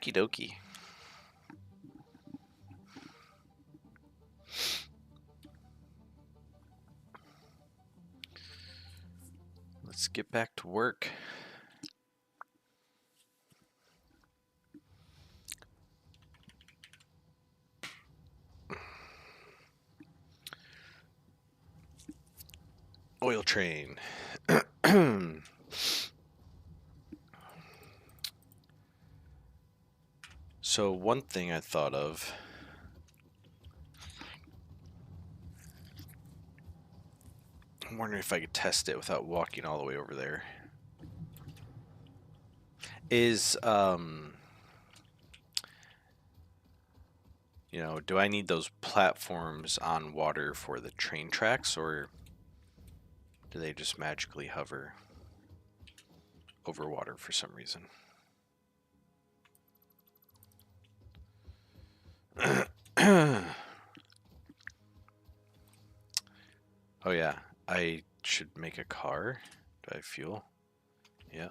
Okie dokie. Let's get back to work. Oil train. So one thing I thought of, I'm wondering if I could test it without walking all the way over there, is, you know, do I need those platforms on water for the train tracks, or do they just magically hover over water for some reason? Oh yeah, I should make a car. Do I have fuel? Yeah.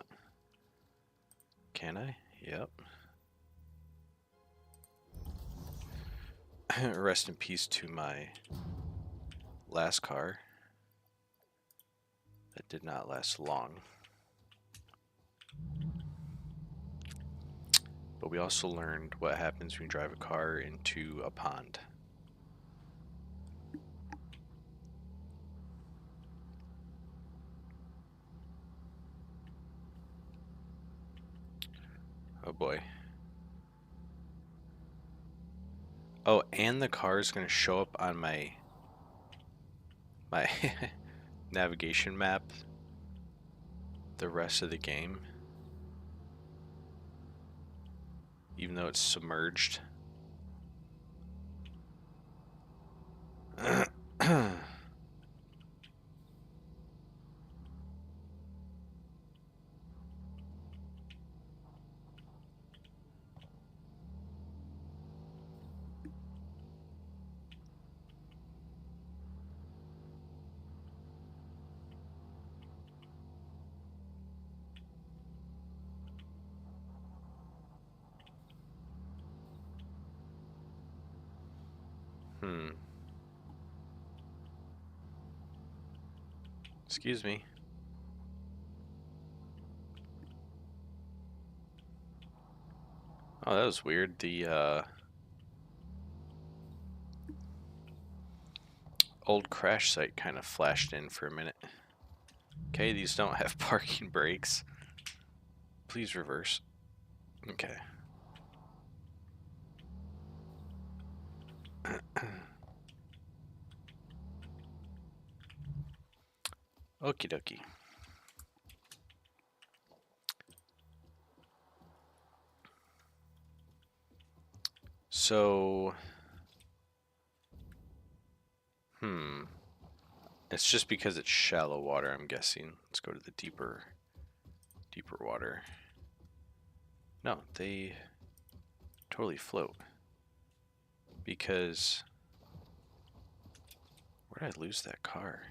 Can I? Yep. Rest in peace to my last car. That did not last long. But we also learned what happens when you drive a car into a pond. Oh boy. Oh, and the car is going to show up on my navigation map the rest of the game, even though it's submerged. Excuse me. Oh, that was weird. The old crash site kind of flashed in for a minute. Okay, these don't have parking brakes. Please reverse. Okay. Okie dokie. So, it's just because it's shallow water, I'm guessing. Let's go to the deeper water. No, they totally float. Because, where did I lose that car?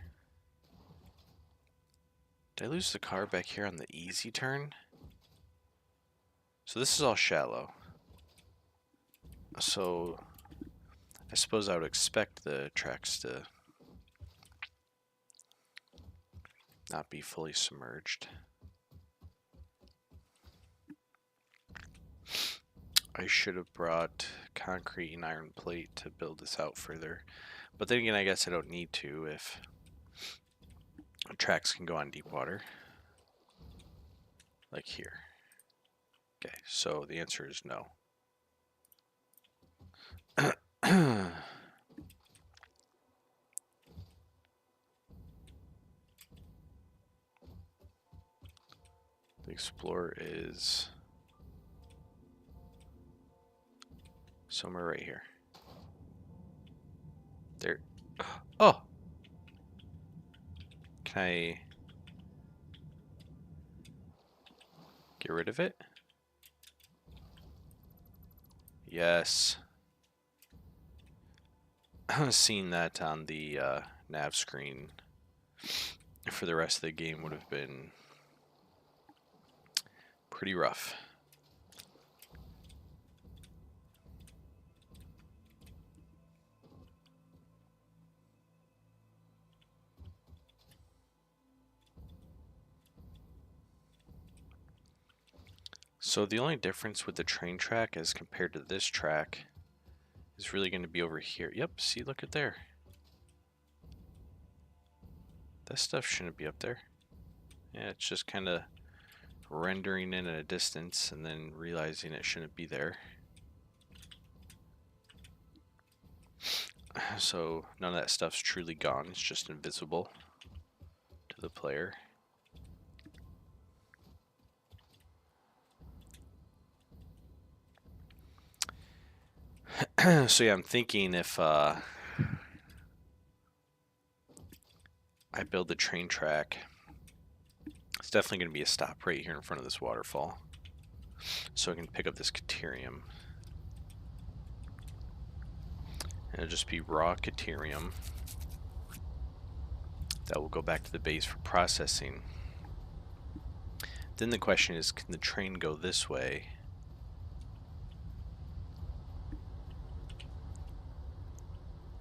Did I lose the car back here on the easy turn? So this is all shallow. So I suppose I would expect the tracks to not be fully submerged. I should have brought concrete and iron plate to build this out further. But then again, I guess I don't need to if tracks can go on deep water. Like here. Okay, so the answer is no. The Explorer is somewhere right here. There. Oh! Can I get rid of it? Yes. Seeing that on the nav screen for the rest of the game would have been pretty rough. So the only difference with the train track as compared to this track is really going to be over here. Yep, see, look at there. That stuff shouldn't be up there. Yeah, it's just kind of rendering in at a distance and then realizing it shouldn't be there. So none of that stuff's truly gone. It's just invisible to the player. So yeah, I'm thinking if I build the train track, it's definitely going to be a stop right here in front of this waterfall. So I can pick up this Caterium. And it'll just be raw Caterium. That will go back to the base for processing. Then the question is, can the train go this way?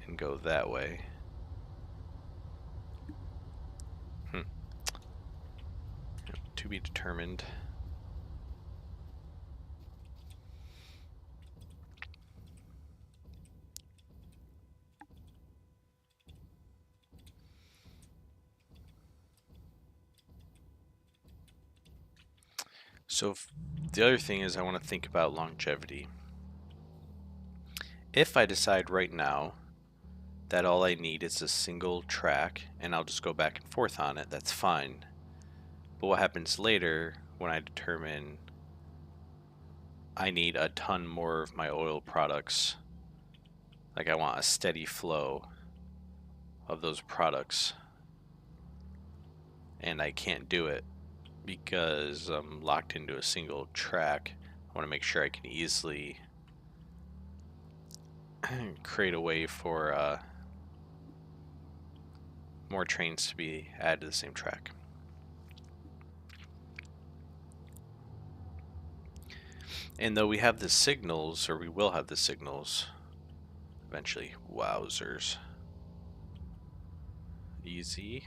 And go that way? To be determined. So the other thing is I want to think about longevity. If I decide right now that all I need is a single track and I'll just go back and forth on it, that's fine. But what happens later when I determine I need a ton more of my oil products, like I want a steady flow of those products, and I can't do it because I'm locked into a single track. I want to make sure I can easily create a way for more trains to be added to the same track. And though we have the signals, or we will have the signals eventually, wowzers. Easy.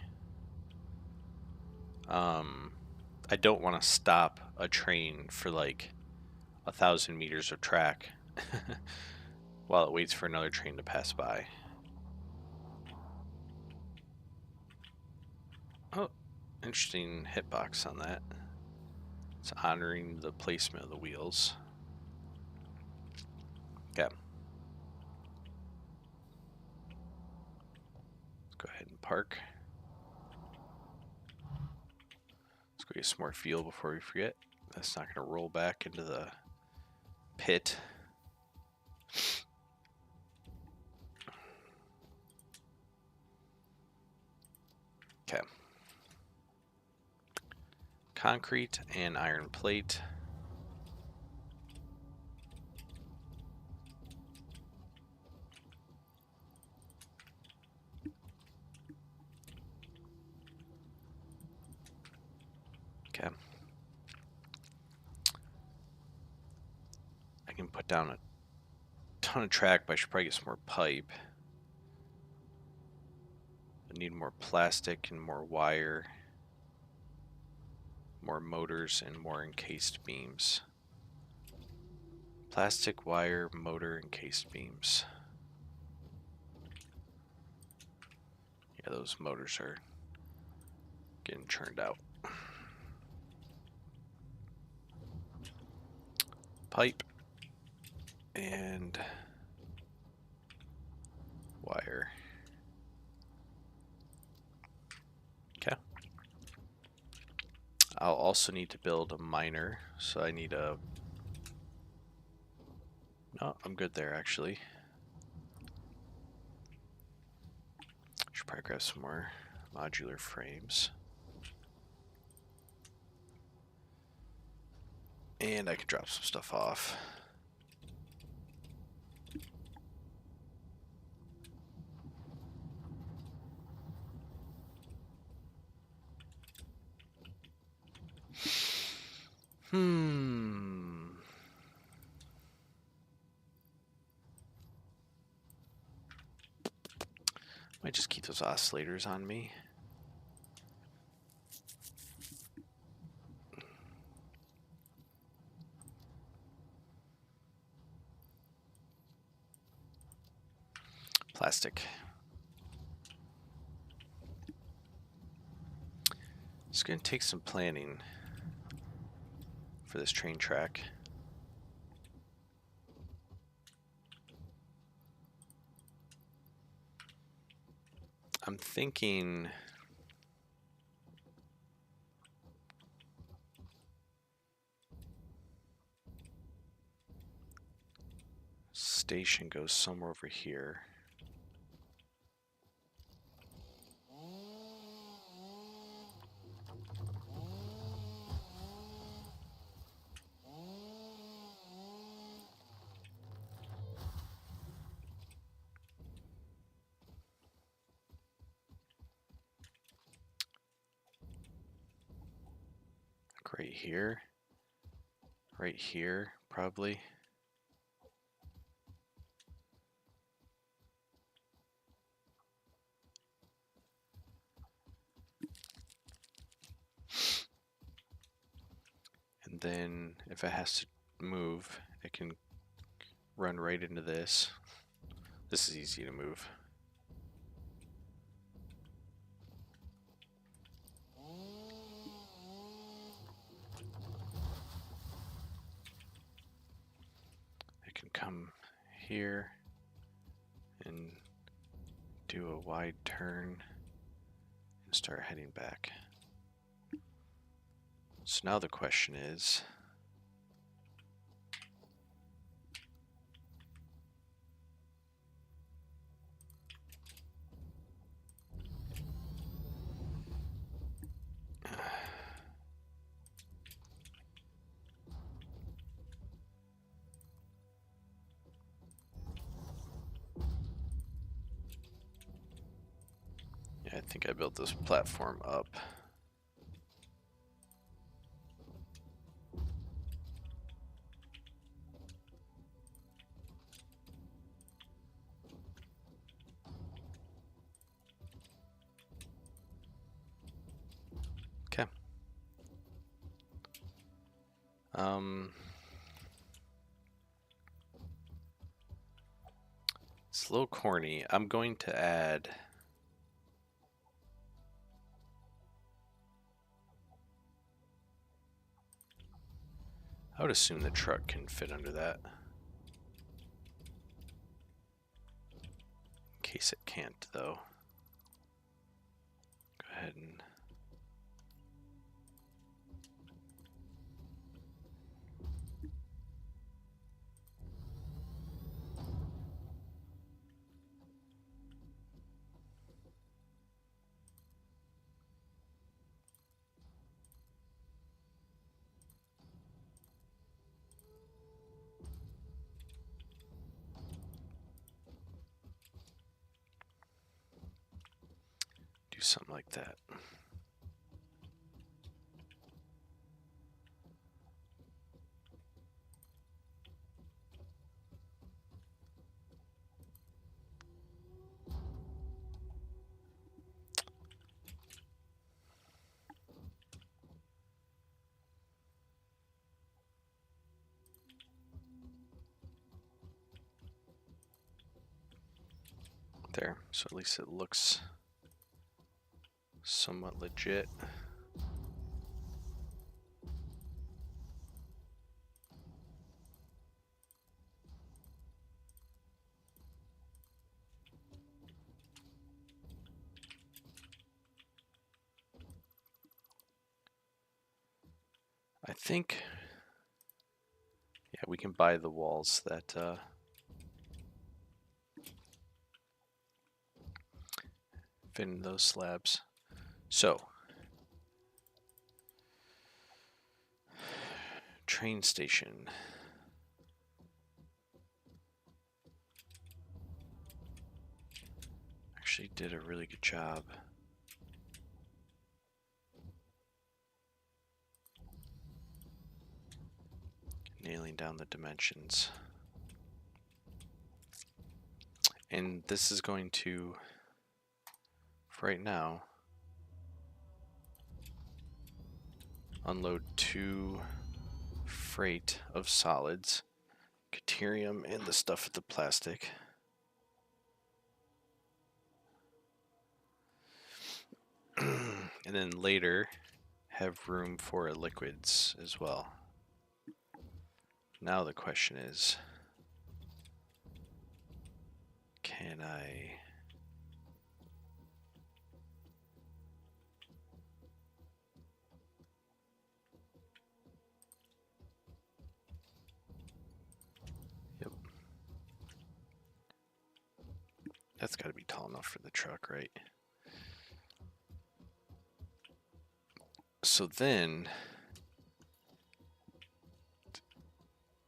I don't want to stop a train for like 1,000 meters of track while it waits for another train to pass by. Oh, interesting hitbox on that. It's honoring the placement of the wheels. Okay. Let's go ahead and park. Let's go get some more fuel before we forget. That's not going to roll back into the pit. Okay. Concrete and iron plate. Okay. I can put down a ton of track, but I should probably get some more pipe. I need more plastic and more wire, more motors, and more encased beams. Plastic, wire, motor, encased beams. Yeah, those motors are getting churned out. Pipe and wire. Okay. I'll also need to build a miner, so I need a... No, I'm good there actually. Should probably grab some more modular frames. And I can drop some stuff off. Might just keep those oscillators on me. plastic. It's going to take some planning for this train track. I'm thinking station goes somewhere over here. Like right here, probably. And then if it has to move, it can run right into this. This is easy to move. It can come here and do a wide turn and start heading back. So now the question is, yeah, I think I built this platform up. Okay. It's a little corny. I'm going to add I would assume the truck can fit under that. In case it can't, though. Go ahead and do something like that. There, so at least it looks somewhat legit. I think, yeah, we can buy the walls that fit in those slabs. So, train station. Actually did a really good job. Nailing down the dimensions. And this is going to, for right now, unload 2 freight of solids, deuterium, and the stuff with the plastic. and then later have room for liquids as well. Now the question is, can I... Yep. That's got to be tall enough for the truck, right? So then,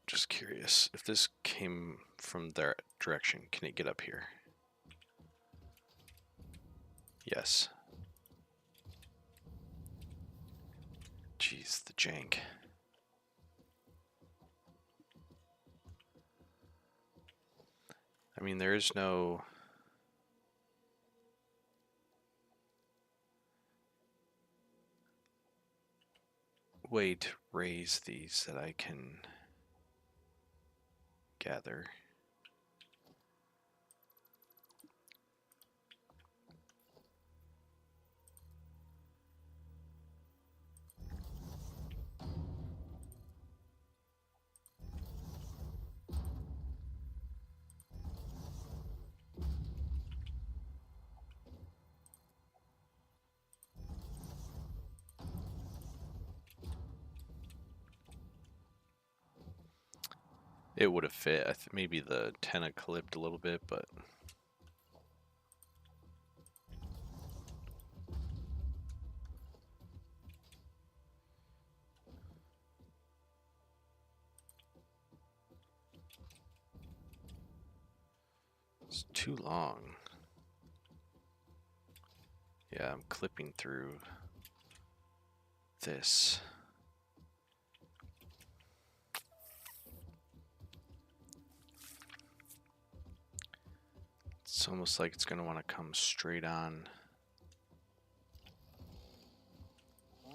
just curious, if this came from their direction, can it get up here? Yes. Jeez, the jank. I mean, there is no... way to raise these that I can gather. It would have fit. Maybe the antenna clipped a little bit, but it's too long. Yeah, I'm clipping through this. It's almost like it's going to want to come straight on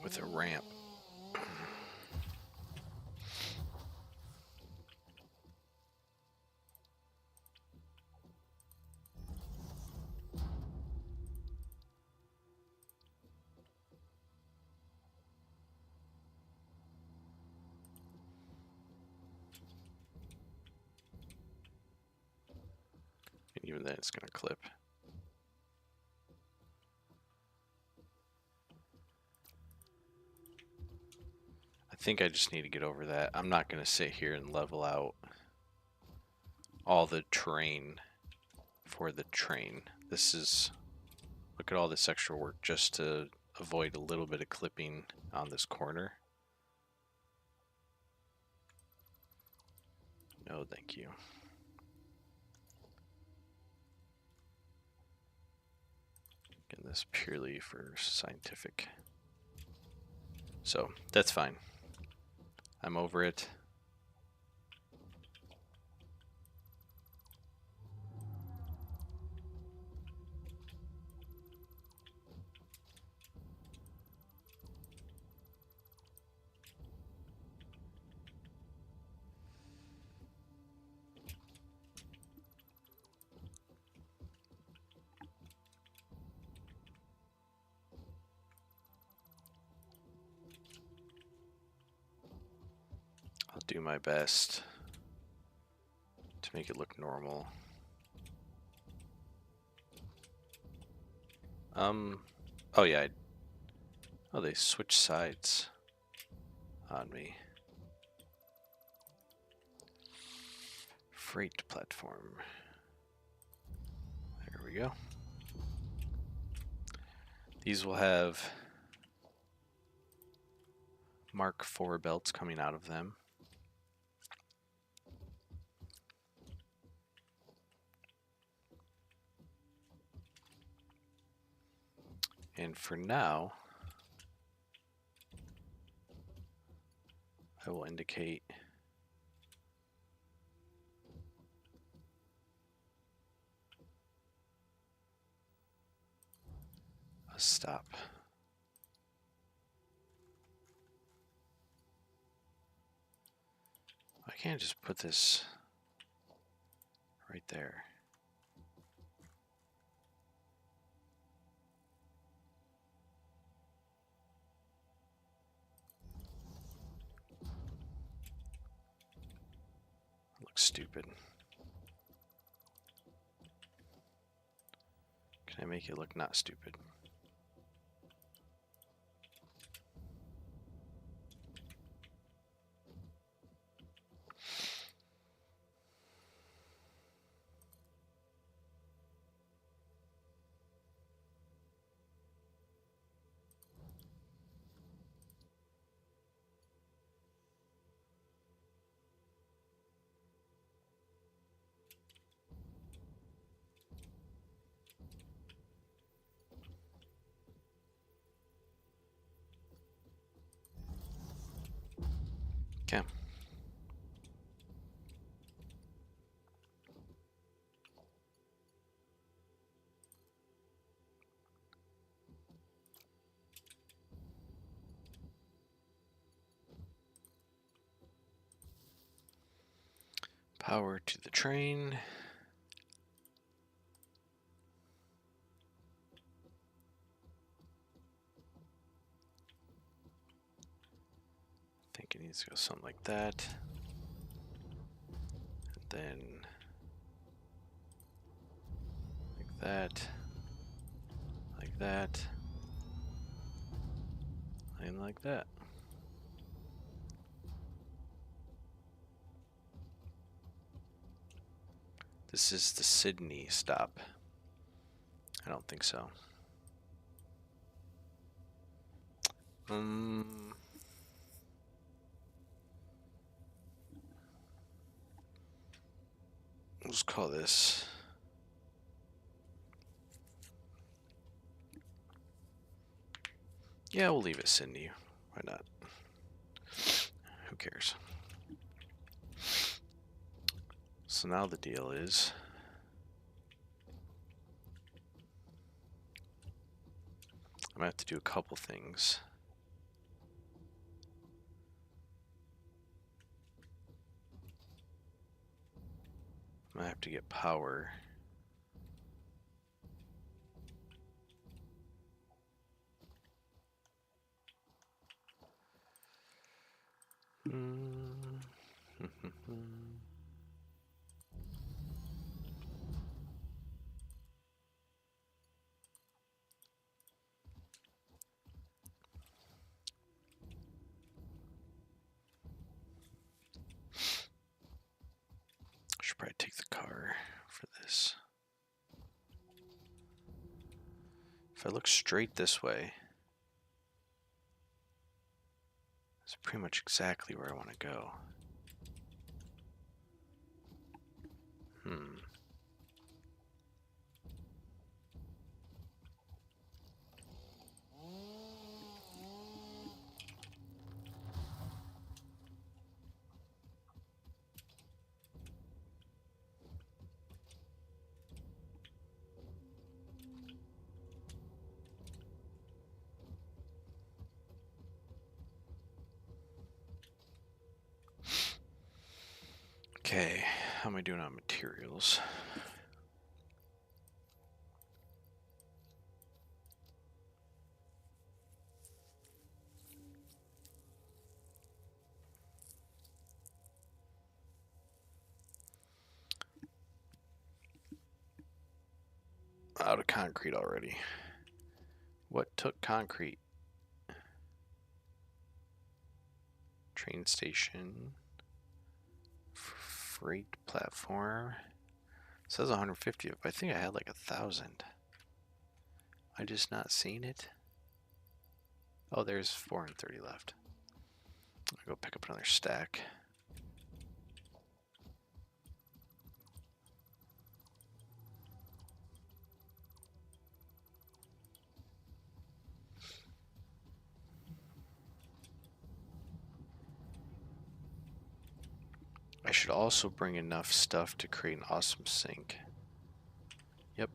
with a ramp. And even then it's going to clip. I think I just need to get over that. I'm not going to sit here and level out all the terrain for the train. This is, look at all this extra work just to avoid a little bit of clipping on this corner. No, thank you. Getting this purely for scientific. So that's fine. I'm over it. I'll do my best to make it look normal. Oh yeah, oh, they switched sides on me. Freight platform. There we go. These will have Mark IV belts coming out of them. And for now, I will indicate a stop. I can't just put this right there. stupid. Can I make it look not stupid? Okay. Power to the train. I think it needs to go something like that. And then like that. Like that. And like that. This is the Sydney stop. I don't think so. Let's call this. Yeah, we'll leave it Sydney. Why not? Who cares? So now the deal is I'm gonna have to do a couple things. I'm gonna have to get power. Should probably take the car for this. If I look straight this way, it's pretty much exactly where I want to go. Okay, how am I doing on materials? Out of concrete already. What took concrete? Train station. Freight platform. It says 150, but I think I had like 1,000. I just not seen it. Oh, there's 430 left. I'll go pick up another stack. I should also bring enough stuff to create an awesome sink. Yep,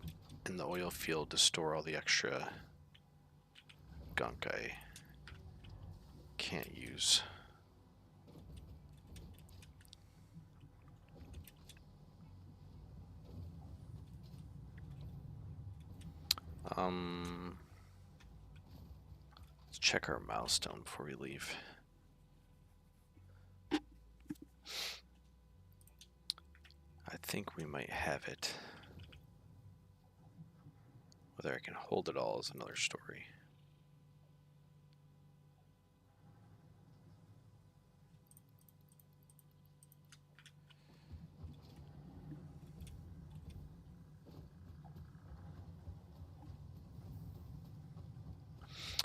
in the oil field to store all the extra gunk I can't use. Let's check our milestone before we leave. I think we might have it. Whether I can hold it all is another story.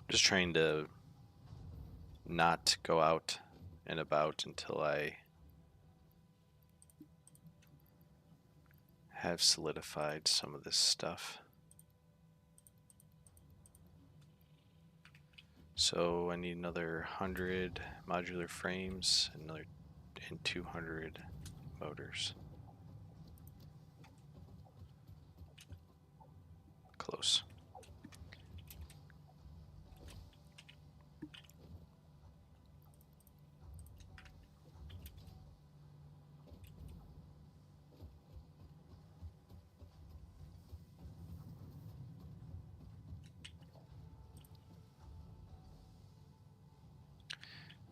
Just trying to not go out and about until I have solidified some of this stuff. So I need another 100 modular frames, and 200 motors. Close.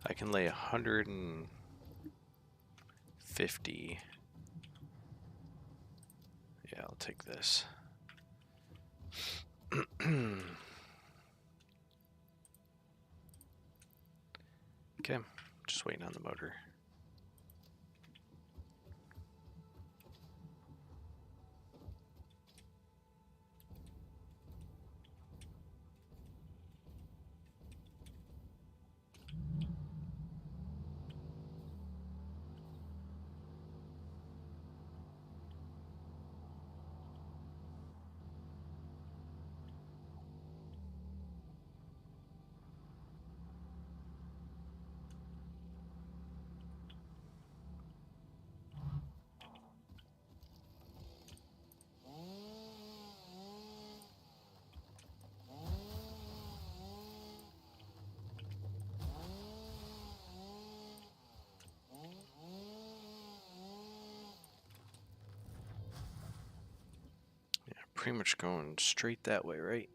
I can lay 150. Yeah, I'll take this. Okay, just waiting on the motor. Pretty much going straight that way, right?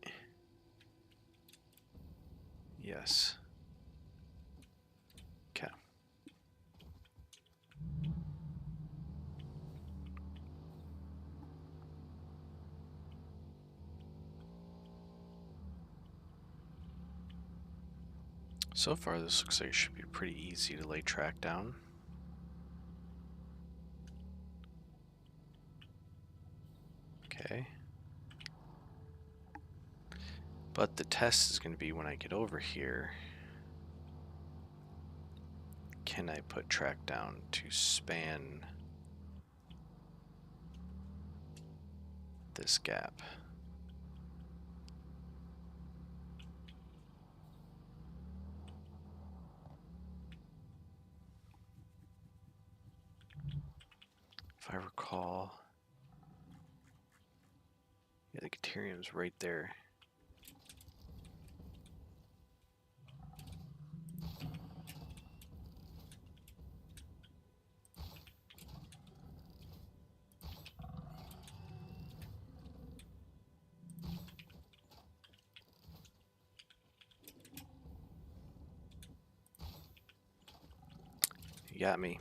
Yes. Okay. So far, this looks like it should be pretty easy to lay track down. Okay. But the test is going to be when I get over here. Can I put track down to span this gap? If I recall, yeah, the Caterium's right there. You got me.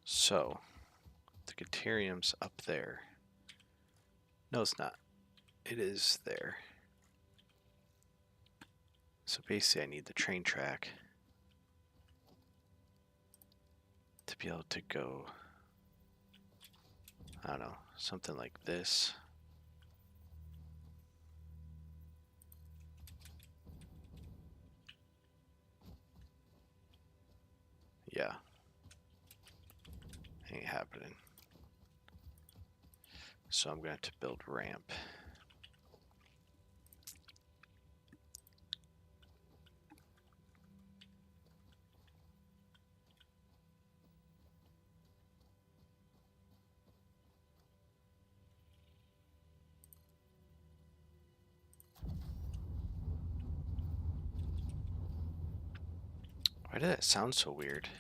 So, the Caterium's up there. No, it's not. It is there. So basically I need the train track to be able to go, I don't know, something like this. Yeah. Ain't happening. So I'm going to have to build ramp. Why did that sound so weird?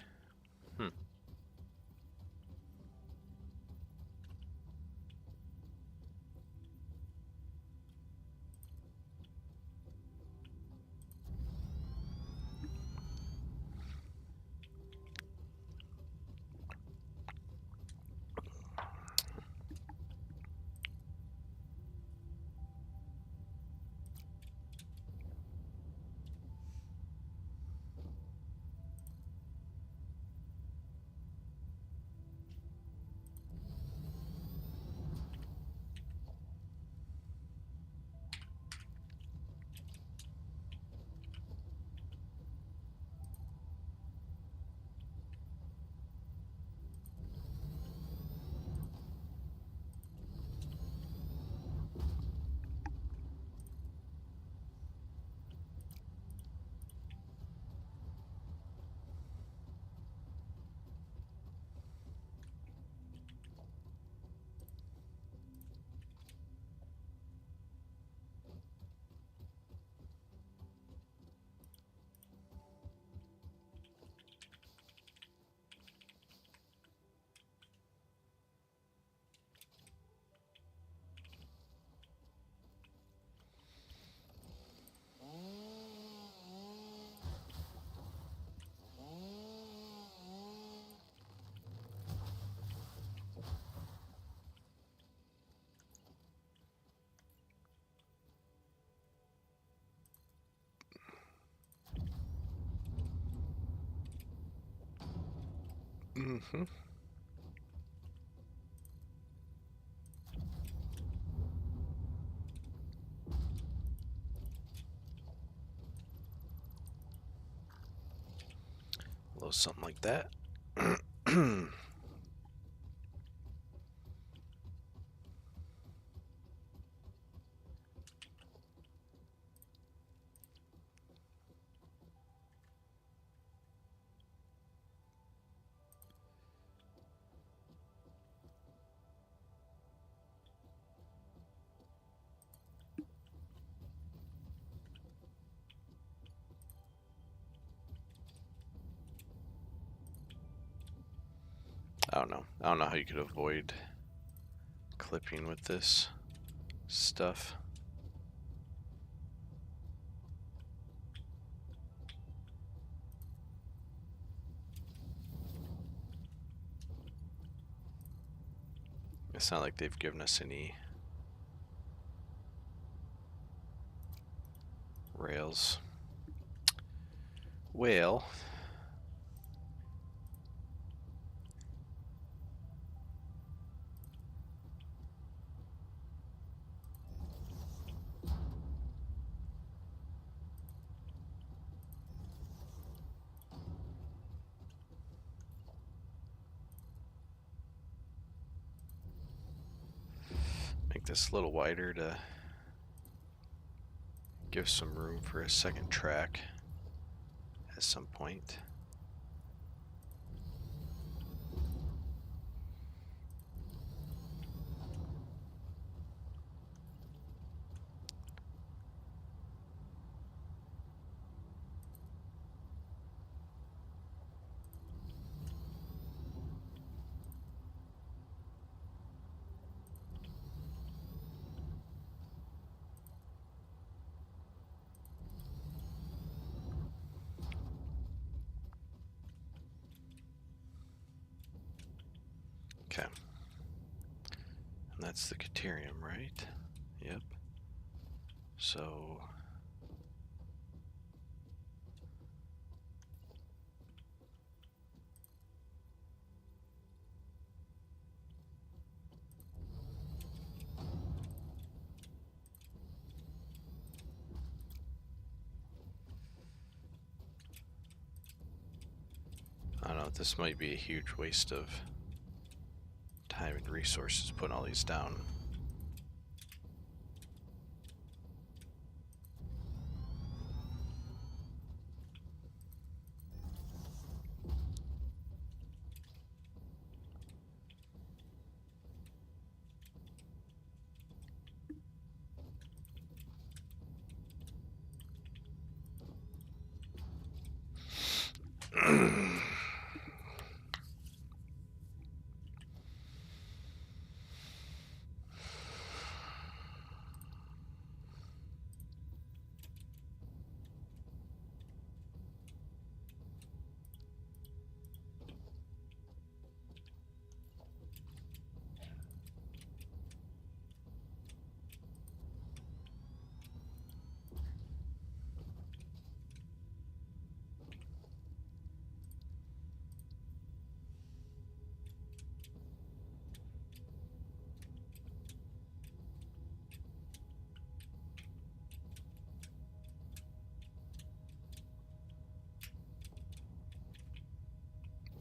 Mm-hmm. A little something like that. I don't know. I don't know how you could avoid clipping with this stuff. It's not like they've given us any rails. Well, make this a little wider to give some room for a second track at some point. Okay. And that's the Caterium, right? Yep. So I don't know, this might be a huge waste of time and resources putting all these down.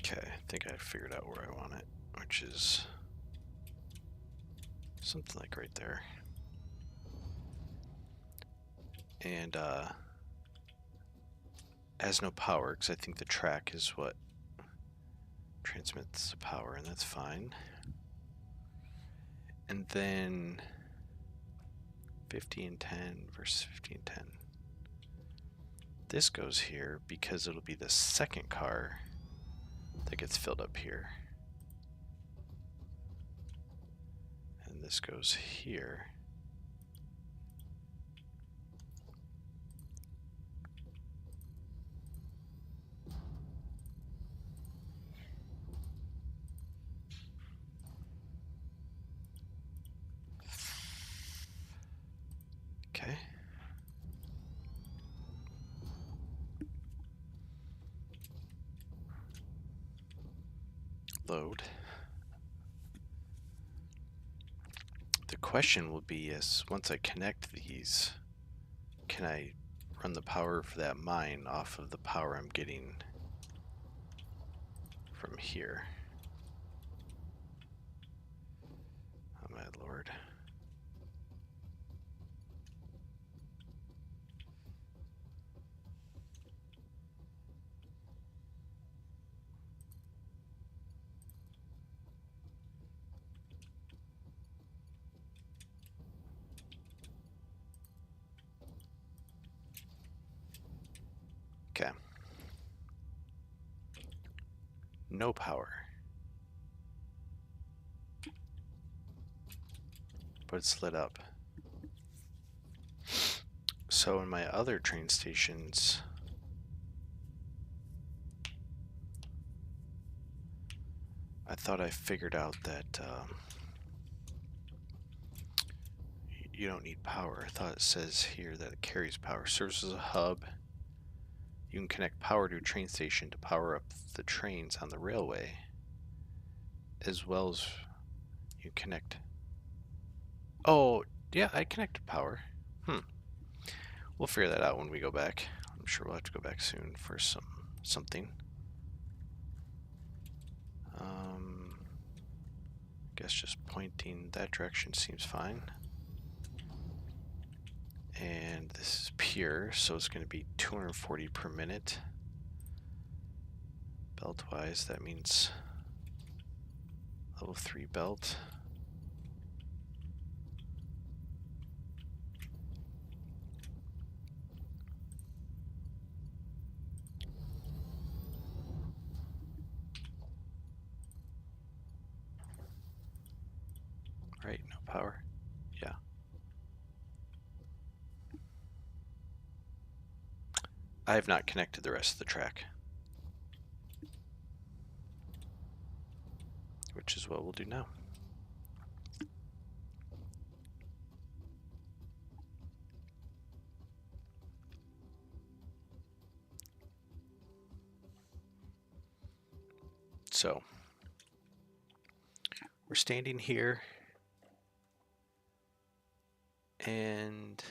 Okay, I think I figured out where I want it, which is something like right there. And has no power, because I think the track is what transmits the power, and that's fine. And then 50 and 10 versus 50 and 10. This goes here because it'll be the second car that gets filled up here. And this goes here. Okay. load. The question will be is, once I connect these, can I run the power for that mine off of the power I'm getting from here? Oh my lord. Okay. No power. But it's lit up. So in my other train stations, I thought I figured out that you don't need power. I thought it says here that it carries power. Serves as a hub. You can connect power to a train station to power up the trains on the railway, as well as you connect. Oh, yeah, I connected power. We'll figure that out when we go back. I'm sure we'll have to go back soon for something. Guess just pointing that direction seems fine. And this is pure, so it's going to be 240 per minute. Belt-wise, that means level 3 belt. Right, no power. Yeah. I have not connected the rest of the track, which is what we'll do now. So, we're standing here, and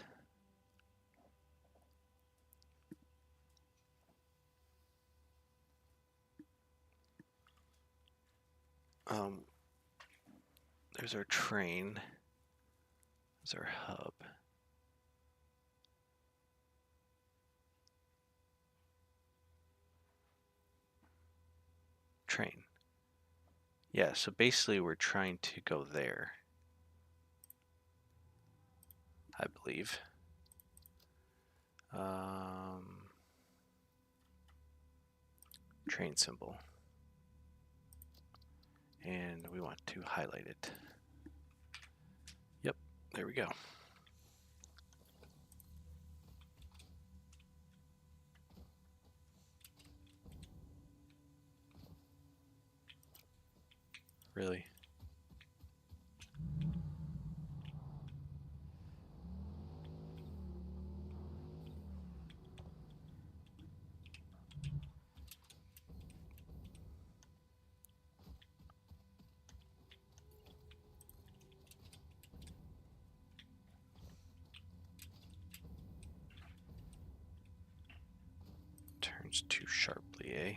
there's our train. There's our hub. Train. Yeah, so basically we're trying to go there, I believe. Train symbol. And we want to highlight it. Yep, there we go. Really? Turns too sharply, eh?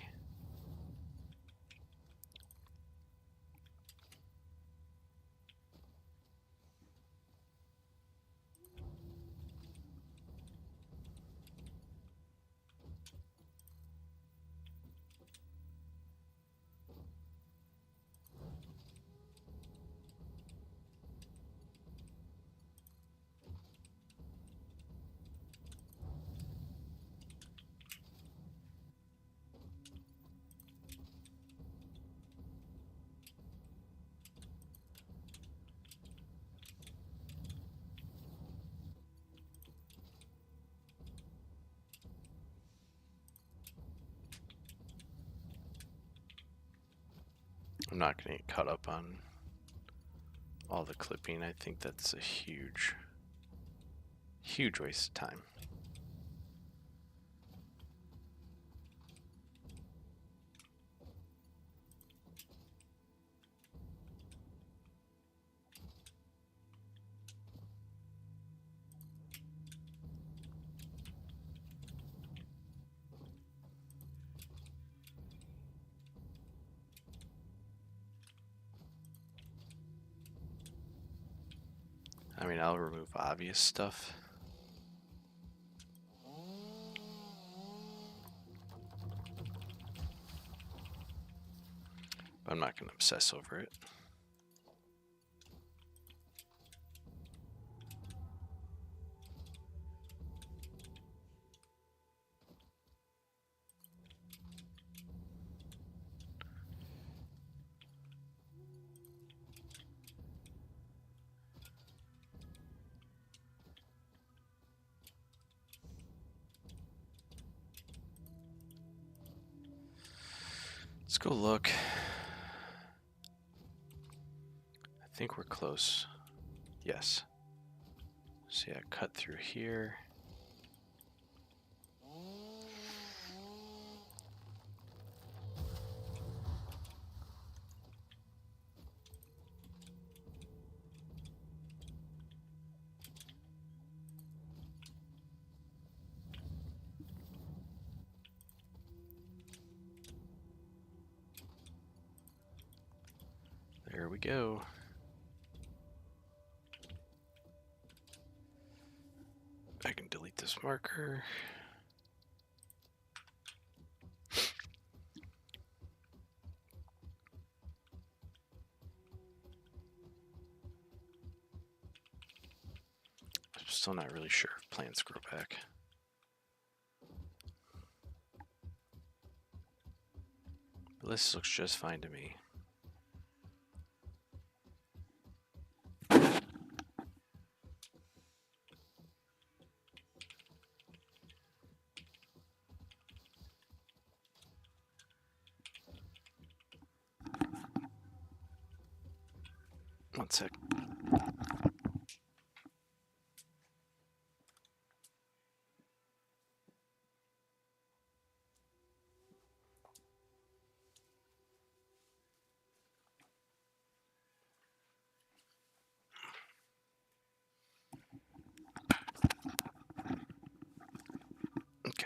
I'm not going to get caught up on all the clipping. I think that's a huge waste of time. I mean, I'll remove obvious stuff. But I'm not going to obsess over it. Let's go look. I think we're close. Yes. See, I cut through here. There we go. I can delete this marker. I'm still not really sure if plants grow back. But this looks just fine to me. One sec. Okay.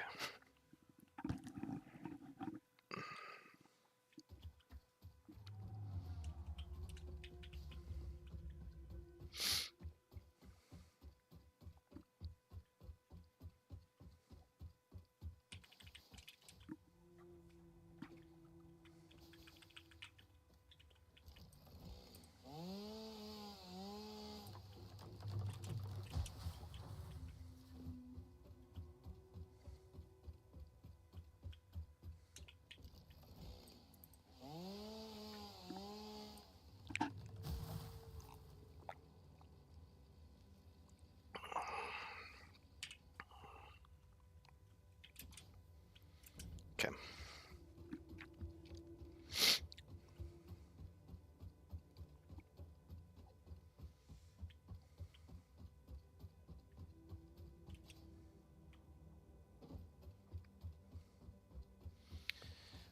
Okay.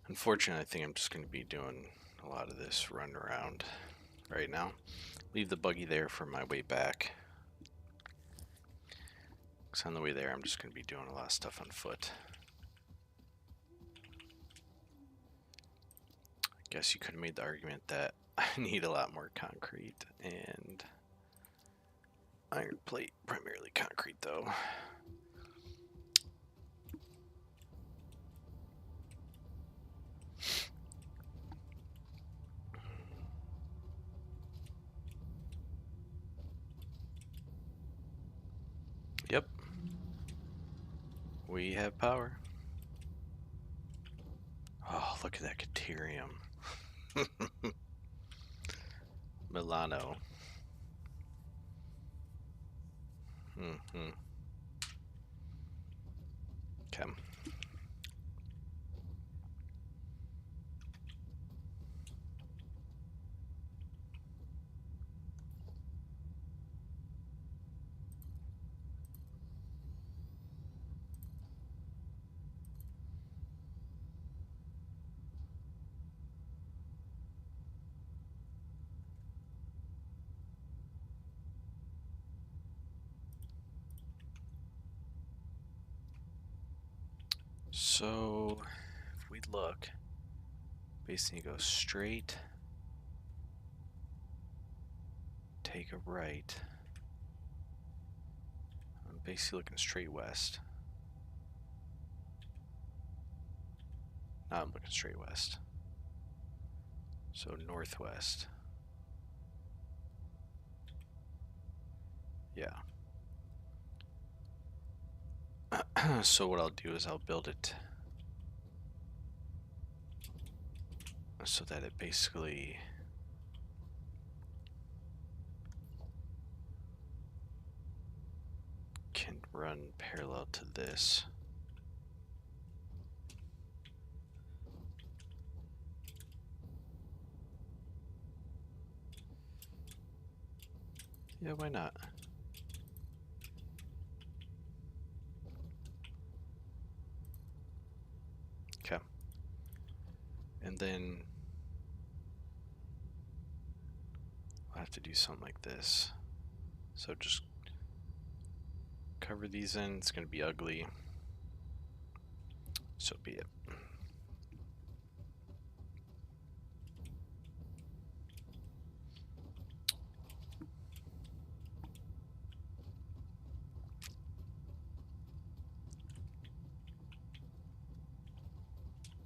Unfortunately, I think I'm just going to be doing a lot of this run around right now. Leave the buggy there for my way back. Because on the way there, I'm just going to be doing a lot of stuff on foot. I guess you could have made the argument that I need a lot more concrete and iron plate, primarily concrete though. Yep. We have power. Oh, look at that Caterium. Milano. Okay. So, if we look, basically go straight, take a right, basically looking straight west. Now I'm looking straight west. So northwest. Yeah. So what I'll do is I'll build it so that it basically can run parallel to this. Yeah, why not? Okay. And then I'll have to do something like this. So just cover these in. It's going to be ugly. So be it.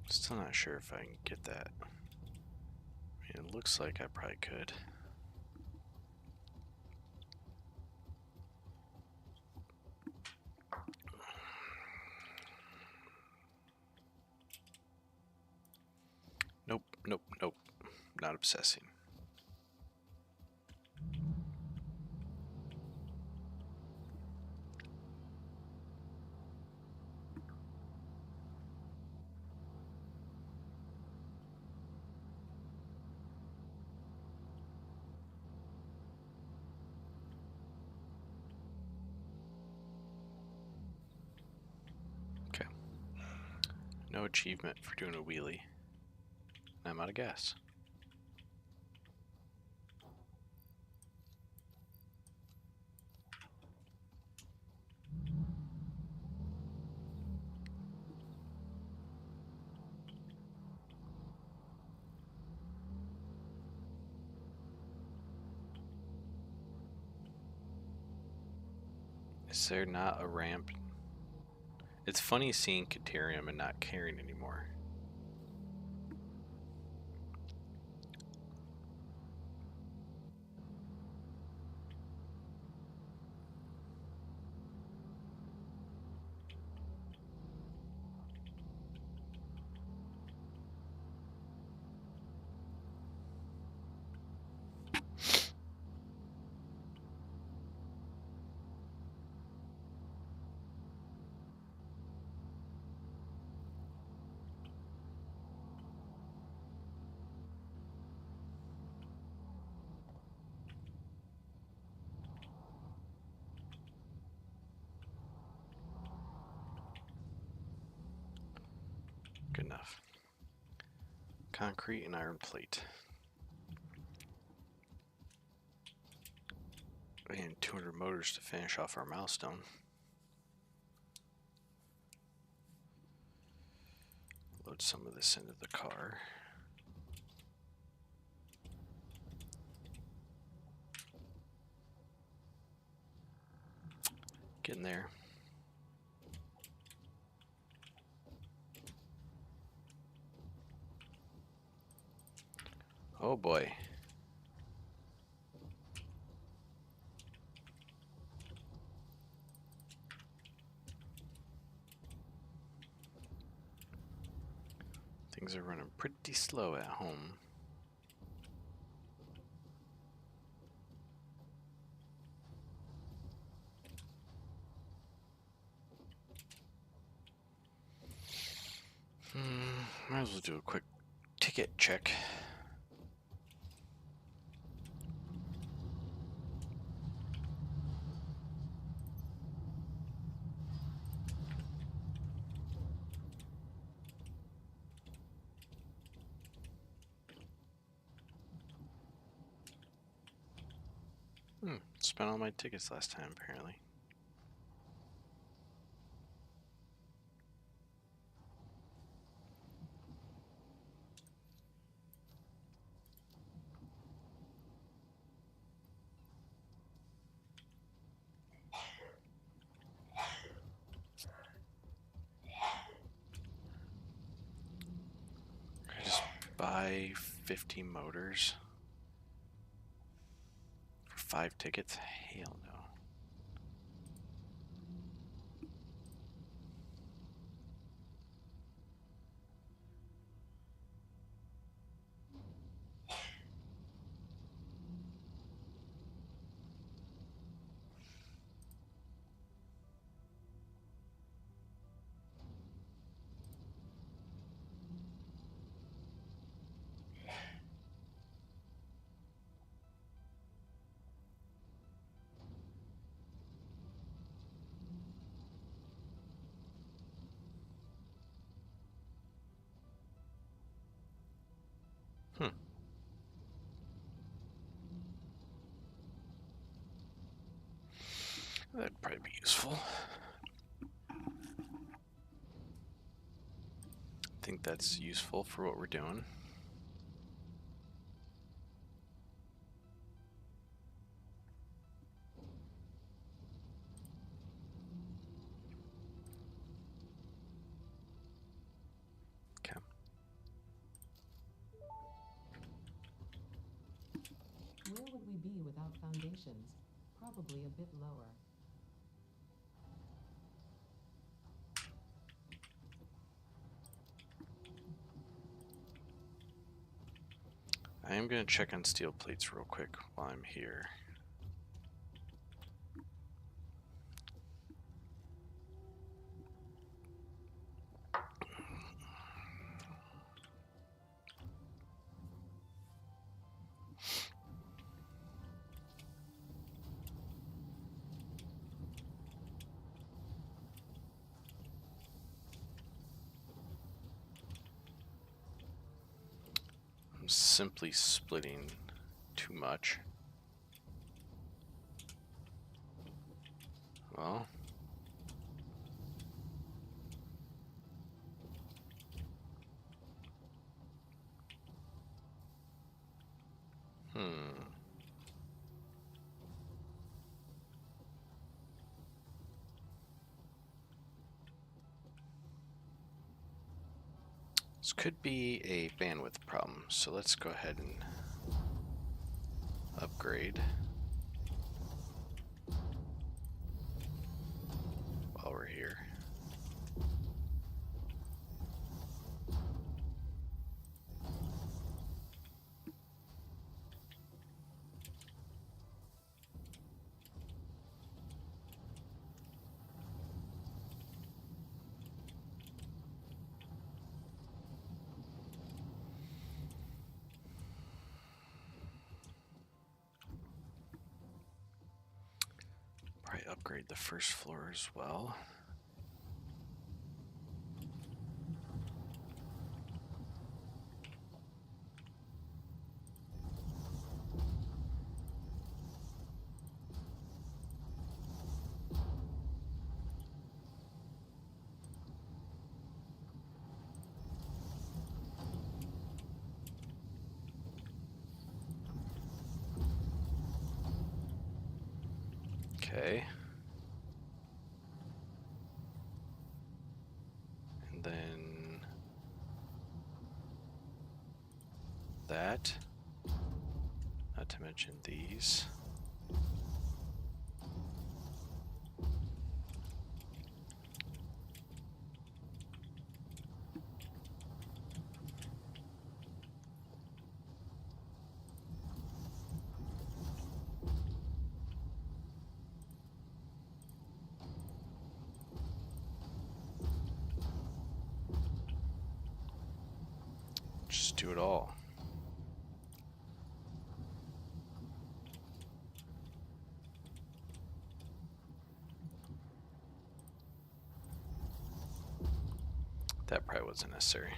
Still not sure if I can get that. I mean, it looks like I probably could. Nope, nope, nope. Not obsessing. Okay. No achievement for doing a wheelie. I'm out of gas. Is there not a ramp? It's funny seeing Caterium and not caring anymore. Good enough. Concrete and iron plate. And 200 motors to finish off our milestone. Load some of this into the car. Getting there. Oh boy. Things are running pretty slow at home. Might as well do a quick ticket check. Spent all my tickets last time, apparently. buy 50 motors for 5 tickets? Hell no. That'd probably be useful. I think that's useful for what we're doing. Okay. Where would we be without foundations? Probably a bit lower. I am going to check on steel plates real quick while I'm here. I'm simply splitting too much. Well, this could be a bandwidth problem, so let's go ahead and upgrade while we're here. Probably upgrade the first floor as well. Okay. And then that, not to mention these. Just do it all. That probably wasn't necessary.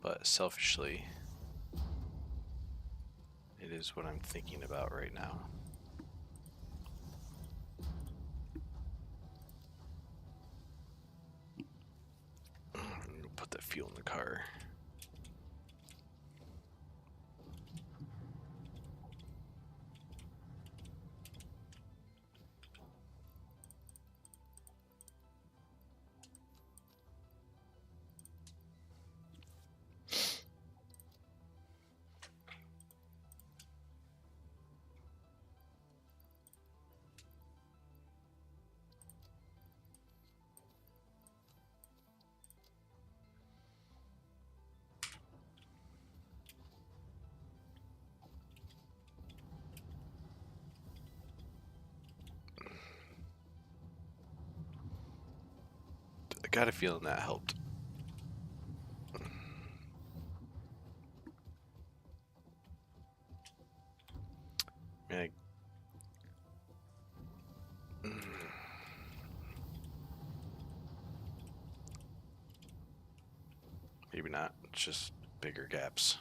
But selfishly, it is what I'm thinking about right now. Put the fuel in the car. Got a feeling that helped. Yeah. Maybe not. It's just bigger gaps.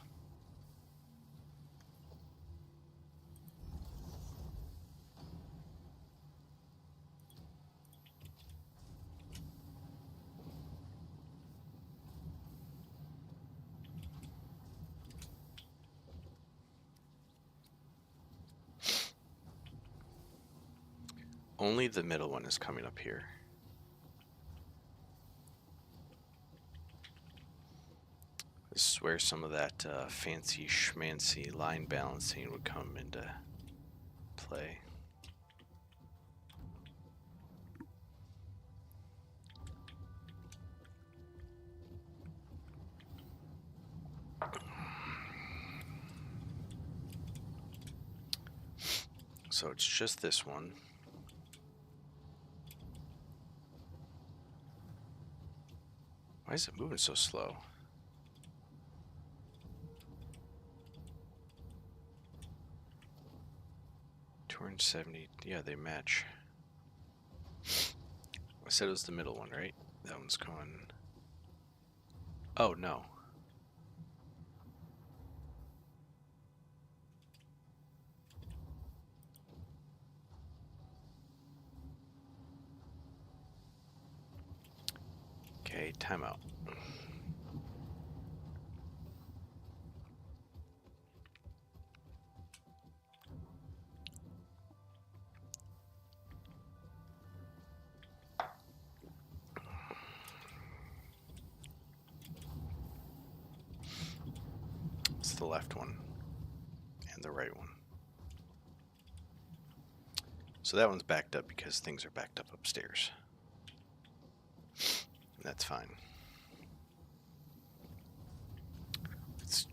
Only the middle one is coming up here. This is where some of that fancy schmancy line balancing would come into play. So it's just this one. Why is it moving so slow? $270. Yeah, they match. I said it was the middle one, right? That one's going. Oh, no. Okay, timeout. It's the left one and the right one. So that one's backed up because things are backed up upstairs. That's fine. It's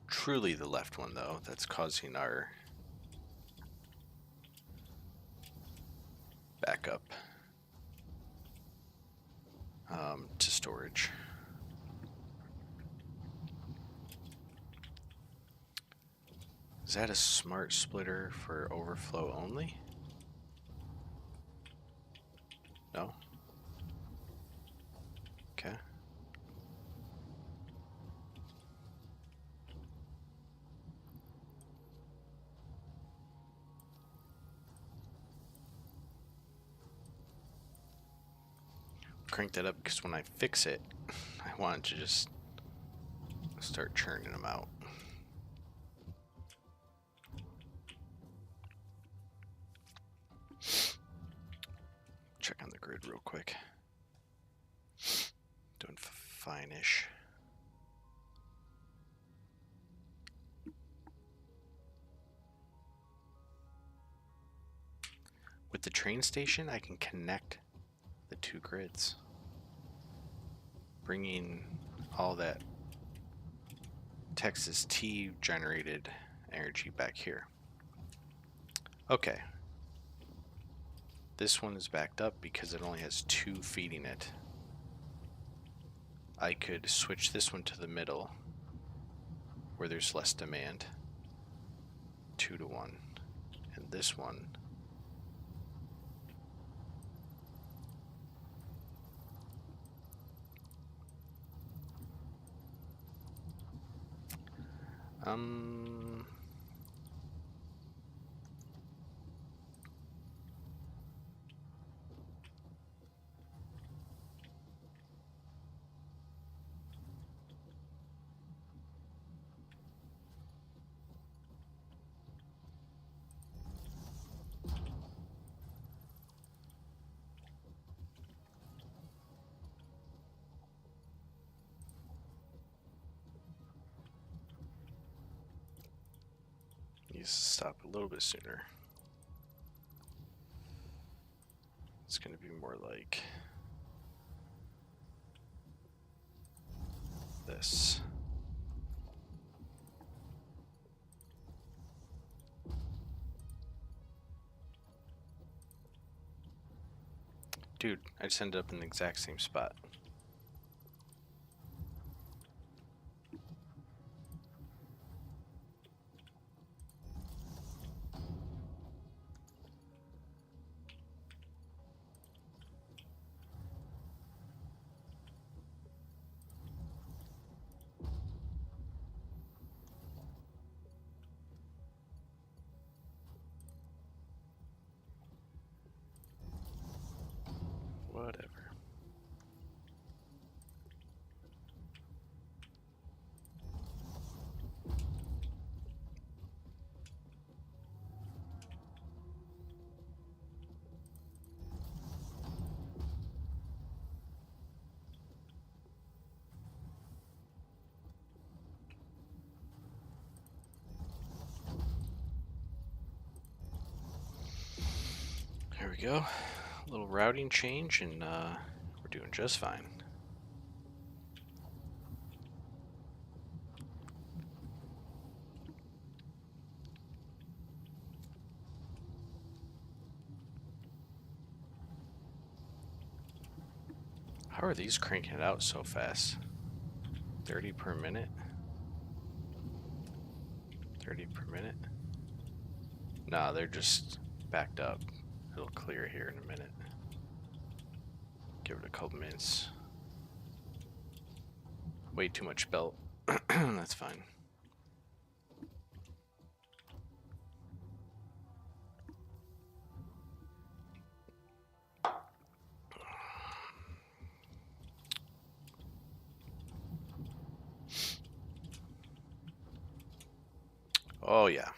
truly the left one, though, that's causing our backup to storage. Is that a smart splitter for overflow only? No? Okay. Crank that up because when I fix it, I want to just start churning them out. Check on the grid real quick. Doing fine-ish. With the train station, I can connect the two grids, bringing all that Texas T generated energy back here. Okay. This one is backed up because it only has two feeding it. I could switch this one to the middle where there's less demand, 2 to 1, and this one needs to stop a little bit sooner. It's going to be more like this. Dude, I just ended up in the exact same spot. Whatever. There we go. A little routing change, and we're doing just fine. How are these cranking it out so fast? 30 per minute? 30 per minute? Nah, they're just backed up. It'll clear here in a minute. Give it a couple minutes. Way too much belt. That's fine. Oh yeah.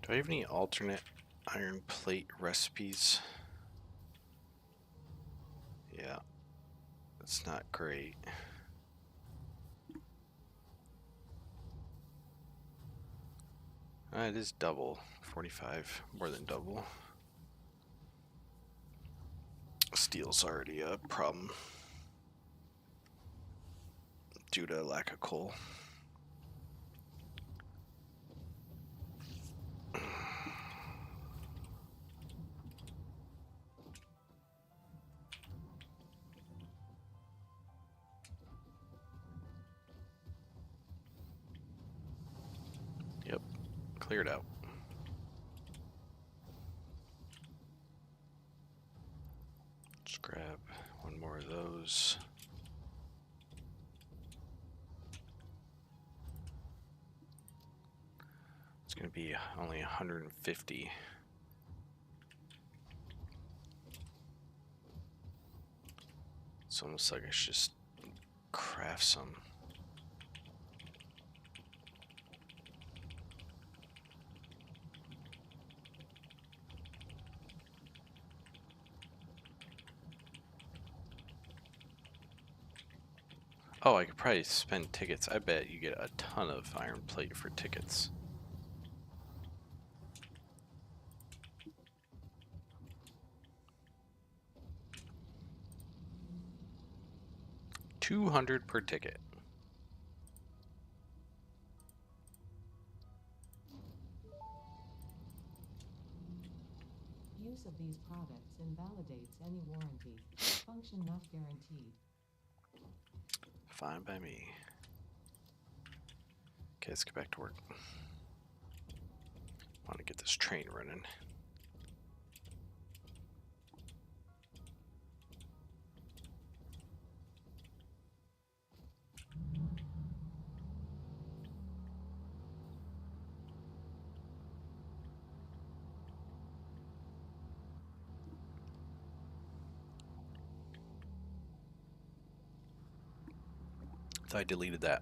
Do I have any alternate iron plate recipes? Yeah, that's not great. It is double. 45, more than double. Steel's already a problem due to lack of coal. Yep, cleared out. Let's grab one more of those. It's gonna be only 150. It's almost like I should just craft some. Oh, I could probably spend tickets. I bet you get a ton of iron plate for tickets. $200 per ticket. Use of these products invalidates any warranty. Function not guaranteed. Fine by me. Okay, let's get back to work. Want to get this train running. I deleted that.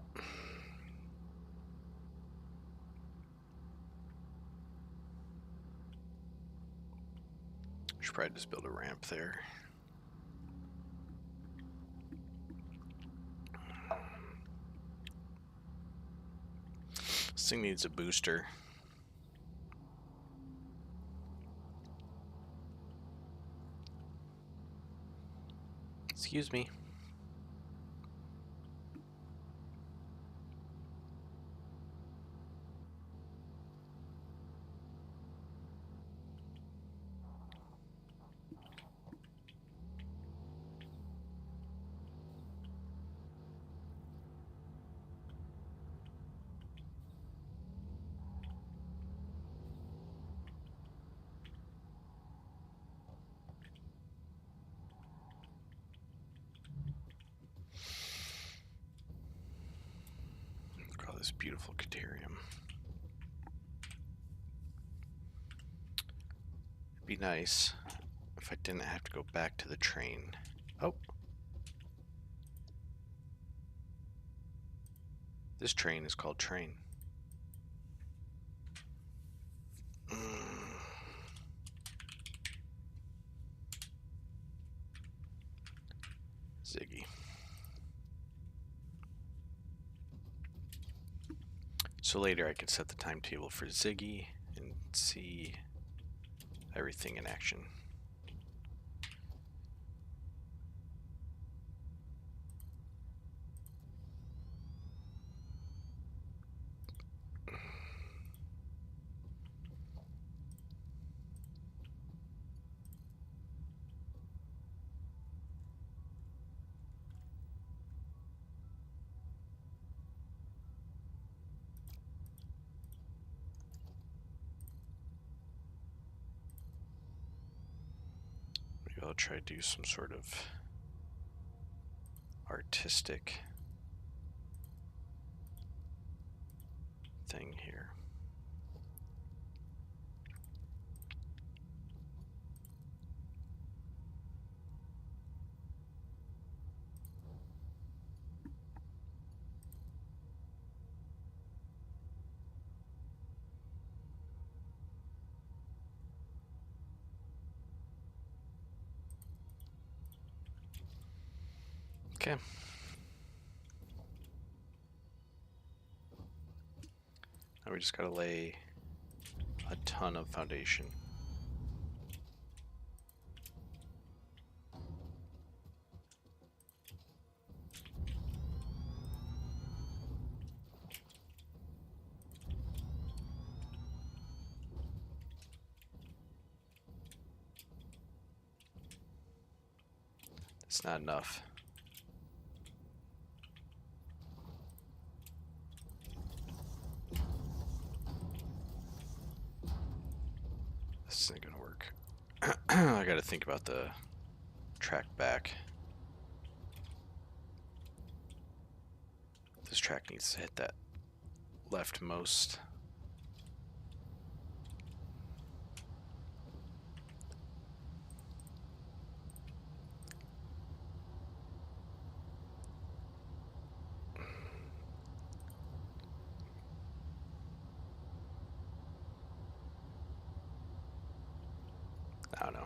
Should probably just build a ramp there. This thing needs a booster. Excuse me. Look at all this beautiful Caterium. It'd be nice if I didn't have to go back to the train. Oh. This train is called Train. Ziggy. So later I can set the timetable for Ziggy and see everything in action. Maybe I'll try to do some sort of artistic thing here. Okay. Now we just gotta lay a ton of foundation. It's not enough. This isn't gonna work. I gotta think about the track back. This track needs to hit that leftmost. I don't know.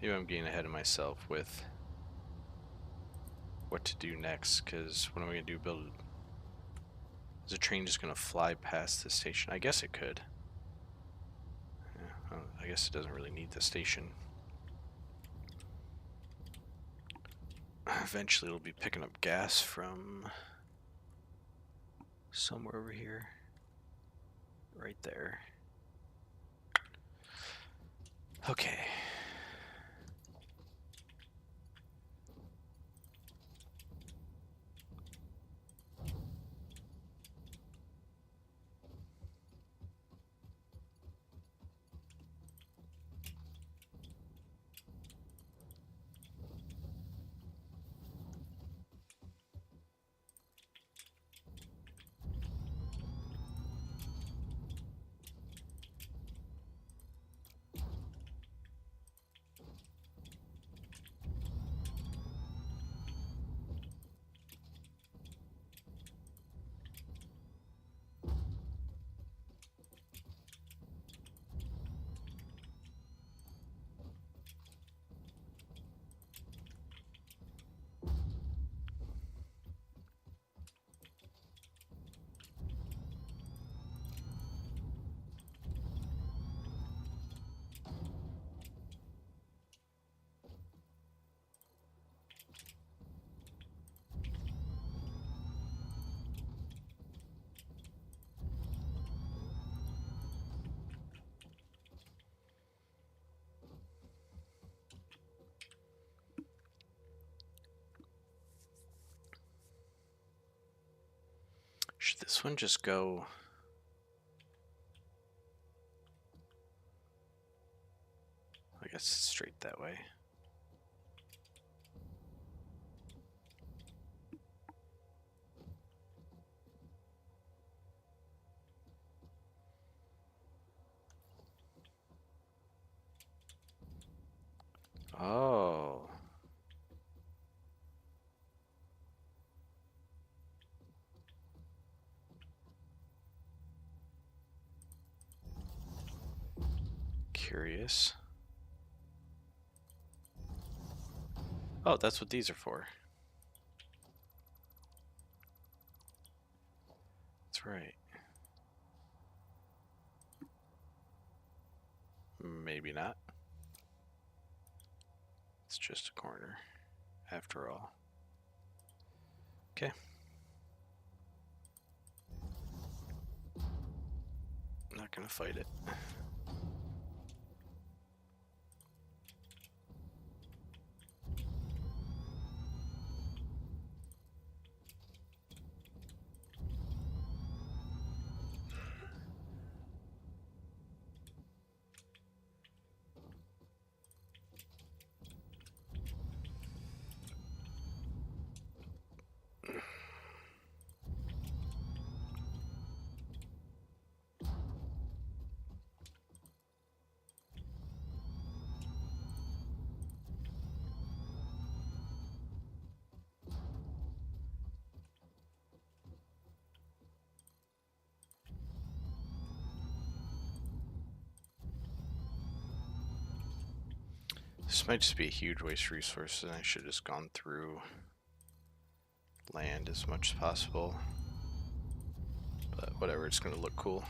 Maybe I'm getting ahead of myself with what to do next, because what am I going to do? Build... Is the train just going to fly past the station? I guess it could. Yeah, well, I guess it doesn't really need the station. Eventually it'll be picking up gas from somewhere over here. Right there. Okay. This one just go... I guess it's straight that way. Oh. Curious. Oh, that's what these are for. That's right. Maybe not. It's just a corner, after all. Okay. Not gonna fight it. This might just be a huge waste of resources, and I should have just gone through land as much as possible. But whatever, it's gonna look cool.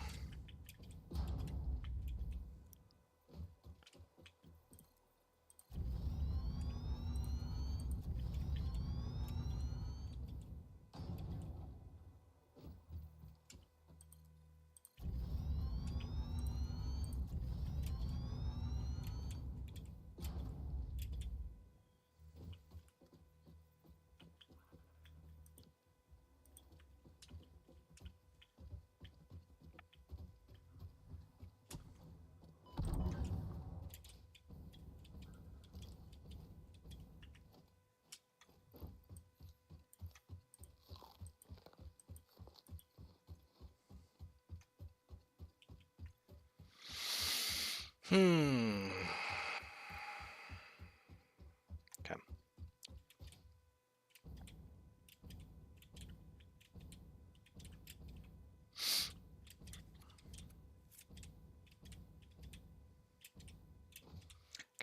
Okay.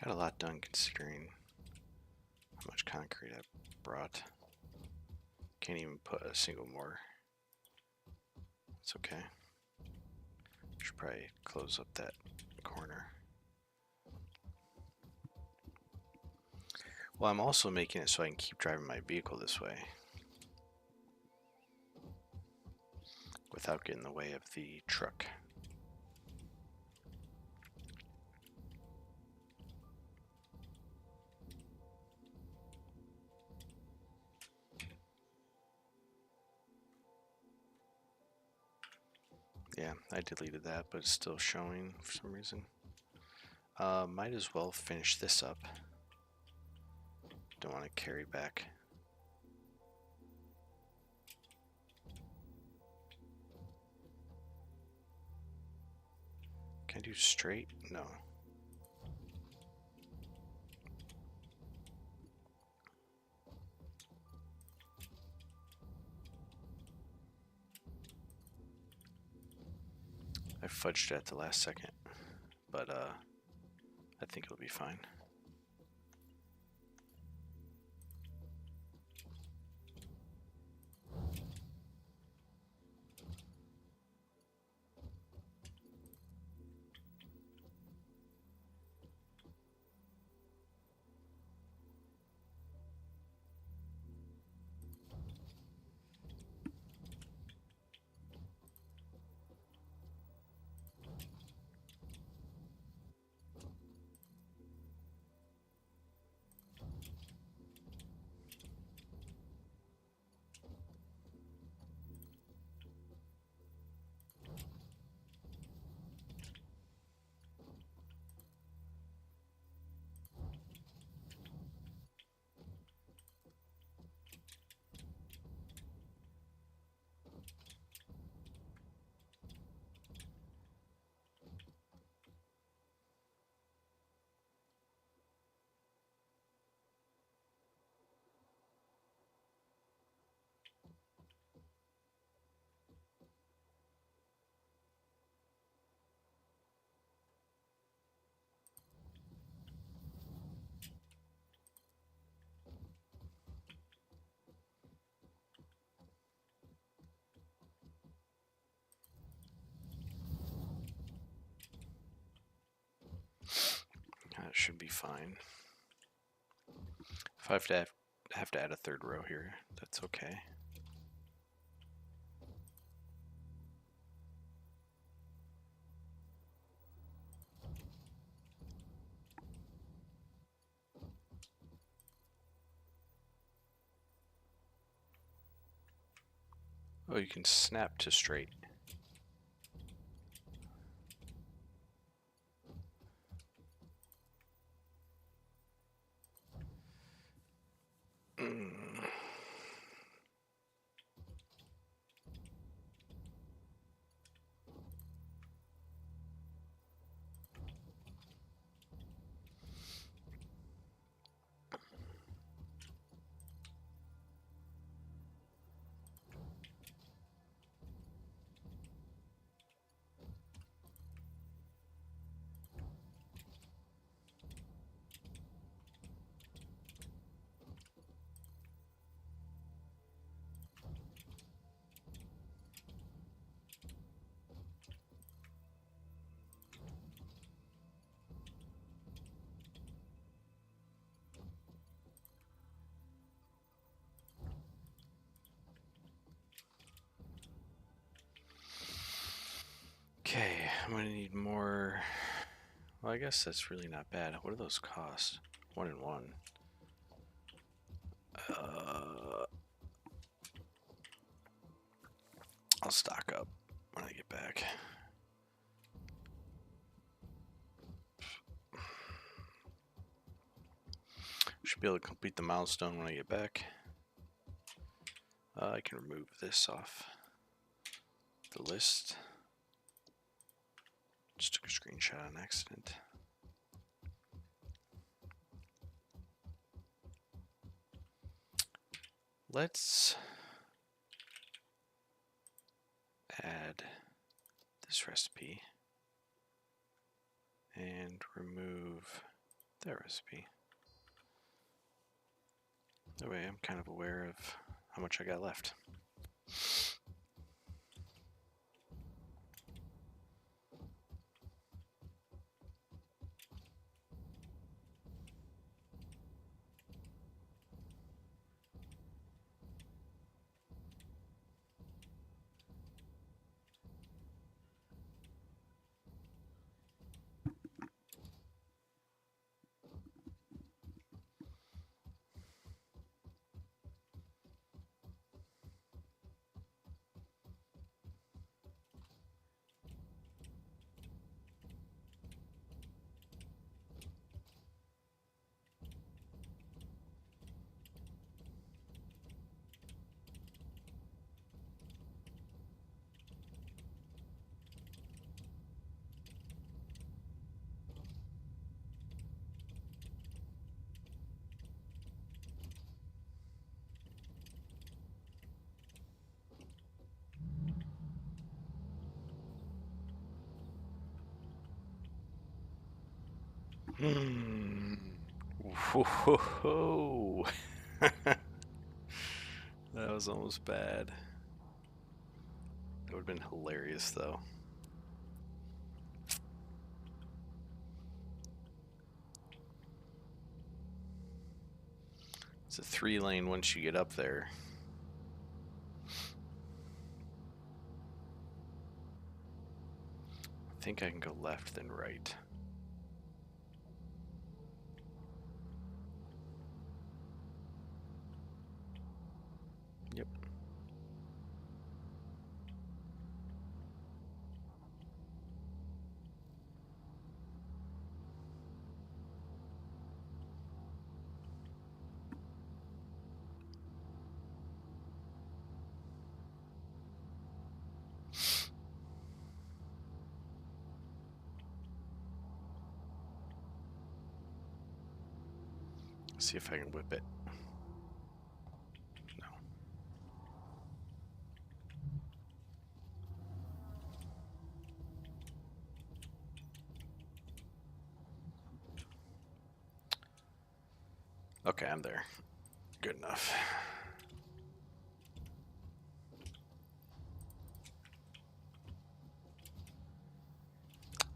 Got a lot done considering how much concrete I brought. Can't even put a single more. It's okay. Should probably close up that corner. Well, I'm also making it so I can keep driving my vehicle this way without getting in the way of the truck. Yeah, I deleted that, but it's still showing for some reason. Might as well finish this up. Don't want to carry back. Can I do straight? No. I fudged it at the last second, but I think it'll be fine. should be fine. If I have to add a third row here, that's okay. Oh, you can snap to straight. Okay, I'm gonna need more. Well, I guess that's really not bad. What do those cost? 1 and 1. I'll stock up when I get back. Should be able to complete the milestone when I get back. I can remove this off the list. Just took a screenshot on accident. Let's add this recipe and remove that recipe. That way I'm kind of aware of how much I got left. Whoa. That was almost bad. That would have been hilarious, though. It's a 3-lane once you get up there. I think I can go left then right. Yep. See if I can whip it. No. Okay, I'm there. Good enough.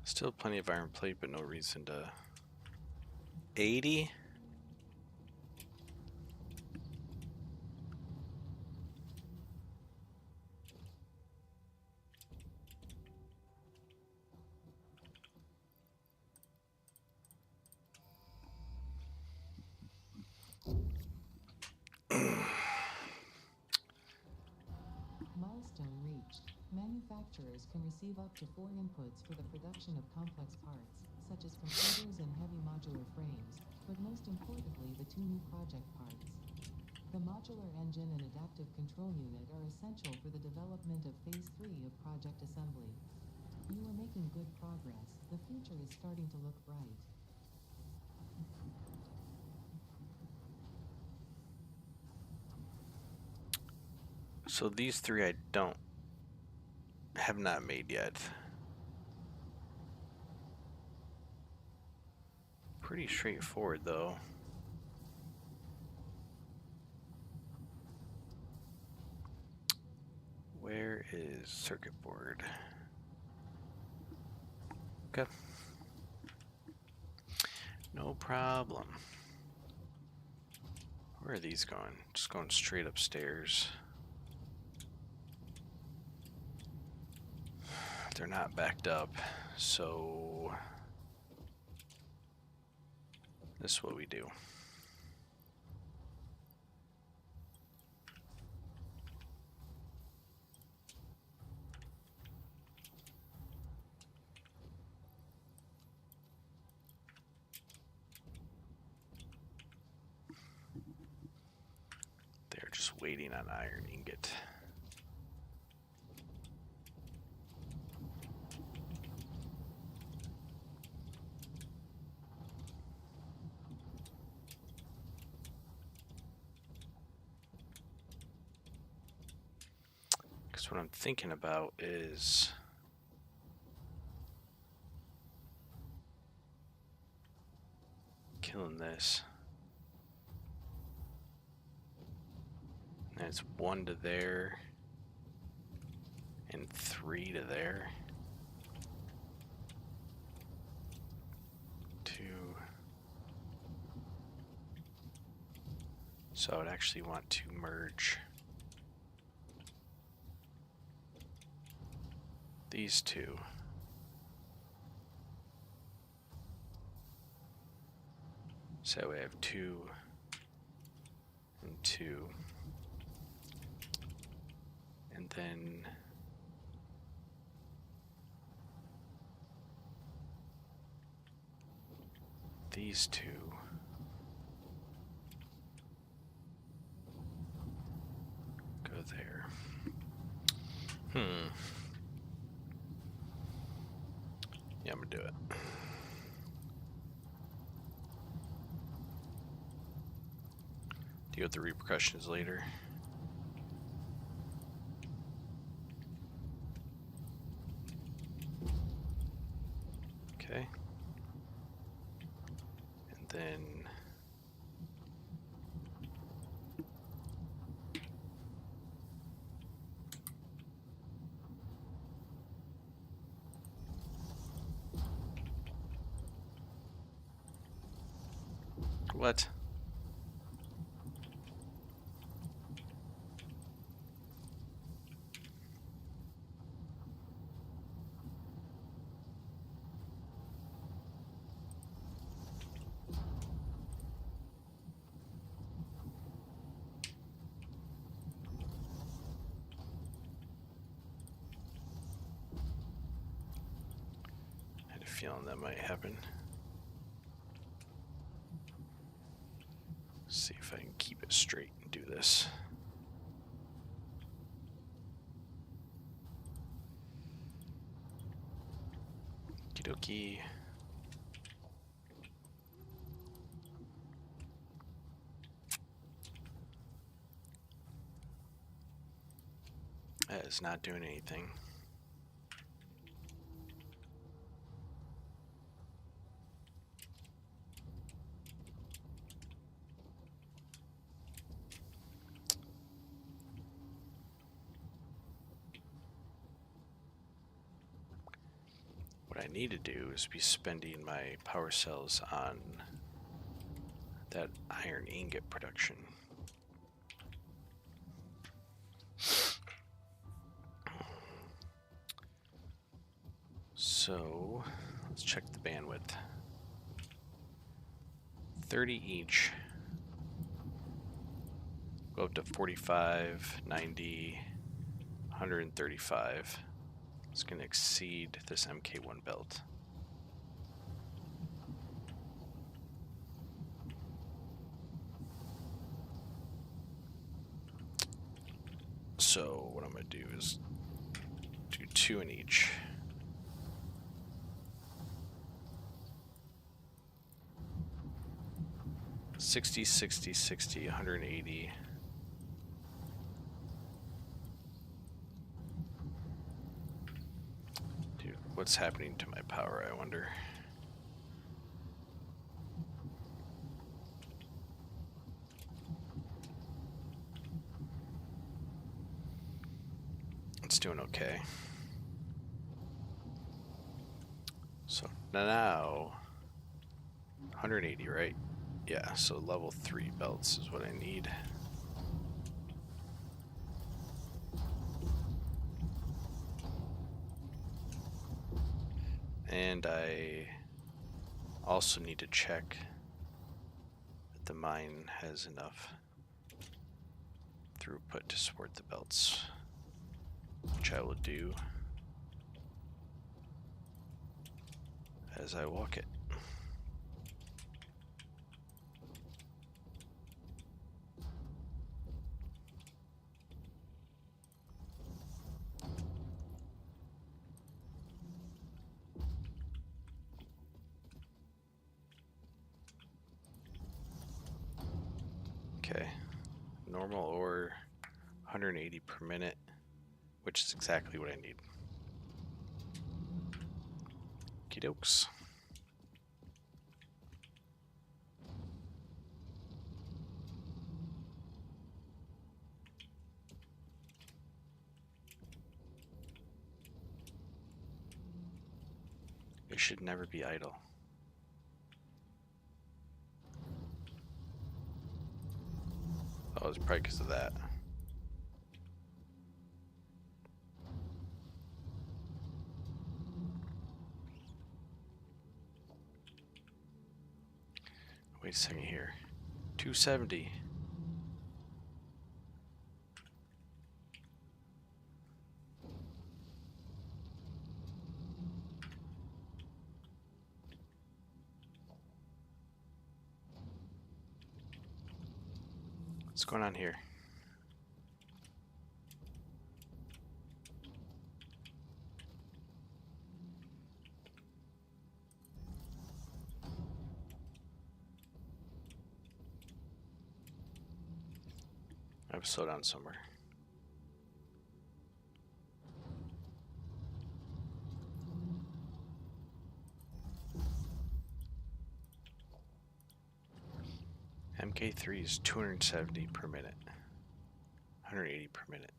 Still plenty of iron plate, but no reason to 80? Milestone reached. Manufacturers can receive up to 4 inputs for the production of complex parts, such as computers and heavy modular frames, but most importantly the 2 new project parts. The modular engine and adaptive control unit are essential for the development of Phase 3 of project assembly. You are making good progress. The future is starting to look bright. So these 3 I have not made yet. Pretty straightforward though. Where is circuit board? Okay. No problem. Where are these going? Just going straight upstairs. They're not backed up, so this is what we do. They're just waiting on iron ingot. Because what I'm thinking about is killing this. And it's 1 to there and 3 to there. 2. So I would actually want to merge these 2. So we have 2 and 2. And then these 2 go there. Yeah, I'm gonna do it. Deal with the repercussions later. Okay. And then what? I had a feeling that might happen. See if I can keep it straight and do this. Okie dokie. That is not doing anything. What I need to do is be spending my power cells on that iron ingot production. So let's check the bandwidth. 30 each. Go up to 45, 90, 135. It's going to exceed this MK1 belt. So what I'm going to do is do 2 in each. $60, $60, $60, $180. Dude, what's happening to my power, I wonder? It's doing okay. So now 180, right? Yeah, so level 3 belts is what I need. And I also need to check that the mine has enough throughput to support the belts, which I will do as I walk it. Okay, normal ore, 180 per minute, which is exactly what I need. Okie dokes. It should never be idle. Oh, it's probably because of that. Wait a second here. 270. What's going on here? I have to slow down somewhere. MK3 is 270 per minute. 180 per minute.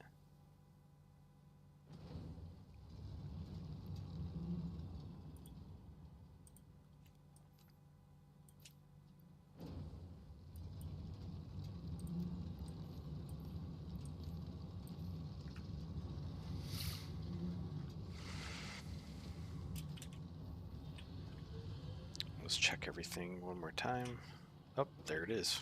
Let's check everything one more time. Oh, there it is.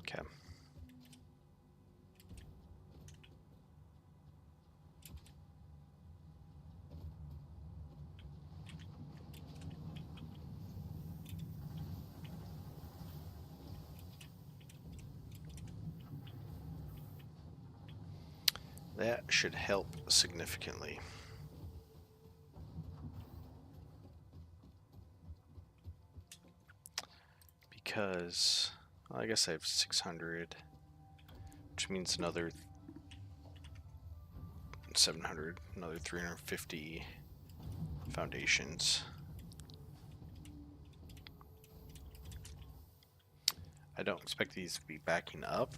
Okay. That should help significantly. Because, well, I guess I have 600, which means another 700, another 350 foundations. I don't expect these to be backing up.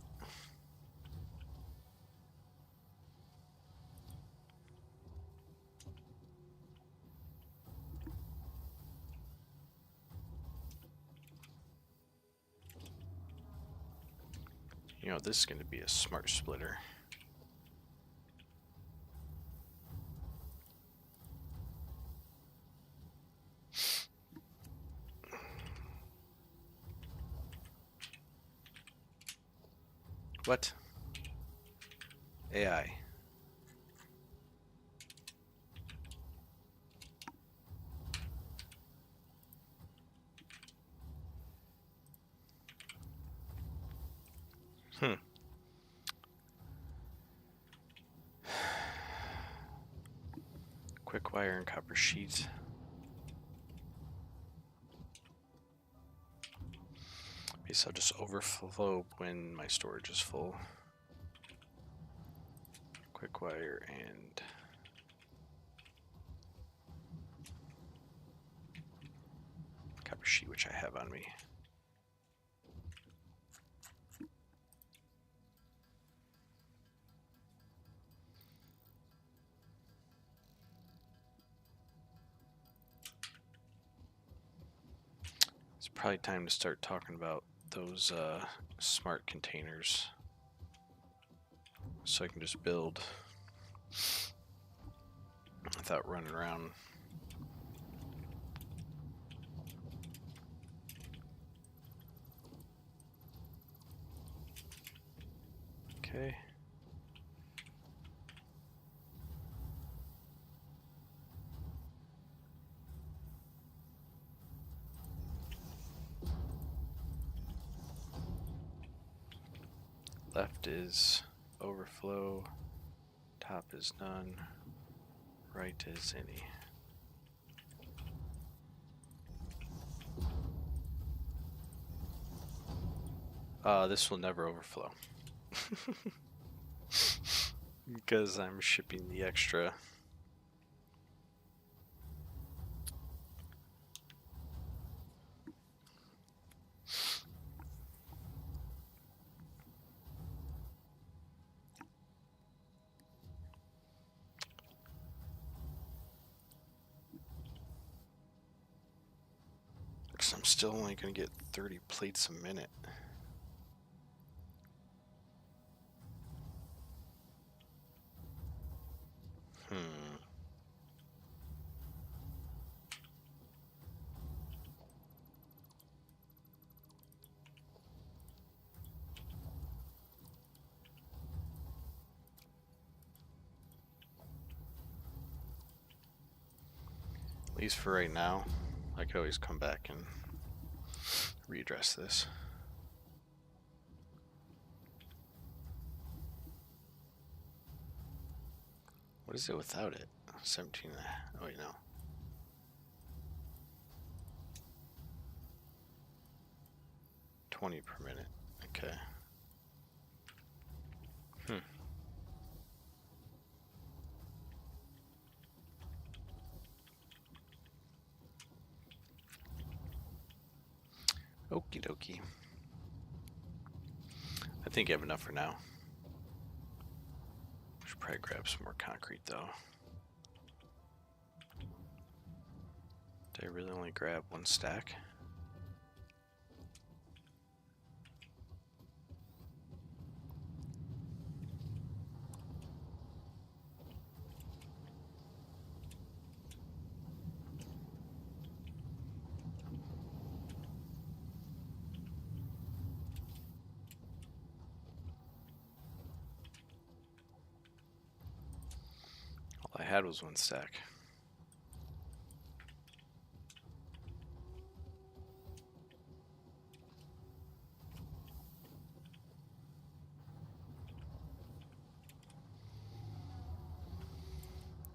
You know, this is going to be a smart splitter. What? AI. Quick wire and copper sheets. Guess I'll just overflow when my storage is full. Quick wire and copper sheet, which I have on me. It's probably time to start talking about those smart containers, so I can just build without running around. Okay. Left is overflow, top is none, right is any. This will never overflow because I'm shipping the extra. Because I'm still only going to get 30 plates a minute. At least for right now. I could always come back and readdress this. What is it without it? 17. Oh, wait, no. $20 per minute. Okay. Okie dokie. I think I have enough for now. Should probably grab some more concrete though. Did I really only grab one stack? All I had was one stack.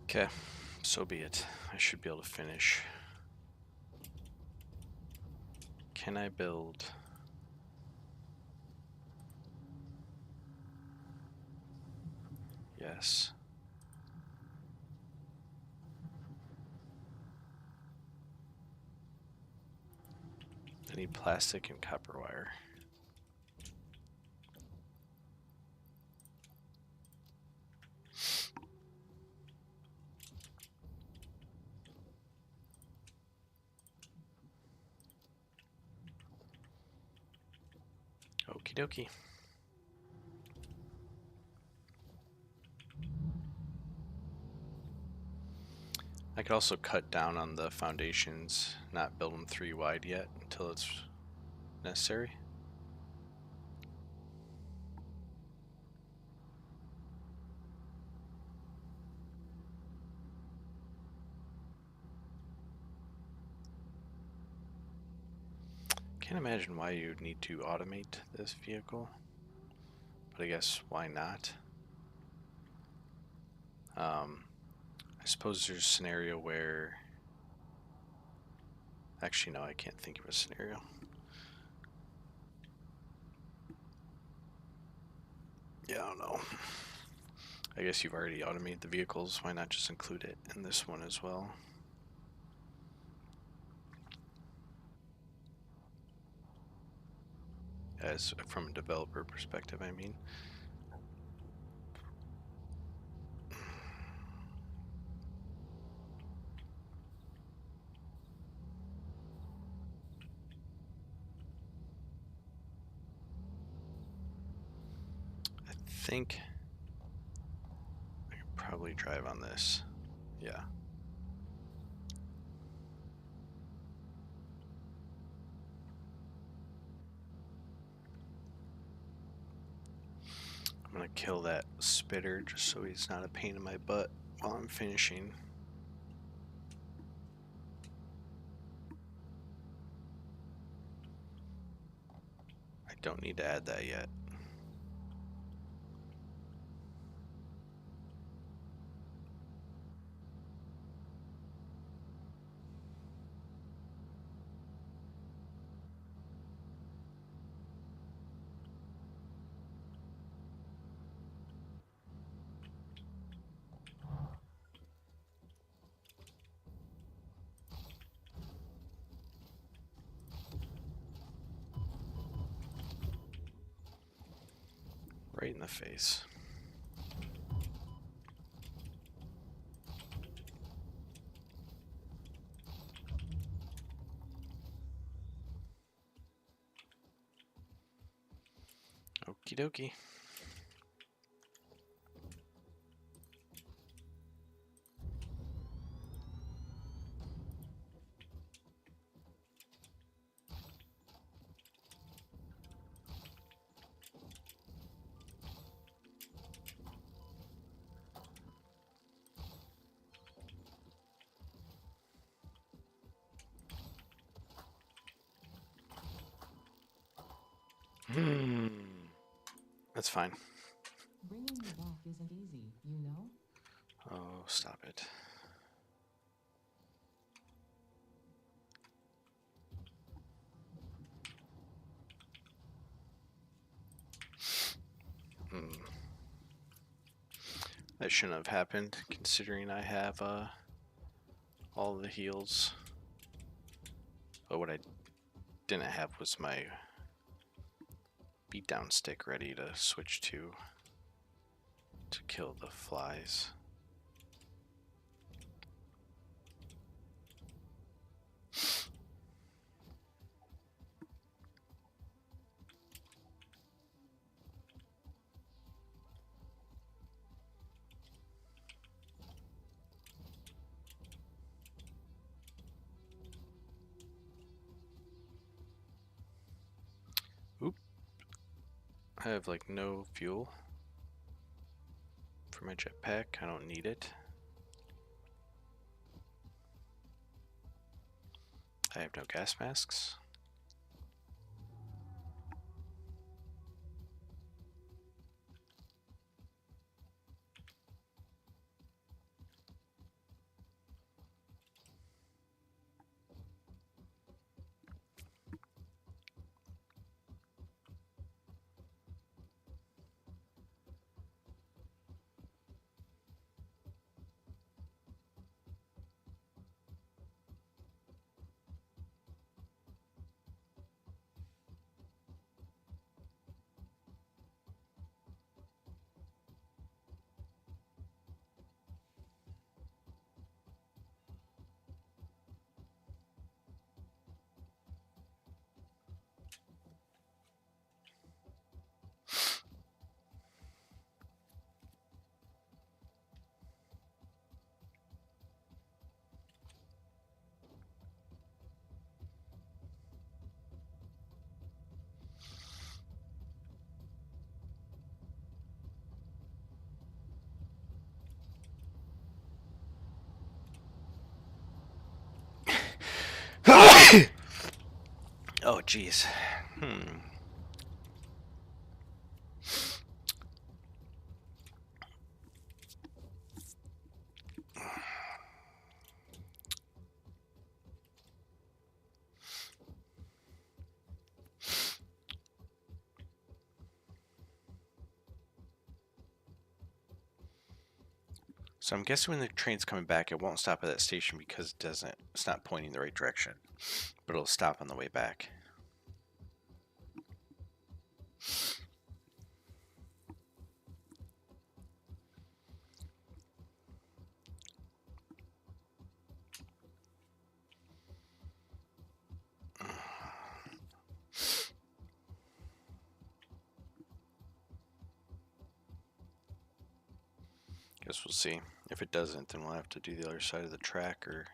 Okay, so be it. I should be able to finish. Can I build? Yes. I need plastic and copper wire. Okie dokie. I could also cut down on the foundations, not build them 3 wide yet until it's necessary. Can't imagine why you'd need to automate this vehicle, but I guess why not? I suppose there's a scenario where... Actually, no, I can't think of a scenario. Yeah, I don't know. I guess you've already automated the vehicles. Why not just include it in this one as well? As from a developer perspective, I mean. I think I could probably drive on this. Yeah. I'm gonna kill that spitter just so he's not a pain in my butt while I'm finishing. I don't need to add that yet. Right in the face. Okie dokie. That's fine. Bringing you back isn't easy, you know? Oh, stop it. That shouldn't have happened, considering I have all the heals. But what I didn't have was my beatdown stick ready to switch to kill the flies. Oop. I have like no fuel for my jetpack. I don't need it. I have no gas masks. Jeez. So I'm guessing when the train's coming back, it won't stop at that station because it's not pointing the right direction, but it'll stop on the way back. Guess we'll see. If it doesn't, then we'll have to do the other side of the track or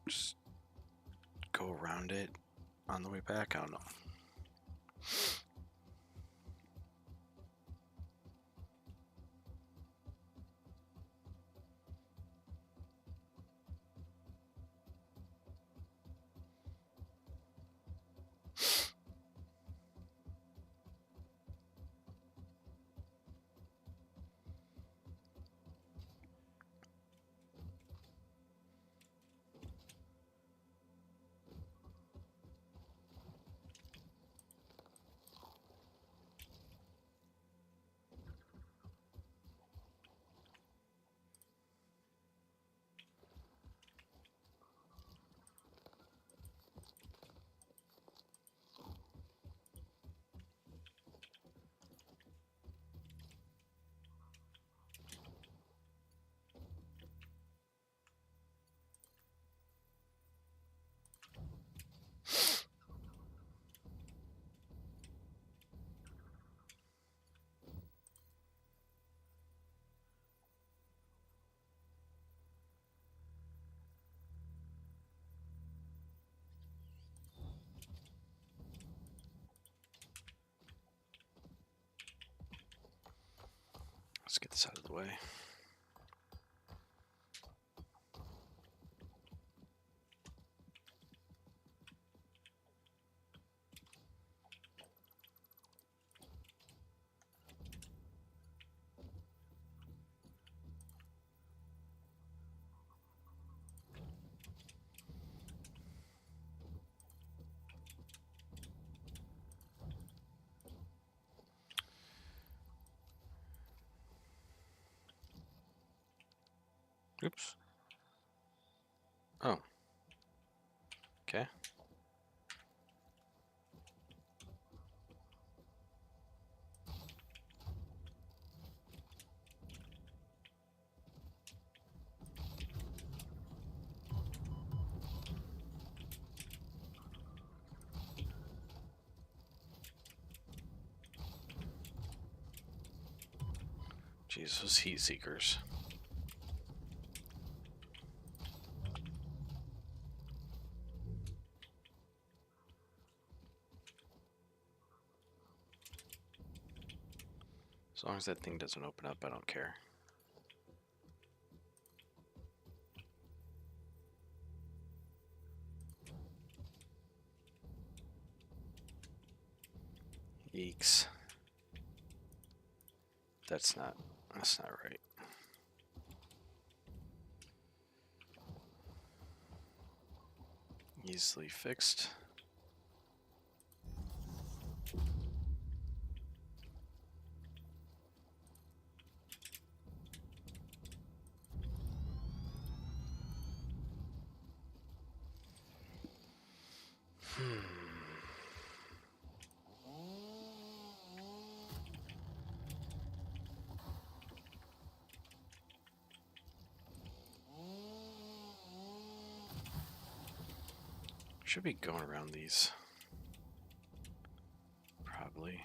just go around it on the way back. I don't know. Let's get this out of the way. Oops. Oh. Okay. Jeez, those heat seekers. As long as that thing doesn't open up, I don't care. Yeeks. That's not right. Easily fixed. Should be going around these. Probably.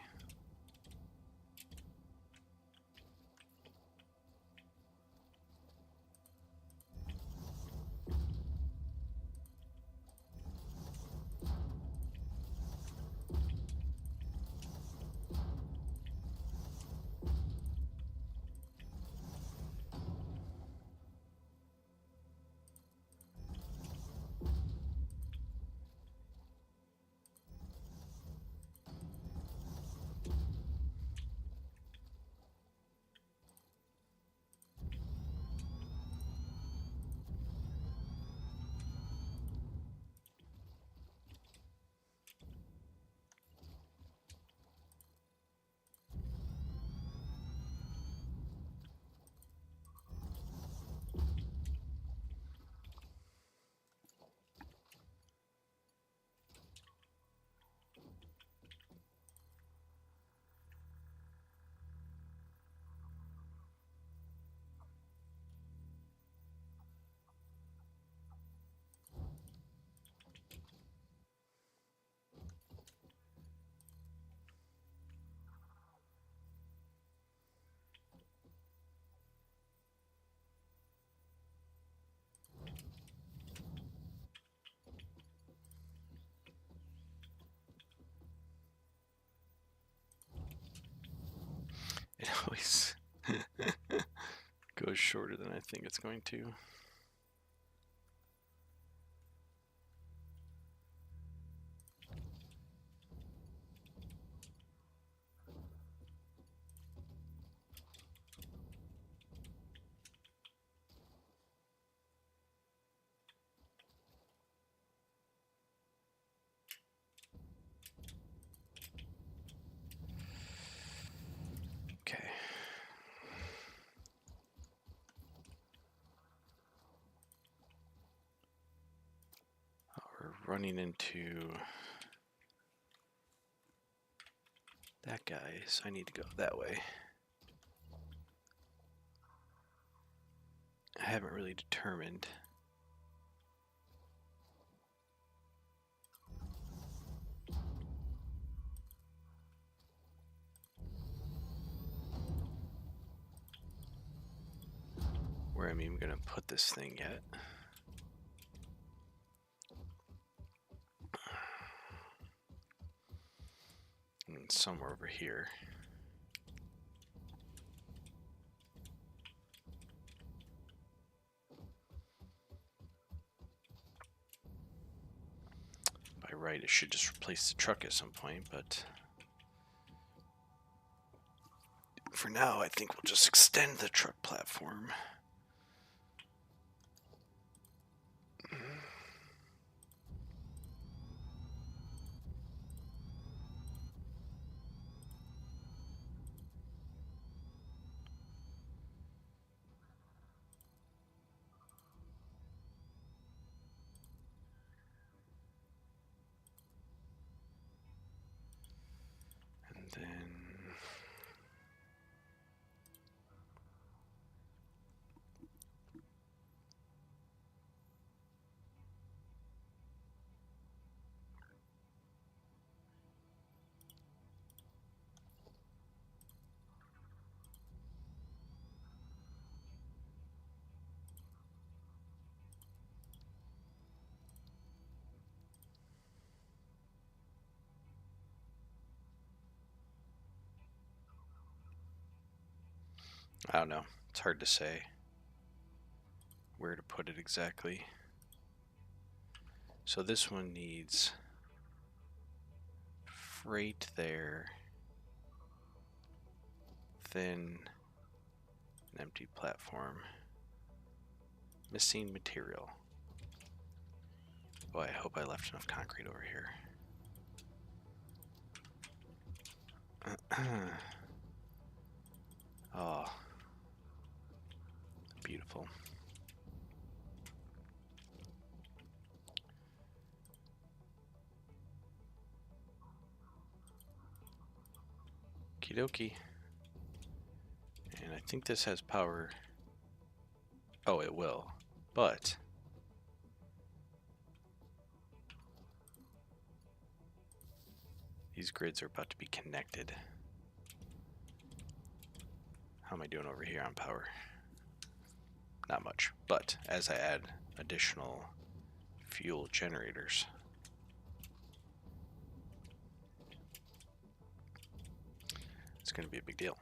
It always goes shorter than I think it's going to. Okay. Oh, we're running into that guy, so I need to go that way. I haven't really determined. Where I'm even gonna put this thing yet. And somewhere over here. By right, it should just replace the truck at some point, but for now, I think we'll just extend the truck platform. And then I don't know. It's hard to say where to put it exactly. So this one needs freight there, then an empty platform, missing material. Boy, I hope I left enough concrete over here. Oh, beautiful. Okie dokie. And I think this has power. Oh, it will. But these grids are about to be connected. How am I doing over here on power? Not much. But as I add additional fuel generators, it's going to be a big deal.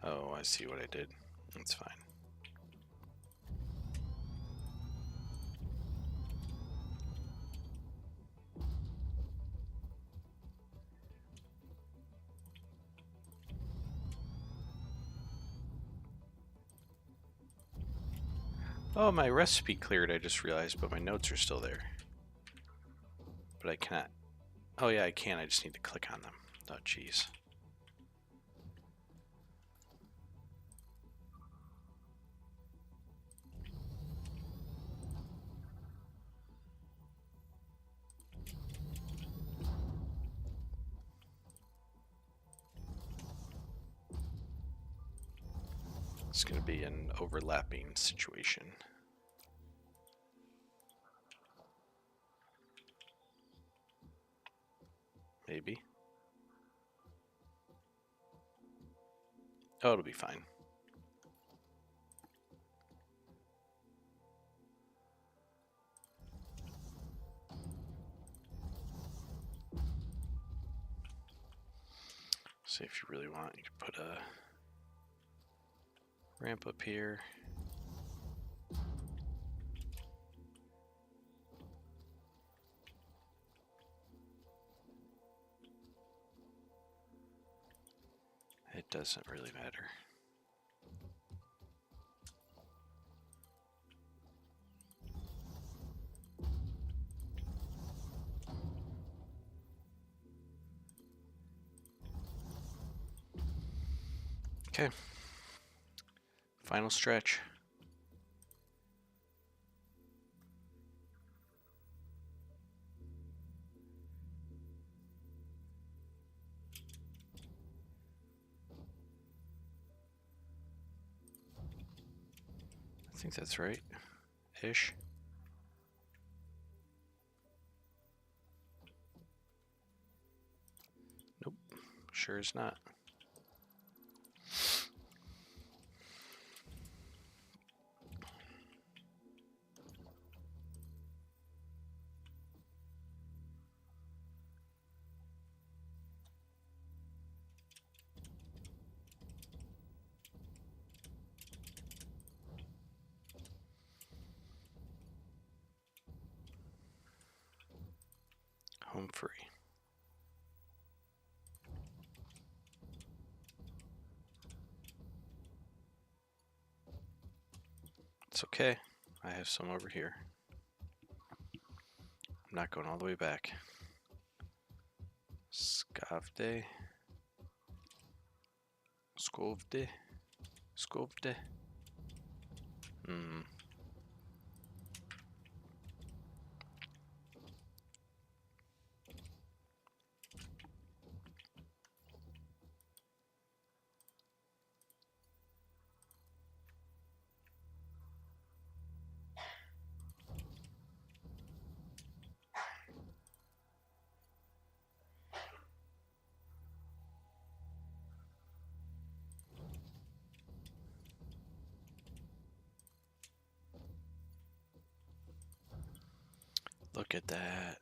Oh, I see what I did. That's fine. Oh, my recipe cleared, I just realized, but my notes are still there. But I cannot. Oh, yeah, I can. I just need to click on them. Oh, jeez. It's going to be an overlapping situation. Maybe. Oh, it'll be fine. So if you really want, you could put a ramp up here. It doesn't really matter. Okay. Final stretch. I think that's right. Ish. Nope. Sure is not. Home free. It's okay. I have some over here. I'm not going all the way back. Skavde. Skovde. Skovde. Hmm. Look at that.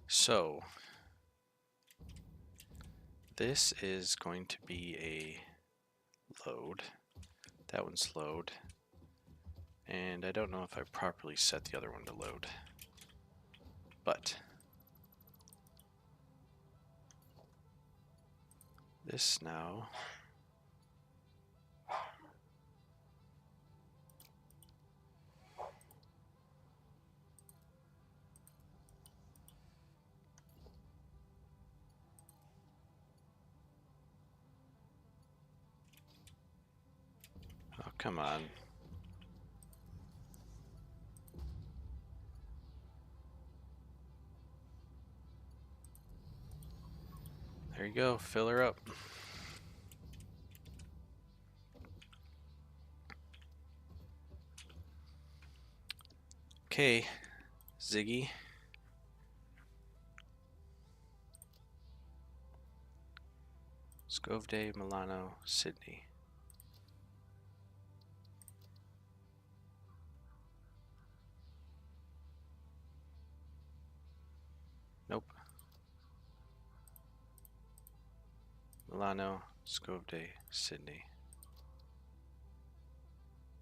So, this is going to be a load. That one's load. And I don't know if I properly set the other one to load. But this now oh, come on. There you go, fill her up. Okay, Ziggy. Scovde, Milano, Sydney. Nope. Milano, Scovde, Sydney.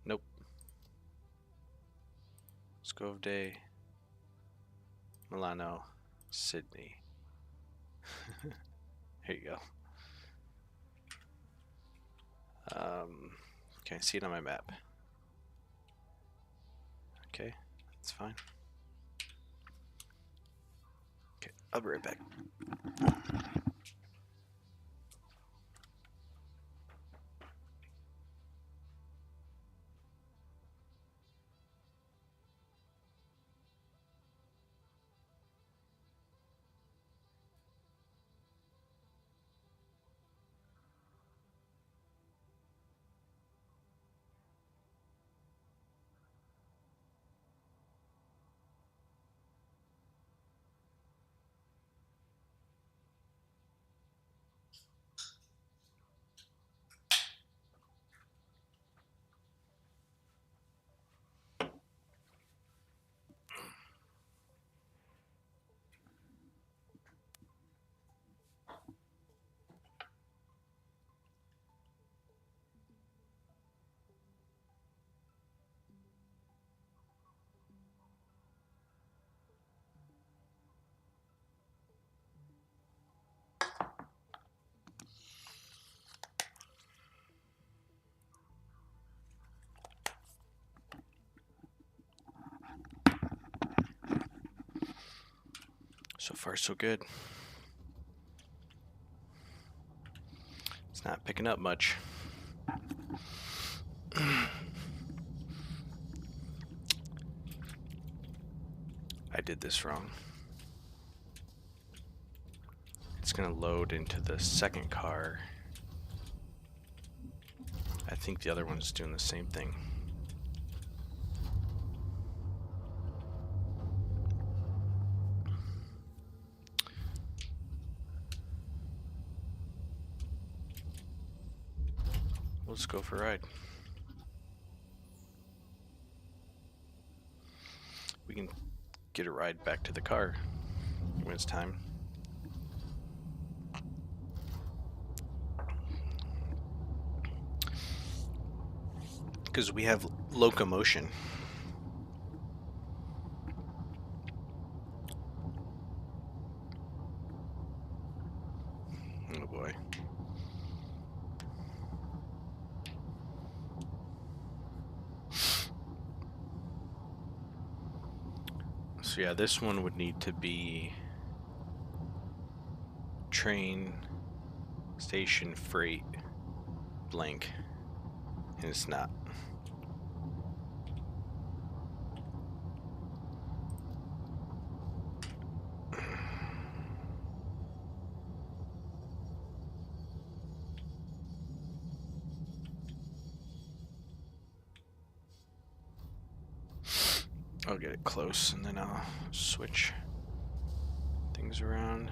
Nope. Scovde, Milano, Sydney. Here you go. Can I see it on my map? Okay, that's fine. Okay, I'll be right back. So far, so good. It's not picking up much. I did this wrong. It's gonna load into the second car. I think the other one's doing the same thing. Let's go for a ride. We can get a ride back to the car when it's time. Because we have locomotion. Oh boy. So yeah, this one would need to be train, station, freight, blank. And it's not. I'll get it close and then I'll switch things around.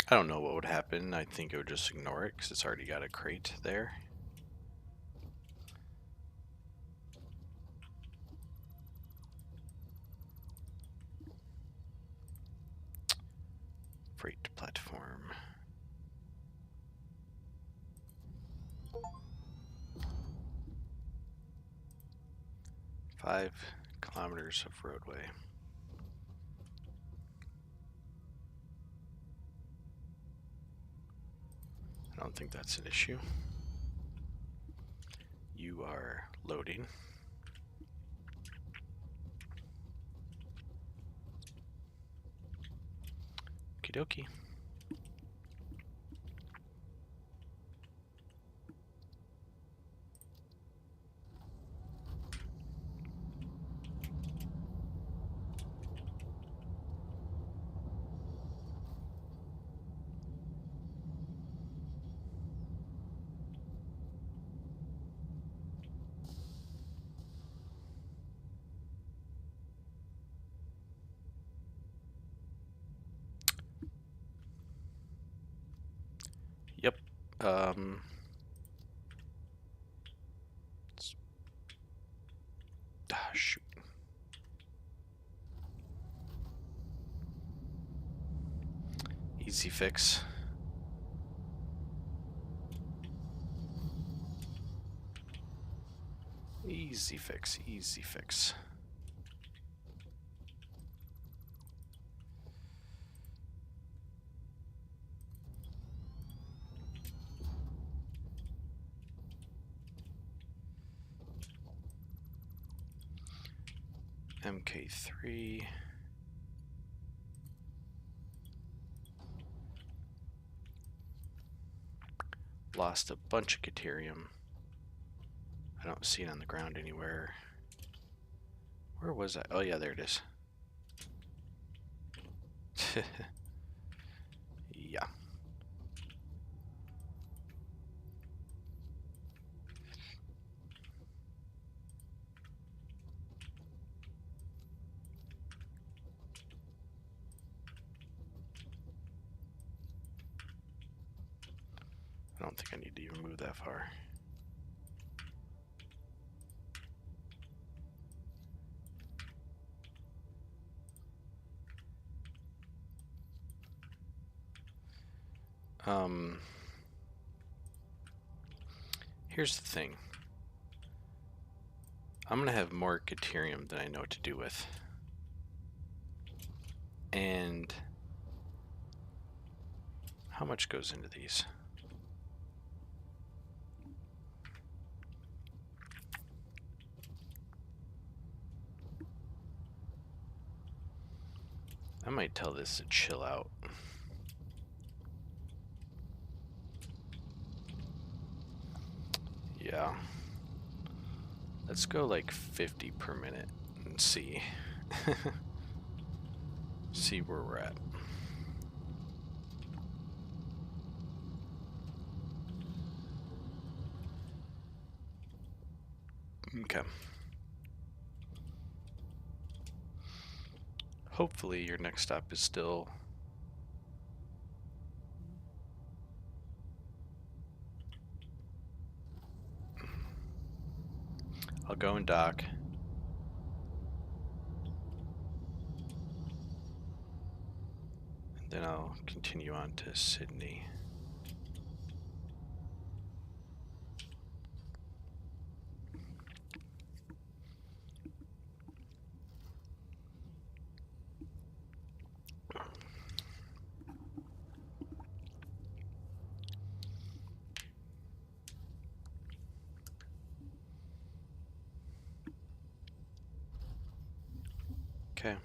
I don't know what would happen. I think it would just ignore it because it's already got a crate there. Freight platform. 5 kilometers of roadway. I don't think that's an issue. You are loading. Okie dokie. Yep. Shoot. Easy fix. Easy fix, easy fix. MK3. Lost a bunch of Caterium. I don't see it on the ground anywhere. Where was I? Oh yeah, there it is. Yeah. I don't think I need to even move that far. Here's the thing. I'm gonna have more Caterium than I know what to do with. And how much goes into these? I might tell this to chill out. Yeah. Let's go like 50 per minute and see. See where we're at. Okay. Hopefully your next stop is still... I'll go and dock. And then I'll continue on to Sydney. Okay.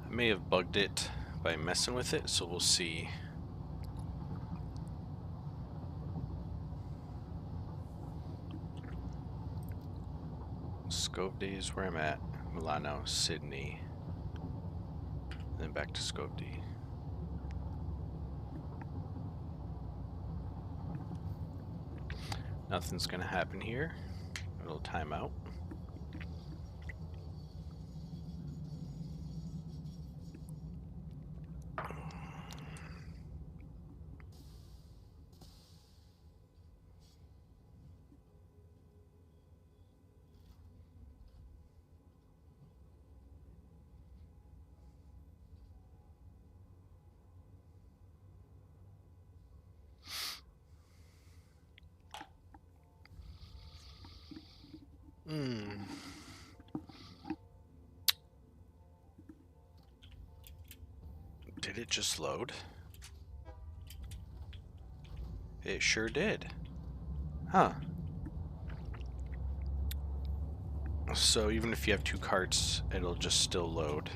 I may have bugged it by messing with it, so we'll see. Scobie is where I'm at. Milano, Sydney. Then back to Scobie. Nothing's gonna happen here. A little timeout. Did it just load? It sure did. Huh. So even if you have two carts, it'll just still load.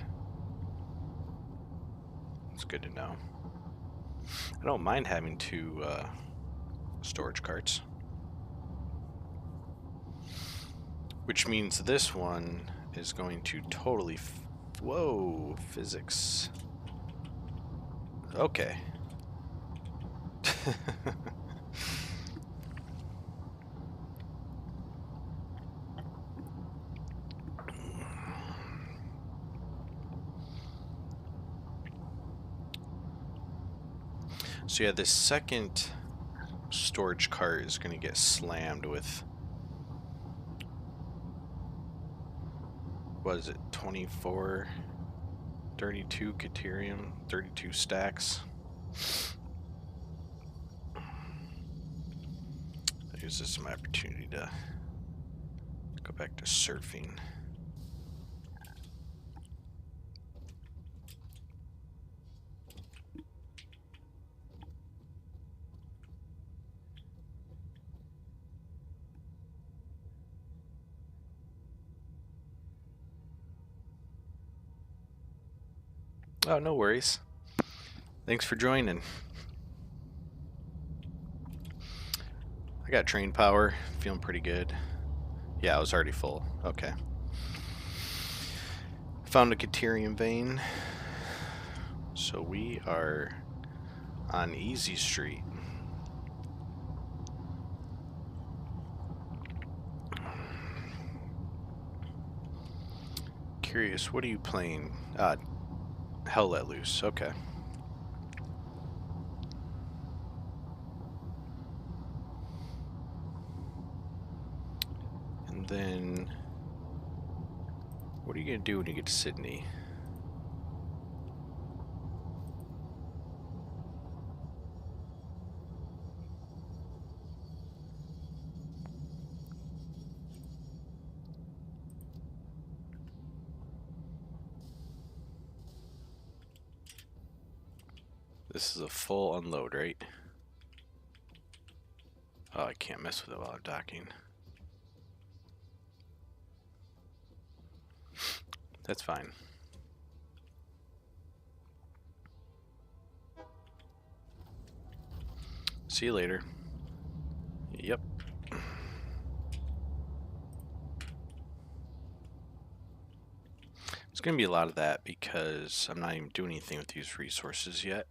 It's good to know. I don't mind having two storage carts. Which means this one is going to totally... Whoa, physics. Okay. So yeah, this second storage cart is going to get slammed with, what is it, 24, 32 Caterium, 32 stacks. I use this as my opportunity to go back to surfing. Oh, no worries. Thanks for joining. I got train power, feeling pretty good. Yeah, I was already full. Okay. Found a Caterium vein. So we are on Easy Street. Curious, what are you playing? Hell Let Loose. Okay. And then, what are you gonna do when you get to Sydney? This is a full unload, right? Oh, I can't mess with it while I'm docking. That's fine. See you later. Yep. It's gonna be a lot of that because I'm not even doing anything with these resources yet.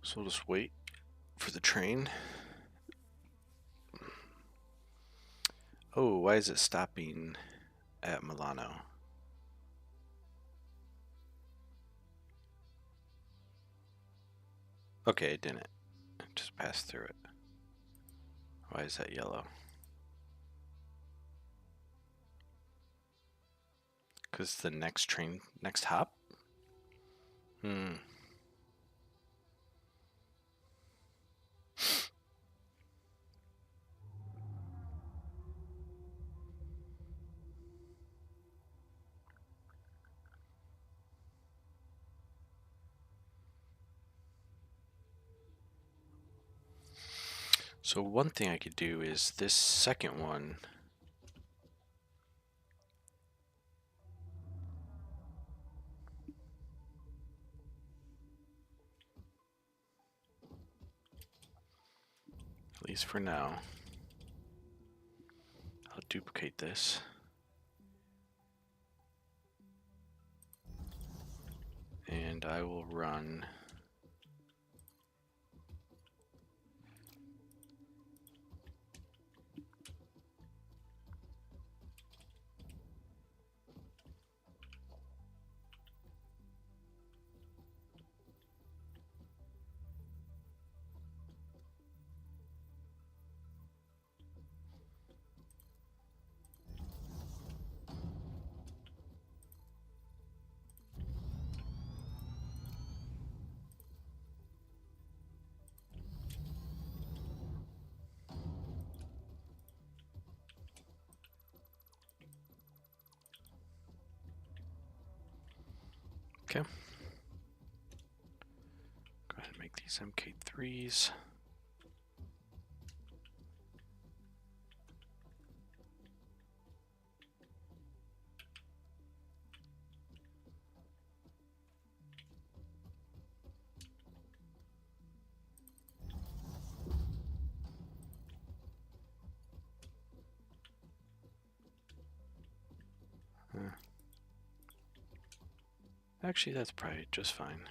So we'll just wait for the train. Oh, why is it stopping at Milano? Okay, it didn't. It just passed through it. Why is that yellow? Because the next train, next hop? So one thing I could do is this second one. At least for now. I'll duplicate this. And I will run okay. Go ahead and make these MK3s. Actually, that's probably just fine.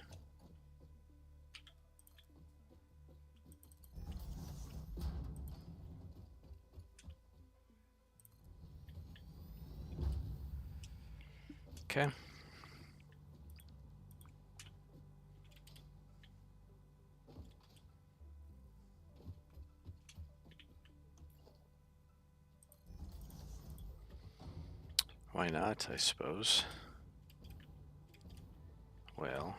Okay. Why not, I suppose. Well,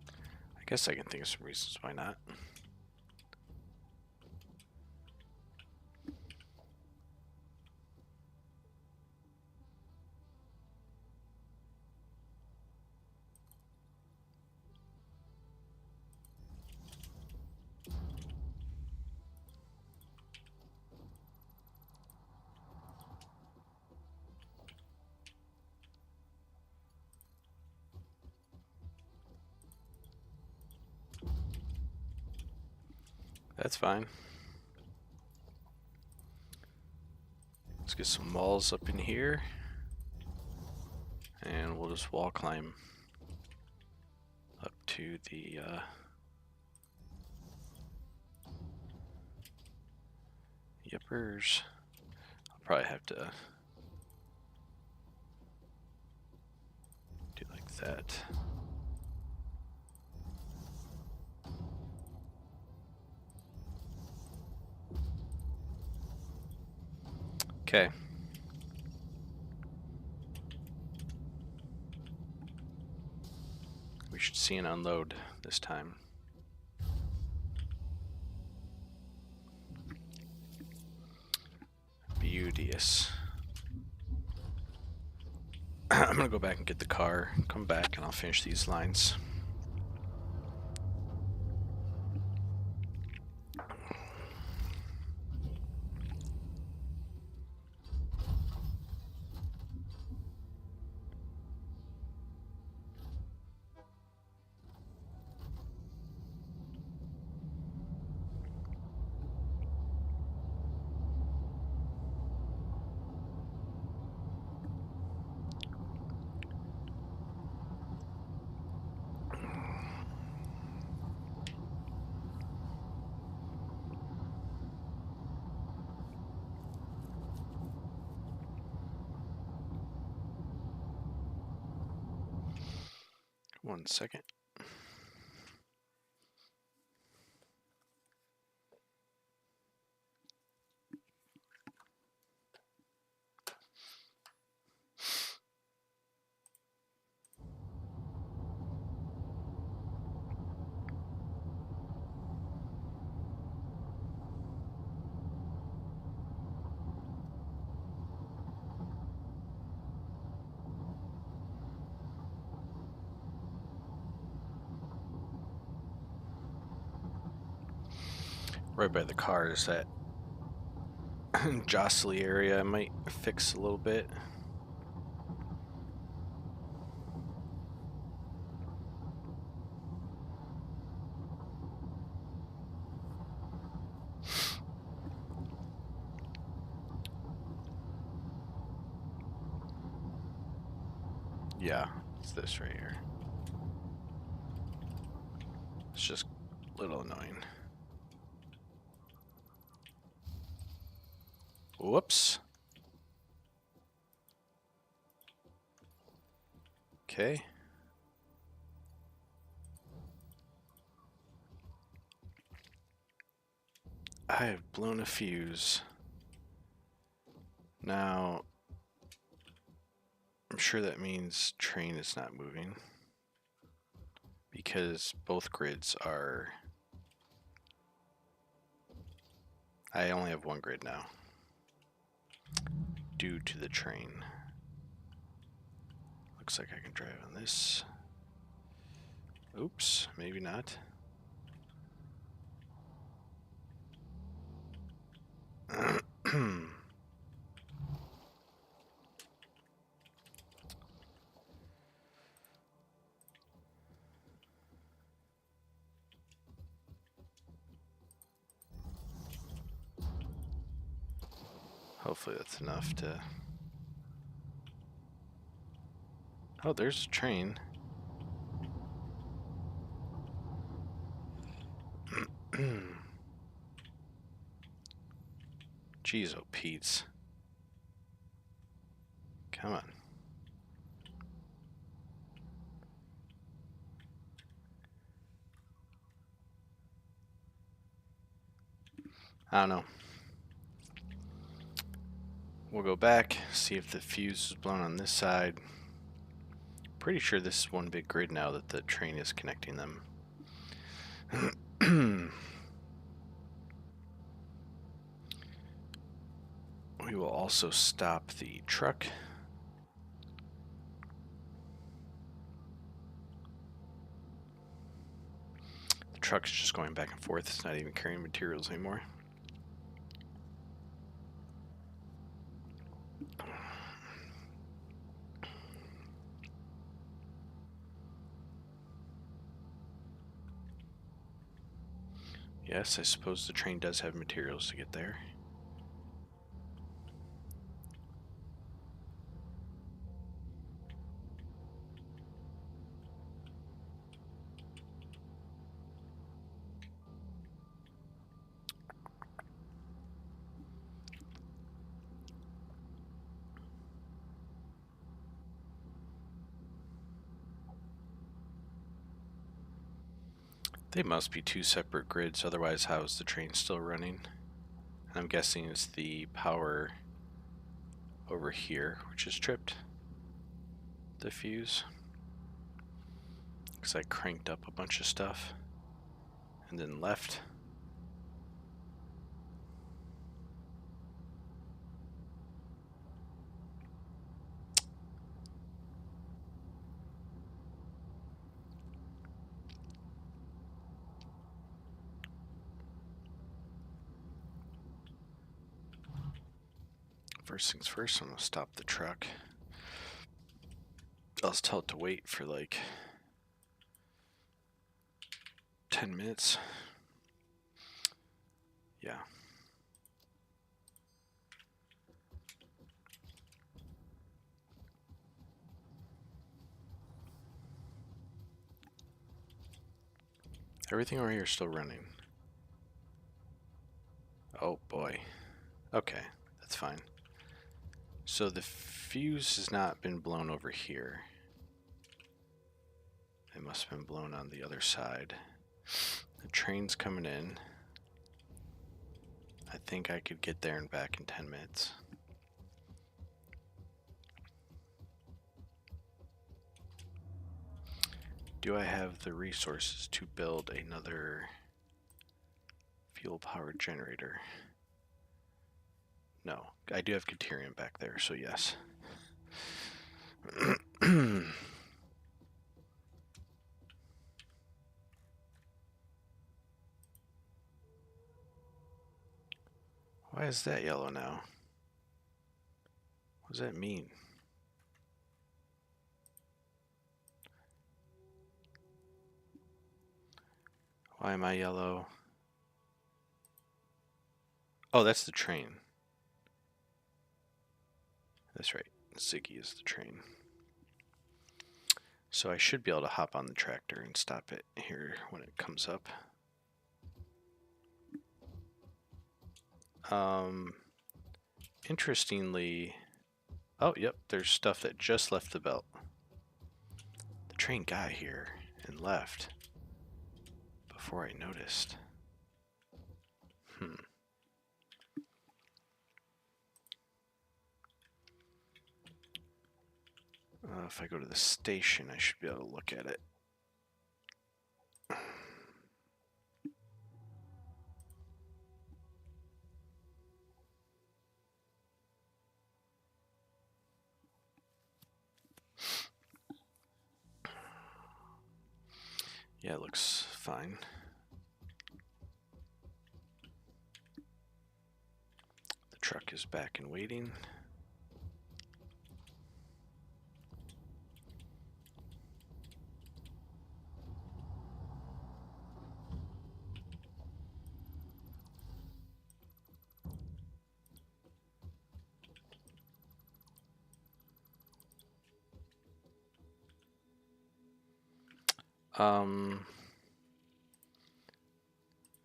I guess I can think of some reasons why not. That's fine. Let's get some walls up in here. And we'll just wall climb up to the yippers. I'll probably have to do like that. Okay. We should see an unload this time. Beauteous. I'm gonna go back and get the car, come back, and I'll finish these lines. One second. Right by the car is that jostly area. I might fix a little bit. Yeah, it's this right here. It's just a little annoying. Whoops. Okay. I have blown a fuse. Now, I'm sure that means train is not moving because both grids are... I only have one grid now due to the train. Looks like I can drive on this. Oops, maybe not. Hopefully that's enough to... Oh, there's a train. Jeez, oh Pete's. Come on. I don't know. We'll go back, see if the fuse is blown on this side. Pretty sure this is one big grid now that the train is connecting them. We will also stop the truck. The truck's just going back and forth. It's not even carrying materials anymore. Yes, I suppose the train does have materials to get there. They must be two separate grids, otherwise how is the train still running? I'm guessing it's the power over here, which is tripped the fuse. Because I cranked up a bunch of stuff and then left. First things first, I'm going to stop the truck. I'll tell it to wait for like 10 minutes. Yeah. Everything over here is still running. Oh boy. Okay, that's fine. So the fuse has not been blown over here. It must have been blown on the other side. The train's coming in. I think I could get there and back in 10 minutes. Do I have the resources to build another fuel-powered generator? No. I do have Caterium back there, so yes. Why is that yellow now? What does that mean? Why am I yellow? Oh, that's the train. That's right. Ziggy is the train. So I should be able to hop on the tractor and stop it here when it comes up. Interestingly, oh, yep, there's stuff that just left the belt. The train got here and left before I noticed. If I go to the station, I should be able to look at it. Yeah, it looks fine. The truck is back and waiting.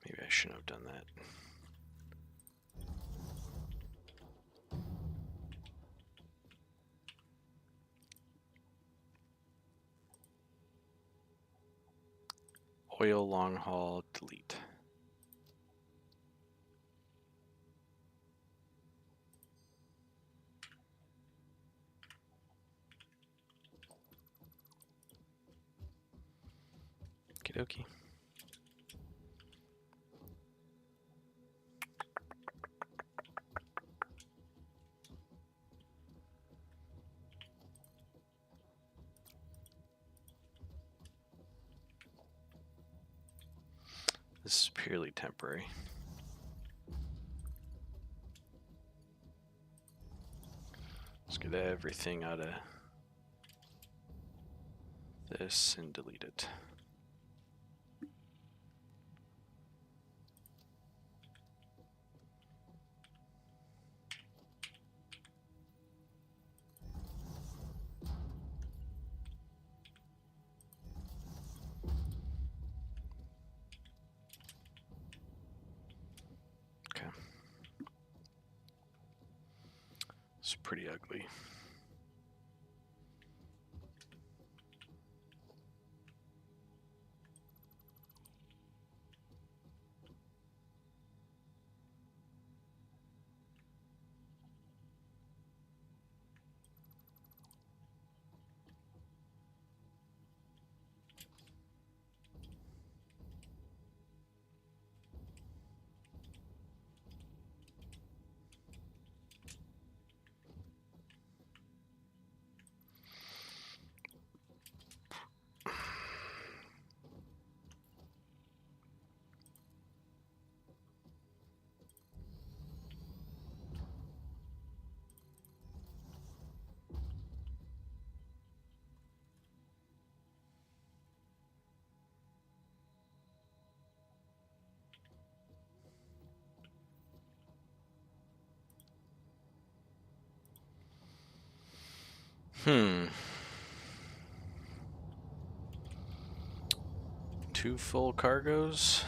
Maybe I shouldn't have done that. Oil long haul, delete. Okie dokie. This is purely temporary. Let's get everything out of this and delete it. It's pretty ugly. Hmm. 2 full cargoes.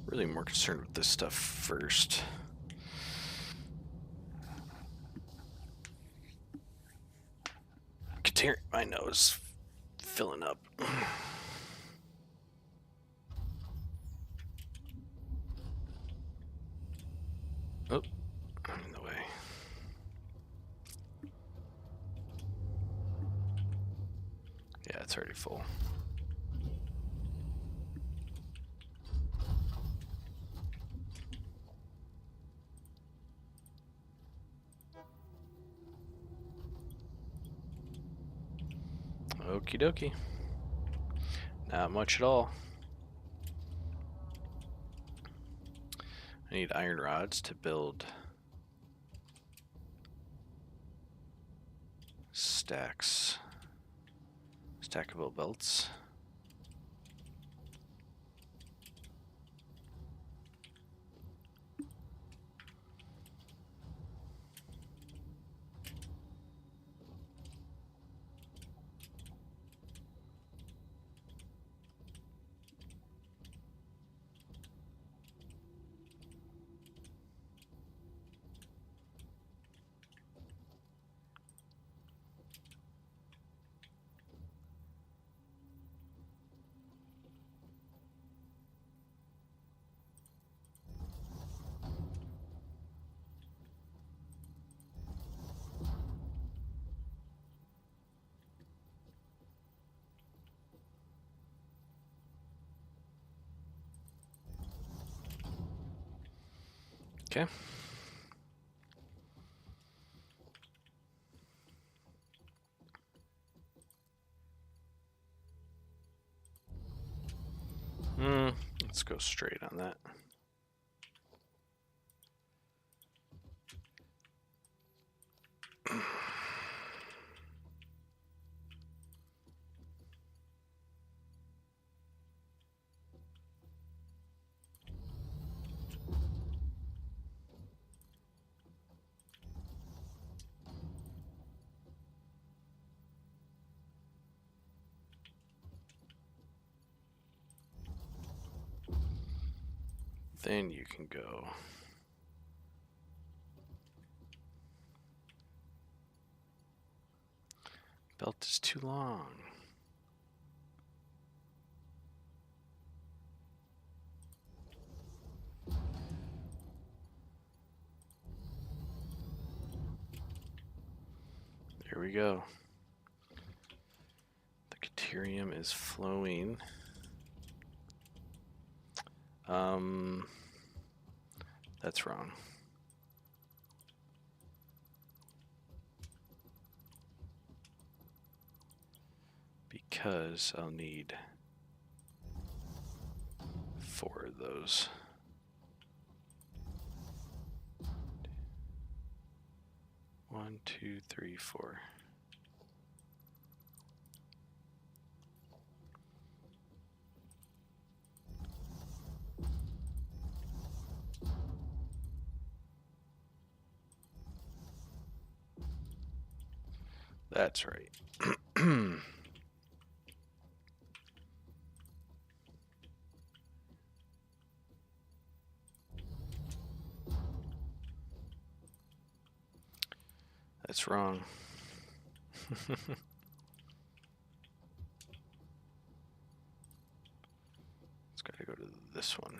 Really more concerned with this stuff first. My nose filling up. Oh, I'm in the way. Yeah, it's already full. Okie dokie. Not much at all. I need iron rods to build stackable belts. Okay. Let's go straight on that. Then you can go. Belt is too long. There we go. The Caterium is flowing. That's wrong. Because I'll need 4 of those. 1, 2, 3, 4. That's right. That's wrong. It's got to go to this one.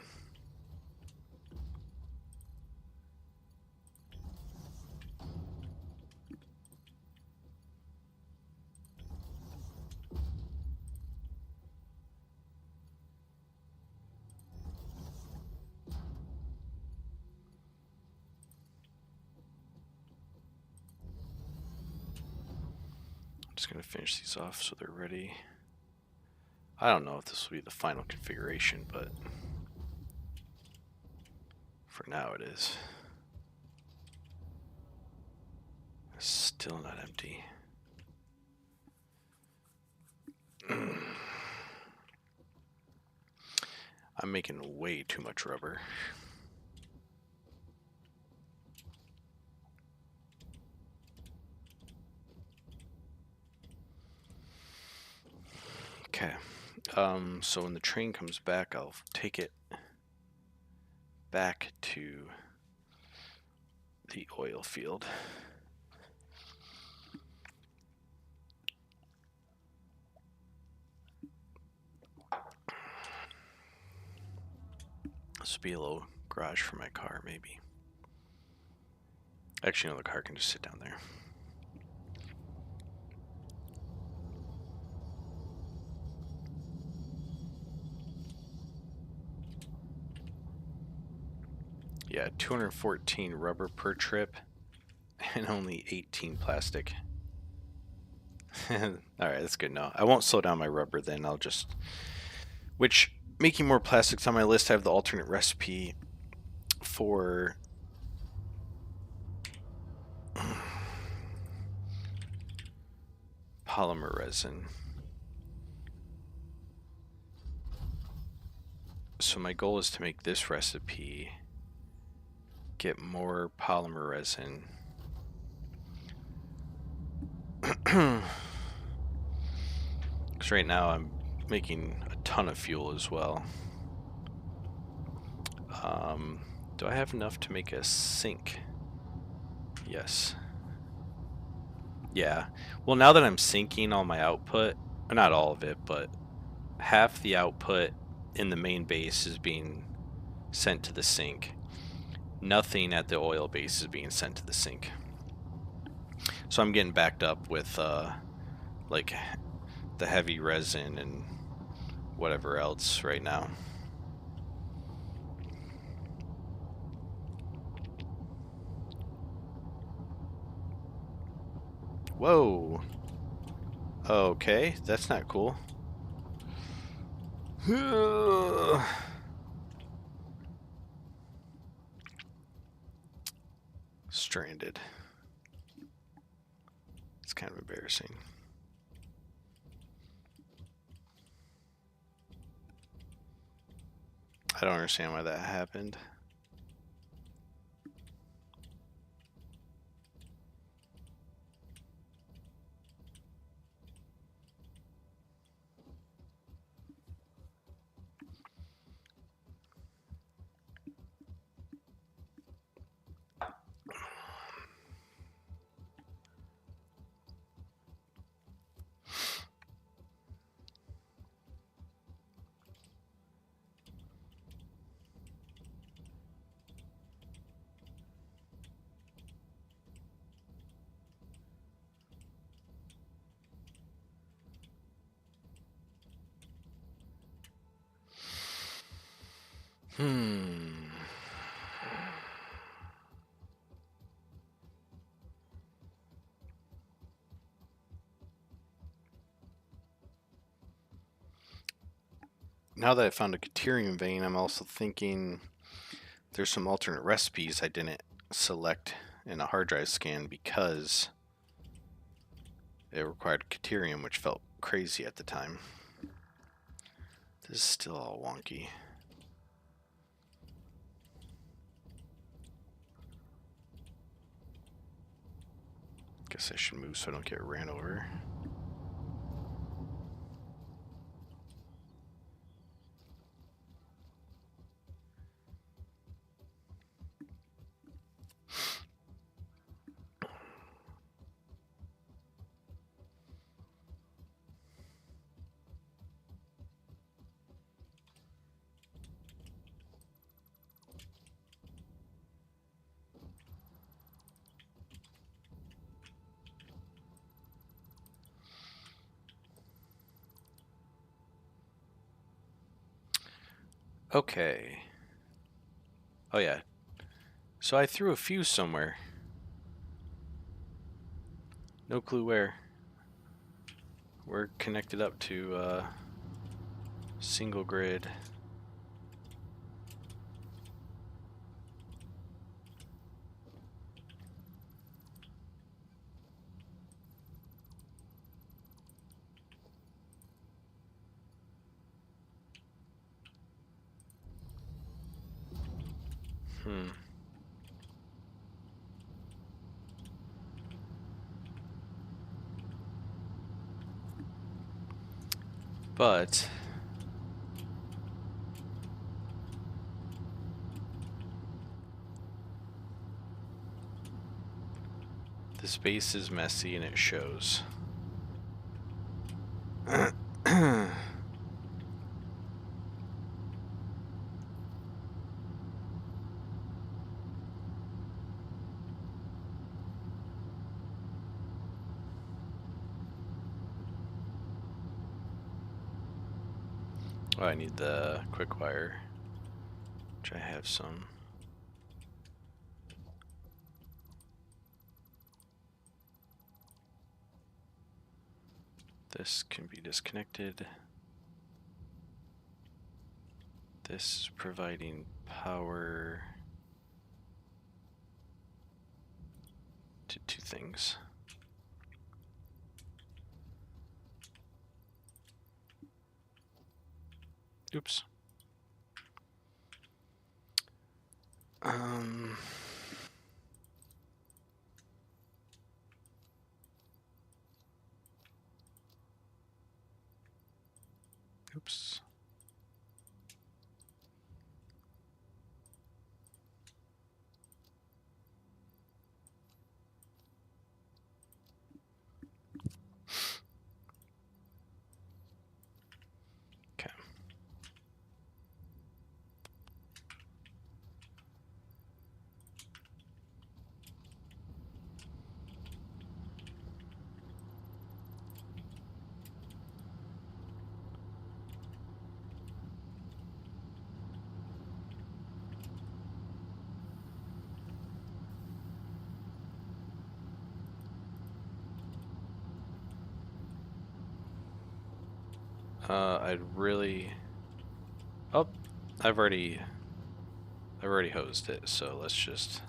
I'm just going to finish these off so they're ready. I don't know if this will be the final configuration, but for now it is. It's still not empty. I'm making way too much rubber. Okay. So when the train comes back, I'll take it back to the oil field. This will be a little garage for my car, maybe. Actually, no, the car can just sit down there. Yeah, 214 rubber per trip and only 18 plastic. Alright, that's good. No, I won't slow down my rubber then. I'll just... Which, making more plastics on my list, I have the alternate recipe for... polymer resin. So my goal is to make this recipe, get more polymer resin. Because right now I'm making a ton of fuel as well. Do I have enough to make a sink? Yes. Yeah. Well, now that I'm syncing all my output, not all of it, but half the output in the main base is being sent to the sink. Nothing at the oil base is being sent to the sink. So I'm getting backed up with like the heavy resin and whatever else right now. Whoa. Okay, that's not cool. Stranded. It's kind of embarrassing. I don't understand why that happened. Now that I found a deuterium vein, I'm also thinking there's some alternate recipes I didn't select in a hard drive scan because it required deuterium, which felt crazy at the time. This is still all wonky. Guess I should move so I don't get ran over. Okay. Oh yeah. So I threw a fuse somewhere. No clue where. We're connected up to single grid. But the space is messy and it shows. Oh, I need the quick wire, which I have some. This can be disconnected. This is providing power to two things. Oops. Oops. Okay. I'd really. Oh, I've already hosed it. So let's just.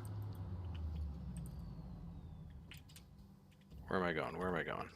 Where am I going? Where am I going?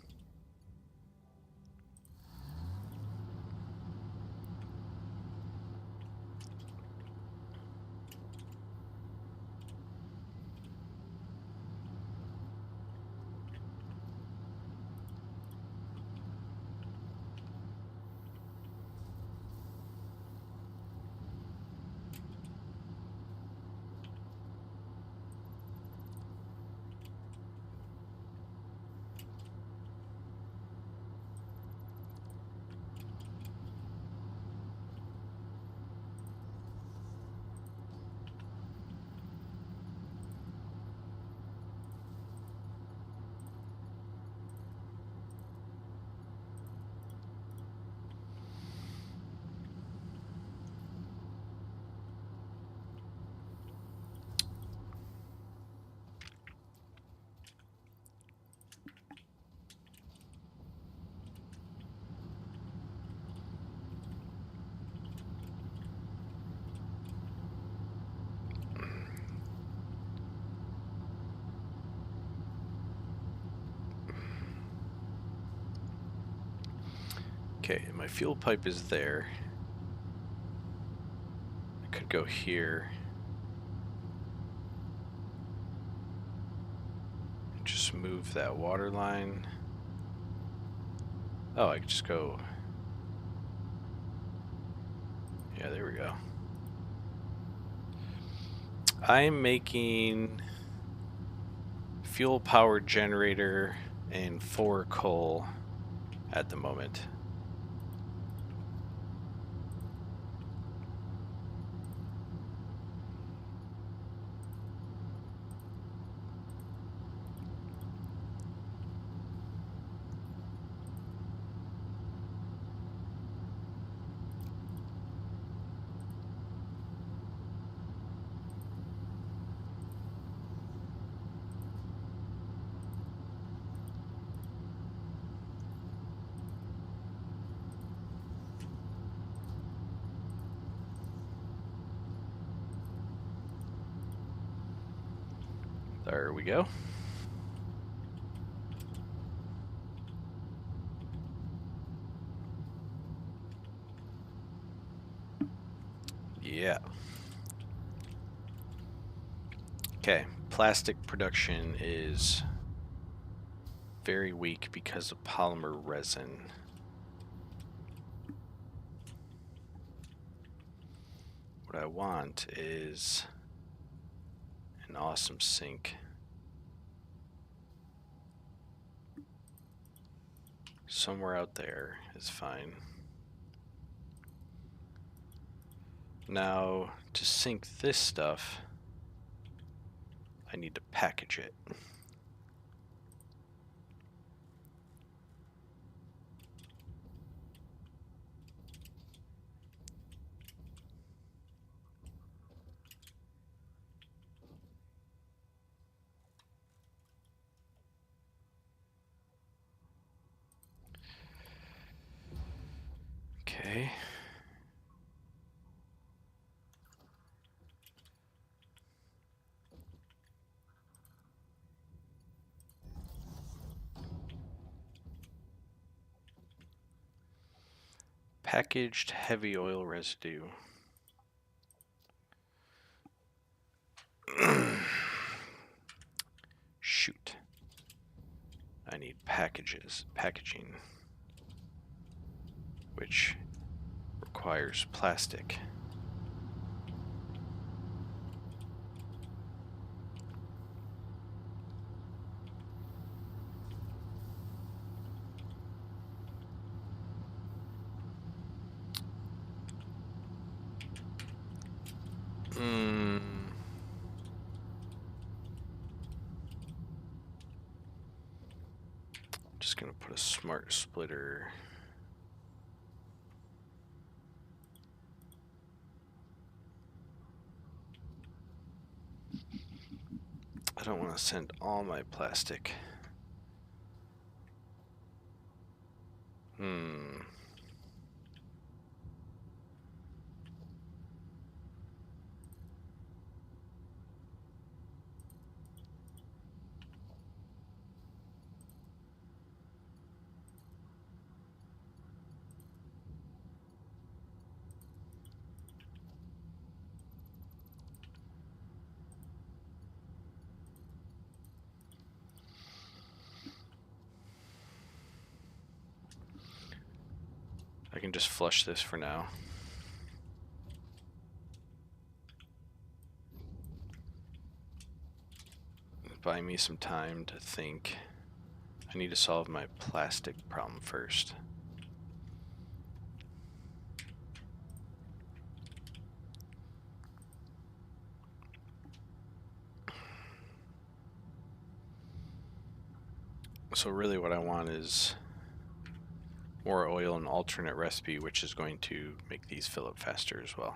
Okay, my fuel pipe is there. I could go here. And just move that water line. Oh, I could just go. Yeah, there we go. I'm making fuel powered generator and 4 coal at the moment. There we go. Yeah. Okay, plastic production is very weak because of polymer resin. What I want is an awesome sink. Somewhere out there is fine. Now, to sink this stuff, I need to package it. Okay. Packaged heavy oil residue. Shoot. I need packaging, which requires plastic. Just gonna put a smart splitter. I don't want to send all my plastic. I can just flush this for now. Buy me some time to think. I need to solve my plastic problem first. So really what I want is more oil and alternate recipe, which is going to make these fill up faster as well.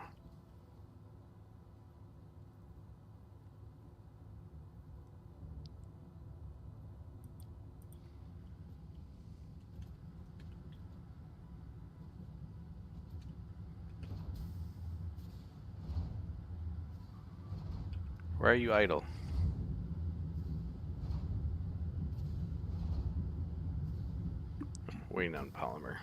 Where are you idle? Waiting on polymer.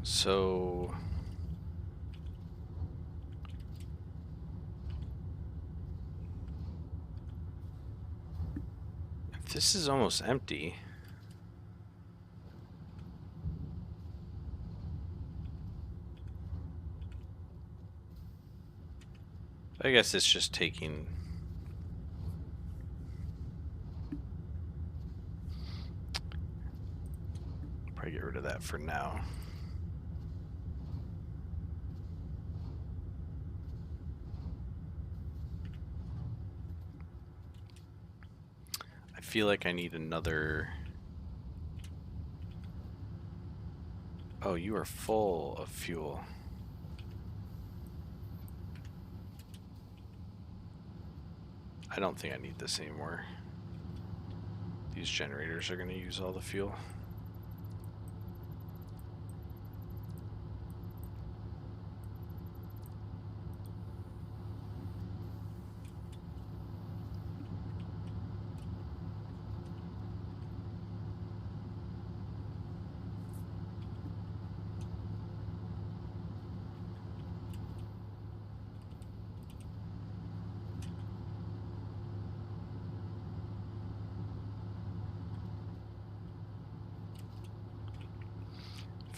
So if this is almost empty, I guess it's just taking. Probably get rid of that for now. I feel like I need another. Oh, you are full of fuel. I don't think I need this anymore. These generators are going to use all the fuel.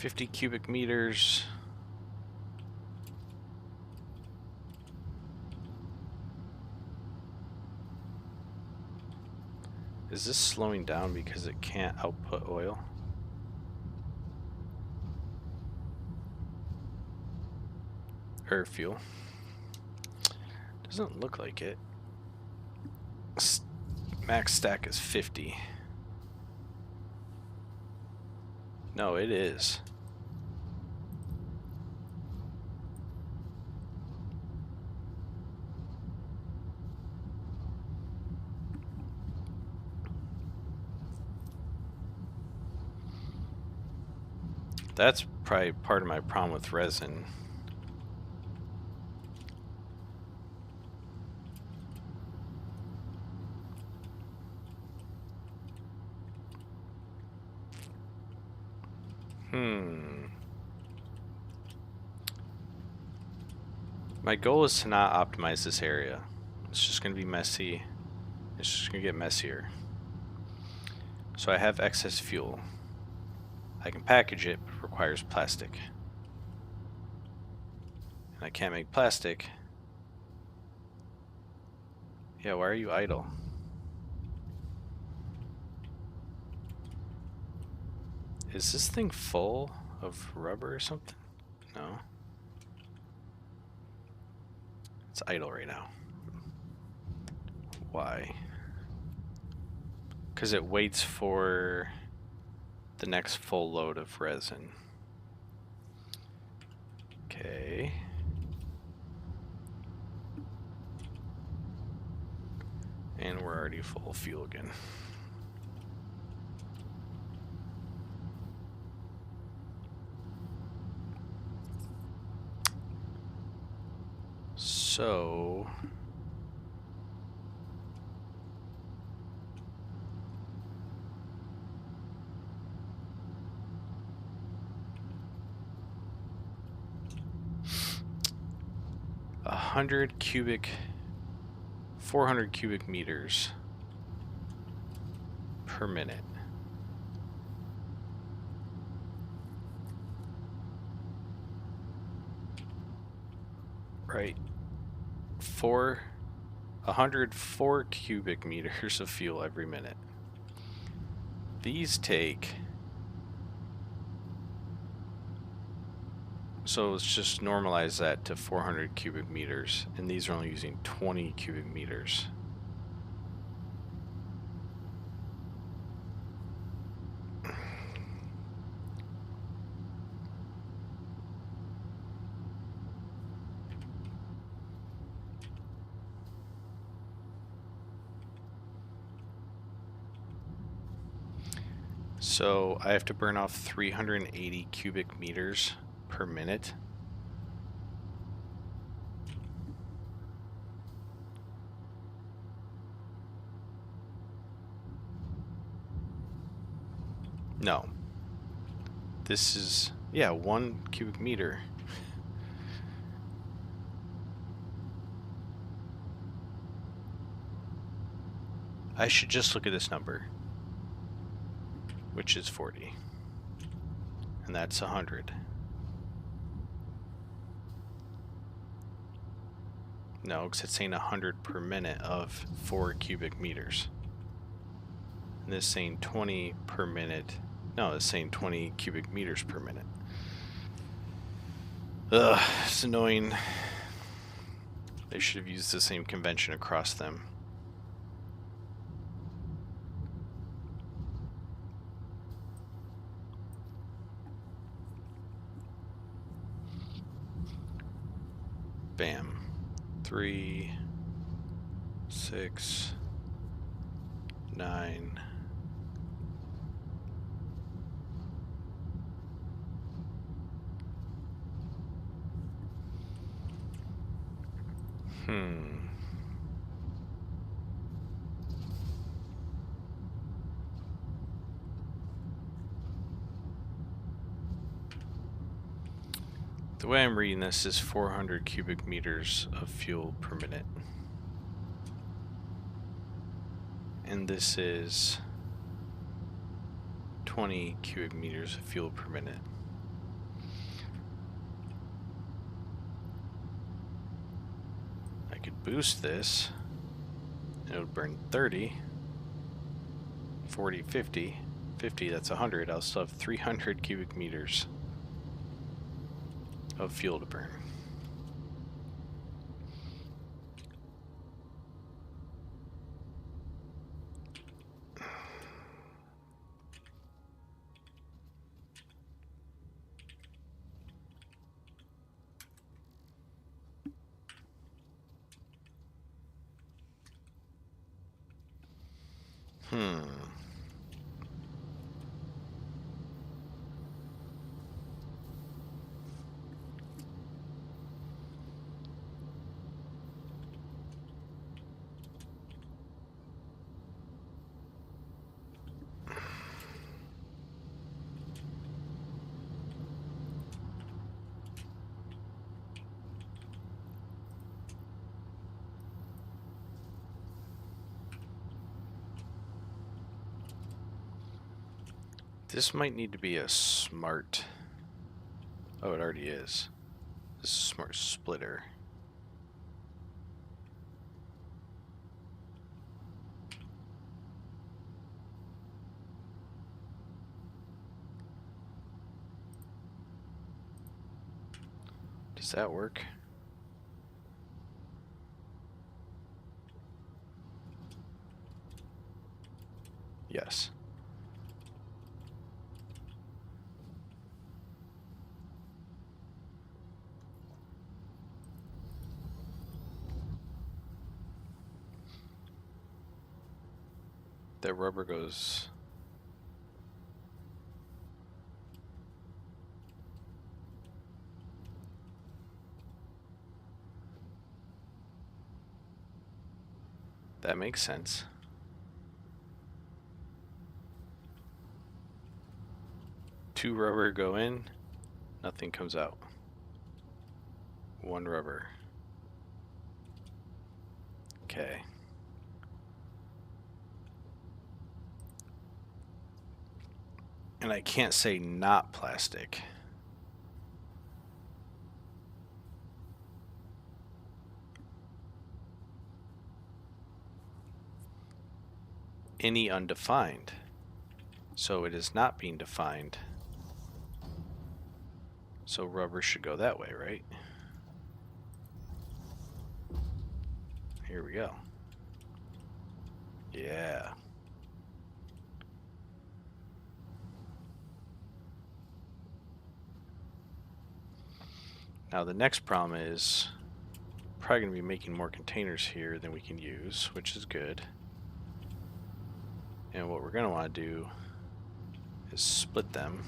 $50 cubic meters. Is this slowing down because it can't output oil? Or fuel? Doesn't look like it. Max stack is 50. No, it is. That's probably part of my problem with resin. My goal is to not optimize this area. It's just going to be messy. It's just going to get messier. So I have excess fuel. I can package it, but it requires plastic. And I can't make plastic. Yeah, why are you idle? Is this thing full of rubber or something? No. It's idle right now. Why? Because it waits for the next full load of resin. Okay. And we're already full of fuel again. So... a 400 cubic meters per minute. Right. 104 cubic meters of fuel every minute. These take... So let's just normalize that to 400 cubic meters, and these are only using 20 cubic meters. So I have to burn off 380 cubic meters per minute. No. This is, yeah, 1 cubic meter. I should just look at this number, which is 40. And that's 100. No, because it's saying 100 per minute of 4 cubic meters. And this is saying 20 per minute. No, it's saying 20 cubic meters per minute. Ugh, it's annoying. They should have used the same convention across them. Bam. 3, 6, 9, Hmm. The way I'm reading this is 400 cubic meters of fuel per minute. And this is 20 cubic meters of fuel per minute. I could boost this. It would burn 30, 40, 50. 50, that's 100. I'll still have 300 cubic meters of fuel to burn. Hmm. This might need to be a smart... Oh, it already is. This is a smart splitter. Does that work? Yes. That rubber goes... That makes sense. Two rubber go in, nothing comes out. One rubber. Okay. And I can't say not plastic. Any undefined. So it is not being defined. So rubber should go that way, right? Here we go. Yeah. Now the next problem is probably going to be making more containers here than we can use, which is good. And what we're going to want to do is split them.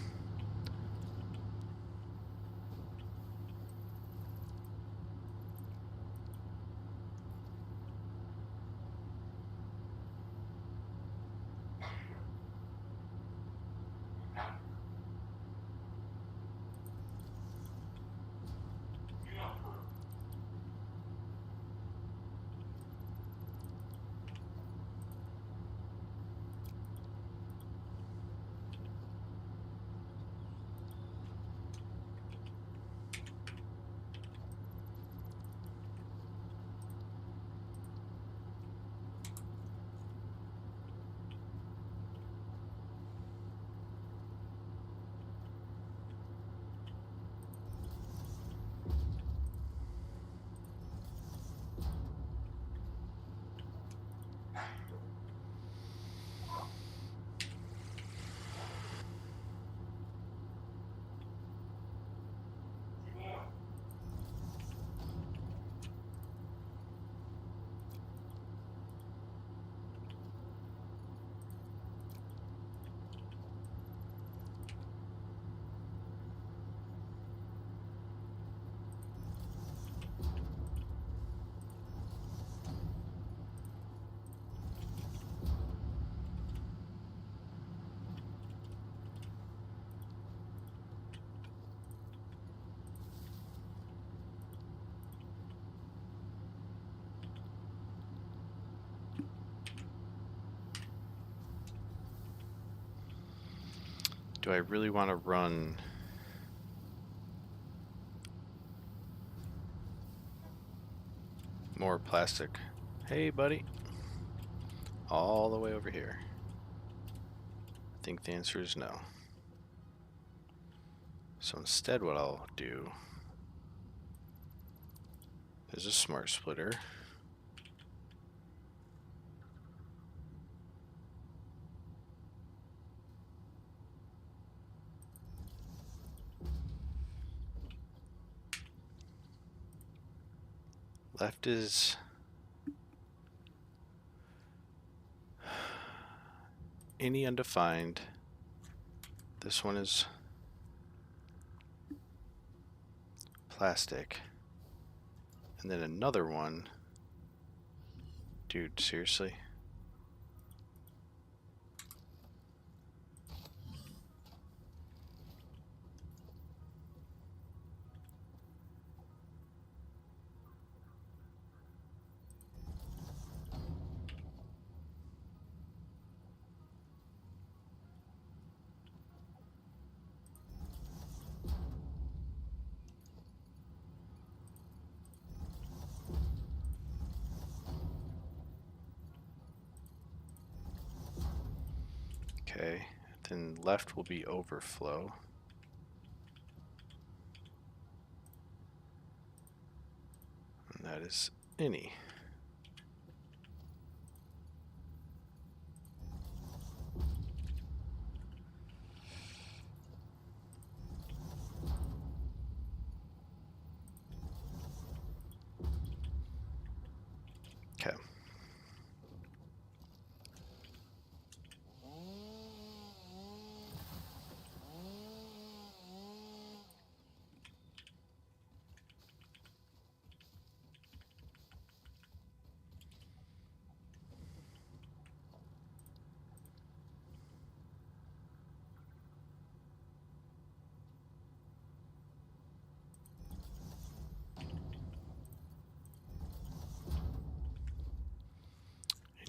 Do I really want to run more plastic? Hey, buddy. All the way over here. I think the answer is no. So instead what I'll do is a smart splitter. Left is any undefined. This one is plastic. And then another one. Dude, seriously? Okay, then left will be overflow. And that is any. Okay.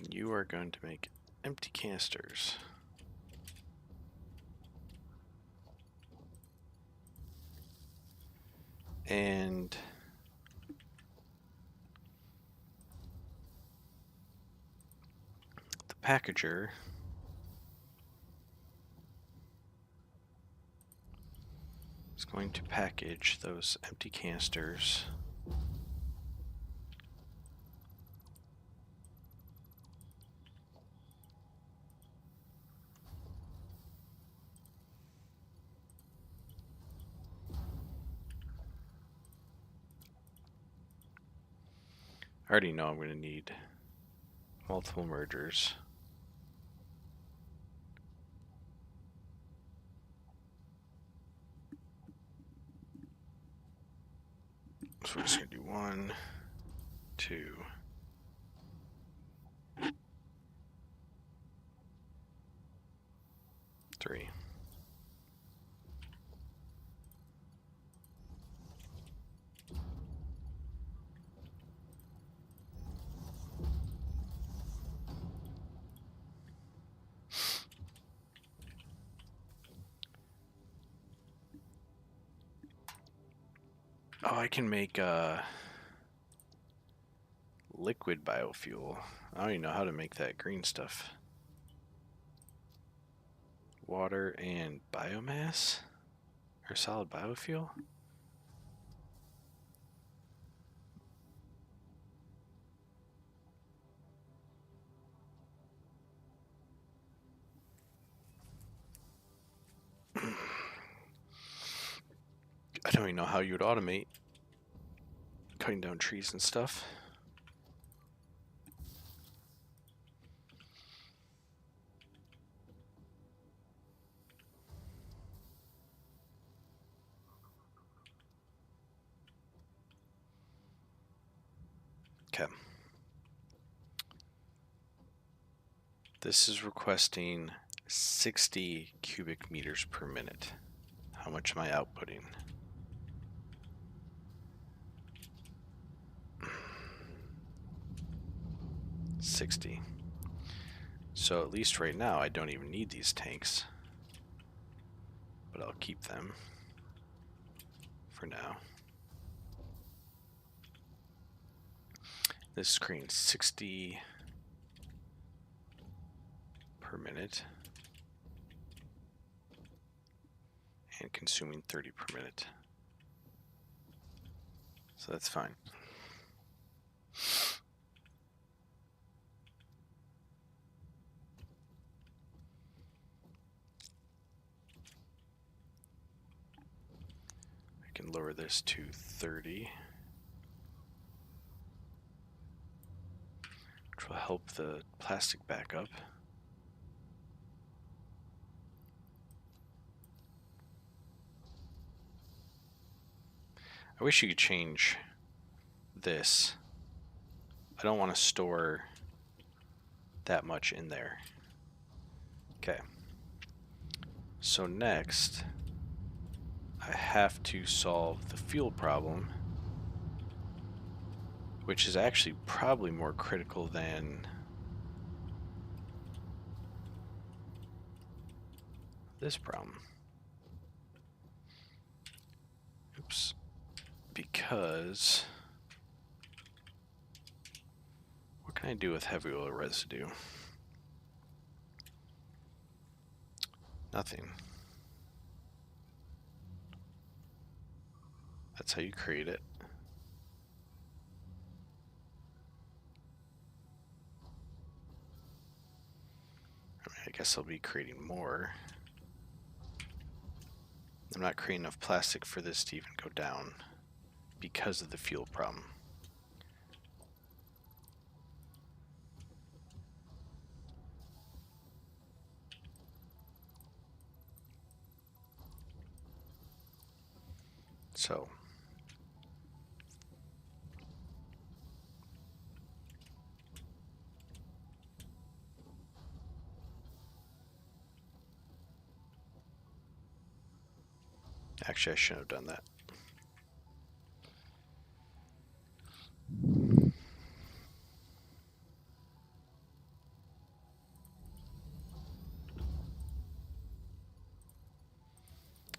And you are going to make empty canisters. And the packager is going to package those empty canisters I already know I'm going to need multiple mergers. So we're just going to do 1, 2, 3. Oh, I can make liquid biofuel. I don't even know how to make that green stuff. Water and biomass? Or solid biofuel? I don't even know how you would automate cutting down trees and stuff. Okay. This is requesting 60 cubic meters per minute. How much am I outputting? $60. So at least right now I don't even need these tanks. but I'll keep them for now. This screen 60 per minute and consuming 30 per minute. So that's fine. I can lower this to 30, which will help the plastic back up. I wish you could change this. I don't want to store that much in there. Okay. So next, I have to solve the fuel problem, which is actually probably more critical than this problem. Oops. Because what can I do with heavy oil residue? Nothing. That's how you create it. I guess I'll be creating more. I'm not creating enough plastic for this to even go down because of the fuel problem. So actually I shouldn't have done that.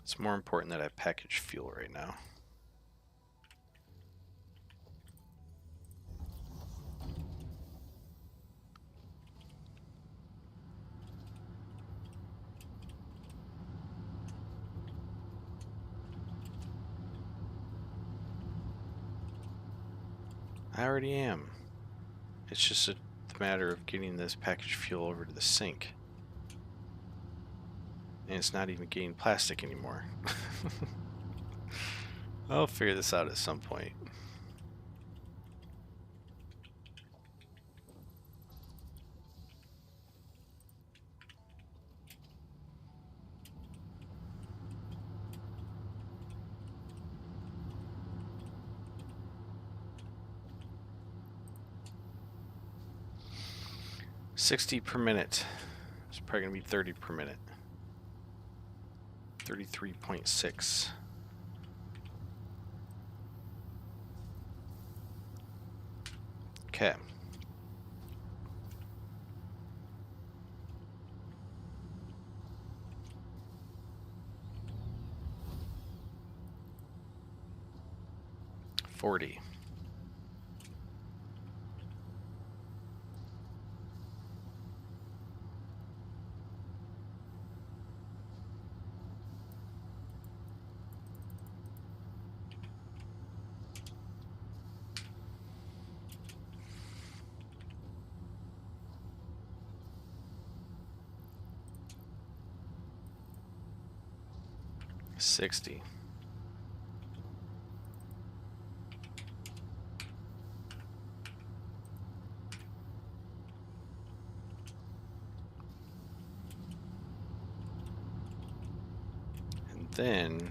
It's more important that I package fuel right now. I already am. It's just a matter of getting this packaged fuel over to the sink. And it's not even getting plastic anymore. I'll figure this out at some point. $60 per minute. It's probably gonna be 30 per minute. 33.6. Okay. $40. $60. And then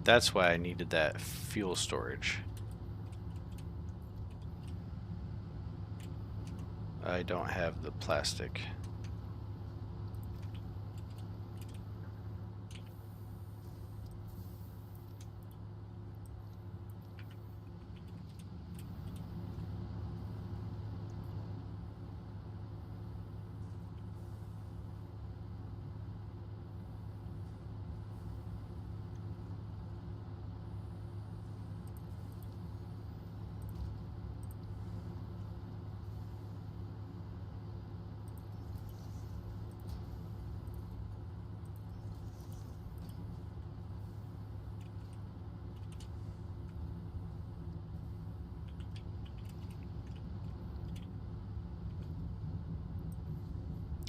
that's why I needed that fuel storage. I don't have the plastic.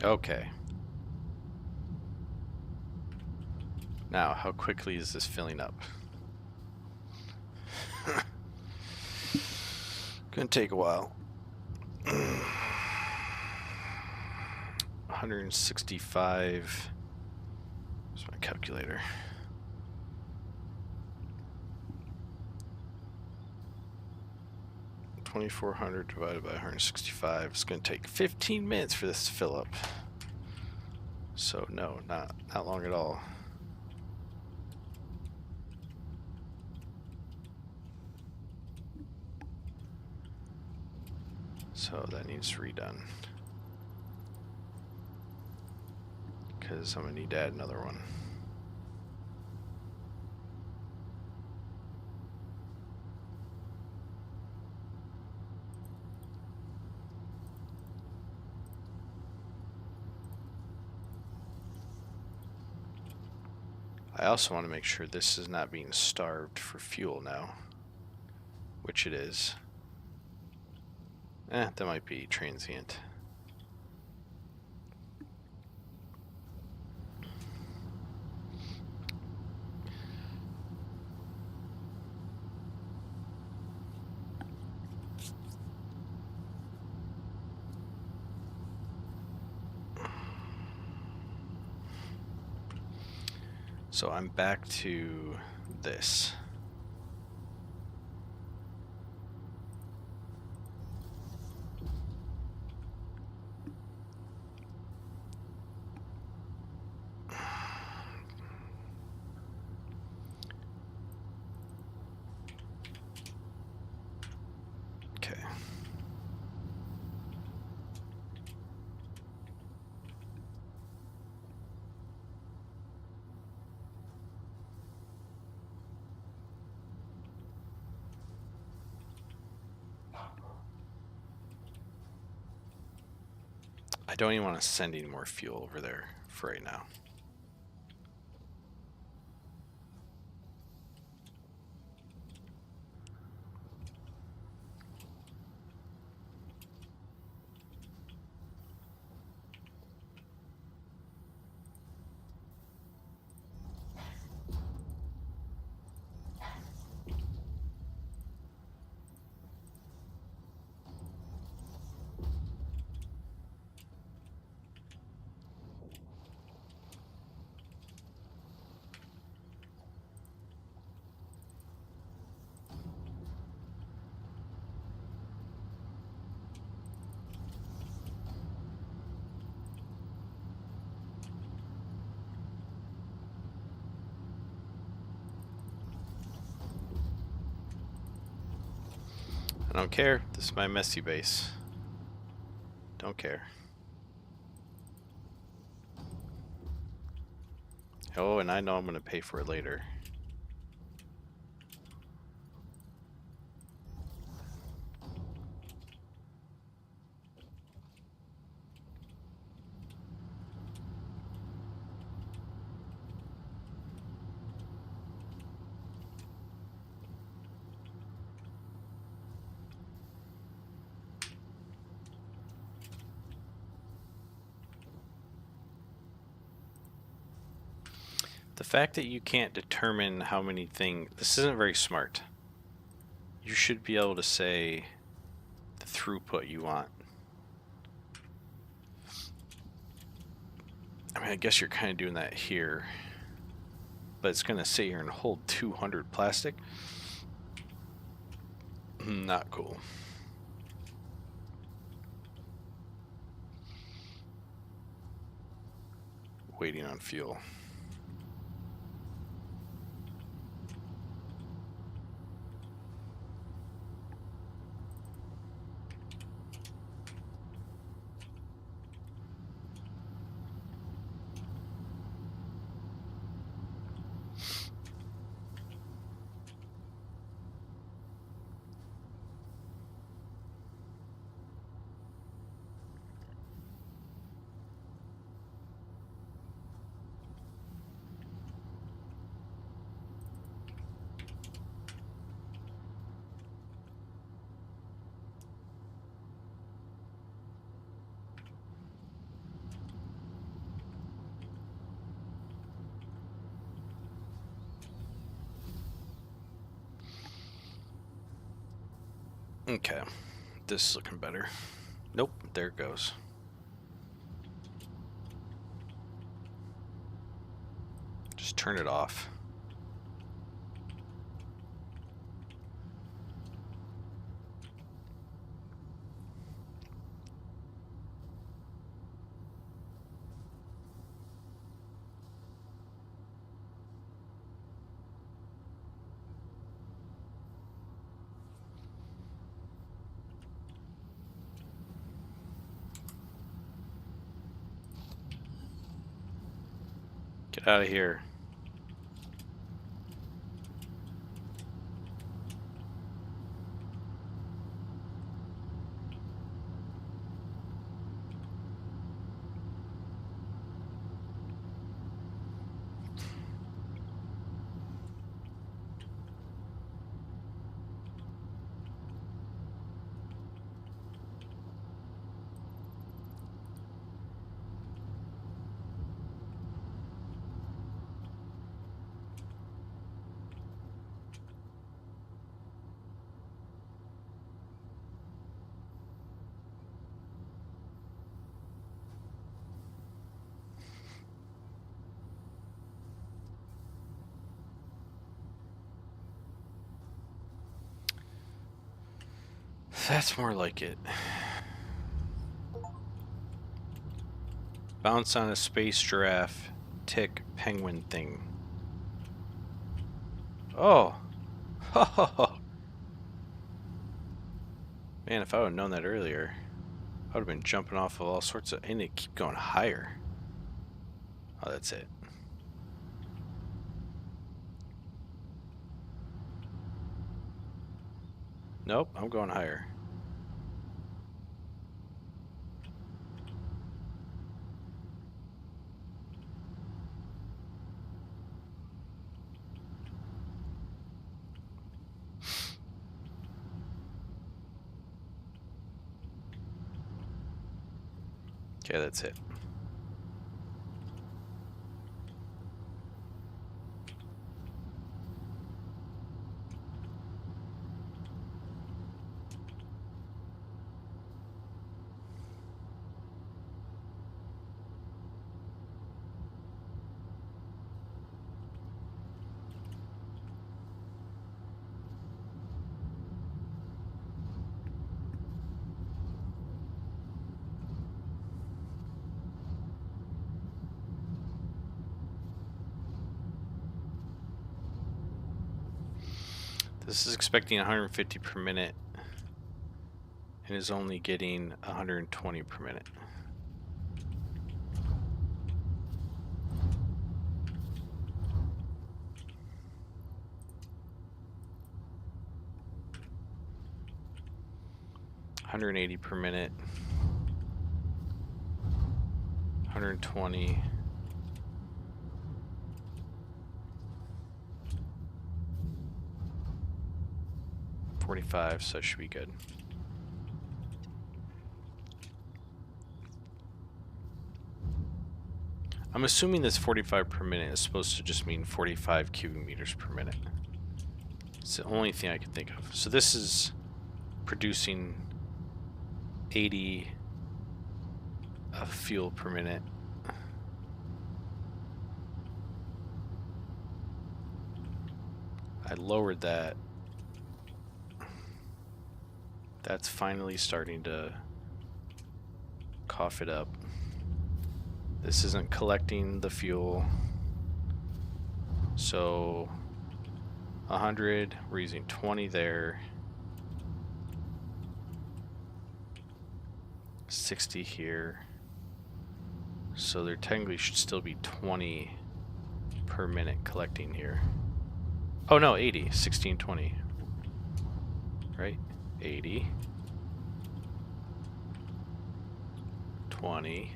Okay. Now, how quickly is this filling up? Gonna take a while. 165. Where's my calculator? $2,400 divided by 165. It's gonna take 15 minutes for this to fill up. So no, not long at all. So that needs redone. Because I'm gonna need to add another one. I also want to make sure this is not being starved for fuel now, which it is. That might be transient. So I'm back to this. Okay. I don't even want to send any more fuel over there for right now. I don't care. This is my messy base. Don't care. Oh, and I know I'm going to pay for it later. The fact that you can't determine how many things... This isn't very smart. You should be able to say the throughput you want. I mean, I guess you're kind of doing that here. But it's going to sit here and hold 200 plastic. Not cool. Waiting on fuel. Okay, this is looking better. Nope, there it goes. Just turn it off. Get out of here. That's more like it. Bounce on a space giraffe, tick, penguin thing. Oh! Man, if I would have known that earlier, I would have been jumping off of all sorts of... And it keep going higher. Oh, that's it. Nope, I'm going higher. Okay, that's it. This is expecting 150 per minute and is only getting 120 per minute. $180 per minute. 120. $45, so it should be good. I'm assuming this 45 per minute is supposed to just mean 45 cubic meters per minute. It's the only thing I can think of. So this is producing 80 of fuel per minute. I lowered that. That's finally starting to cough it up. This isn't collecting the fuel. So 100, we're using 20 there. 60 here. So there technically should still be 20 per minute collecting here. Oh no, 80, 1620. Right? 80. 20.